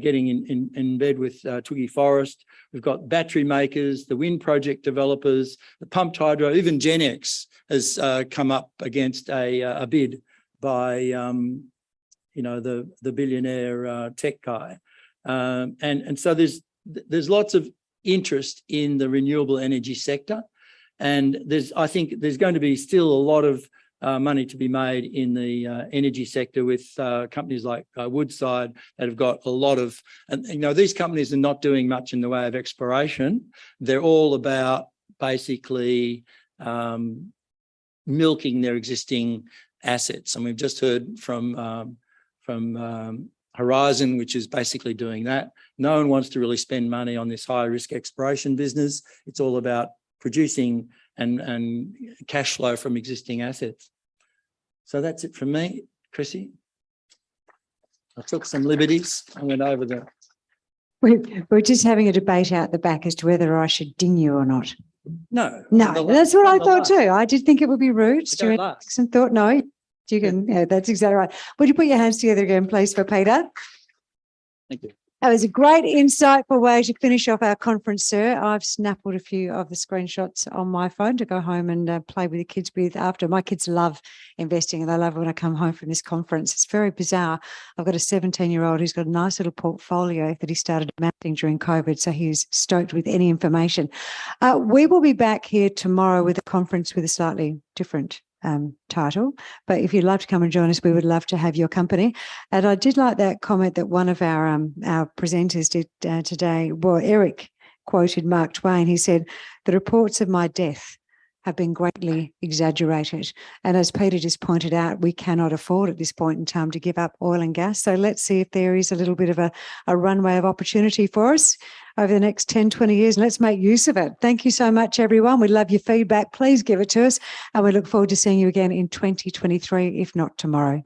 getting in bed with Twiggy Forrest. We've got battery makers, the wind project developers, the pumped hydro, even GenX has come up against a bid by you know, the billionaire tech guy. And so there's lots of interest in the renewable energy sector. And I think there's going to be still a lot of money to be made in the energy sector with companies like Woodside that have got a lot of, and you know, these companies are not doing much in the way of exploration. They're all about basically milking their existing assets. And we've just heard from Horizon, which is basically doing that. No one wants to really spend money on this high risk exploration business. It's all about producing and cash flow from existing assets. So that's it from me, Chrissy. I took some liberties. I went over the... We're just having a debate out the back as to whether I should ding you or not. No. That's what I thought too. I did think it would be rude. Don't laugh. Some thought, no, you can, yeah, that's exactly right. Would you put your hands together again, please, for Peter? Thank you. That was a great, insightful way to finish off our conference, sir. I've snapped a few of the screenshots on my phone to go home and play with the kids with after. My kids love investing and they love when I come home from this conference. It's very bizarre. I've got a 17-year-old who's got a nice little portfolio that he started amassing during COVID, so he's stoked with any information. We will be back here tomorrow with a conference with a slightly different title, but if you'd love to come and join us, we would love to have your company. And I did like that comment that one of our presenters did today. Well, Eric quoted Mark Twain. He said, "The reports of my death have been greatly exaggerated." And as Peter just pointed out, we cannot afford at this point in time to give up oil and gas. So let's see if there is a little bit of a runway of opportunity for us over the next 10, 20 years, and let's make use of it. Thank you so much, everyone. We love your feedback. Please give it to us, and we look forward to seeing you again in 2023, if not tomorrow.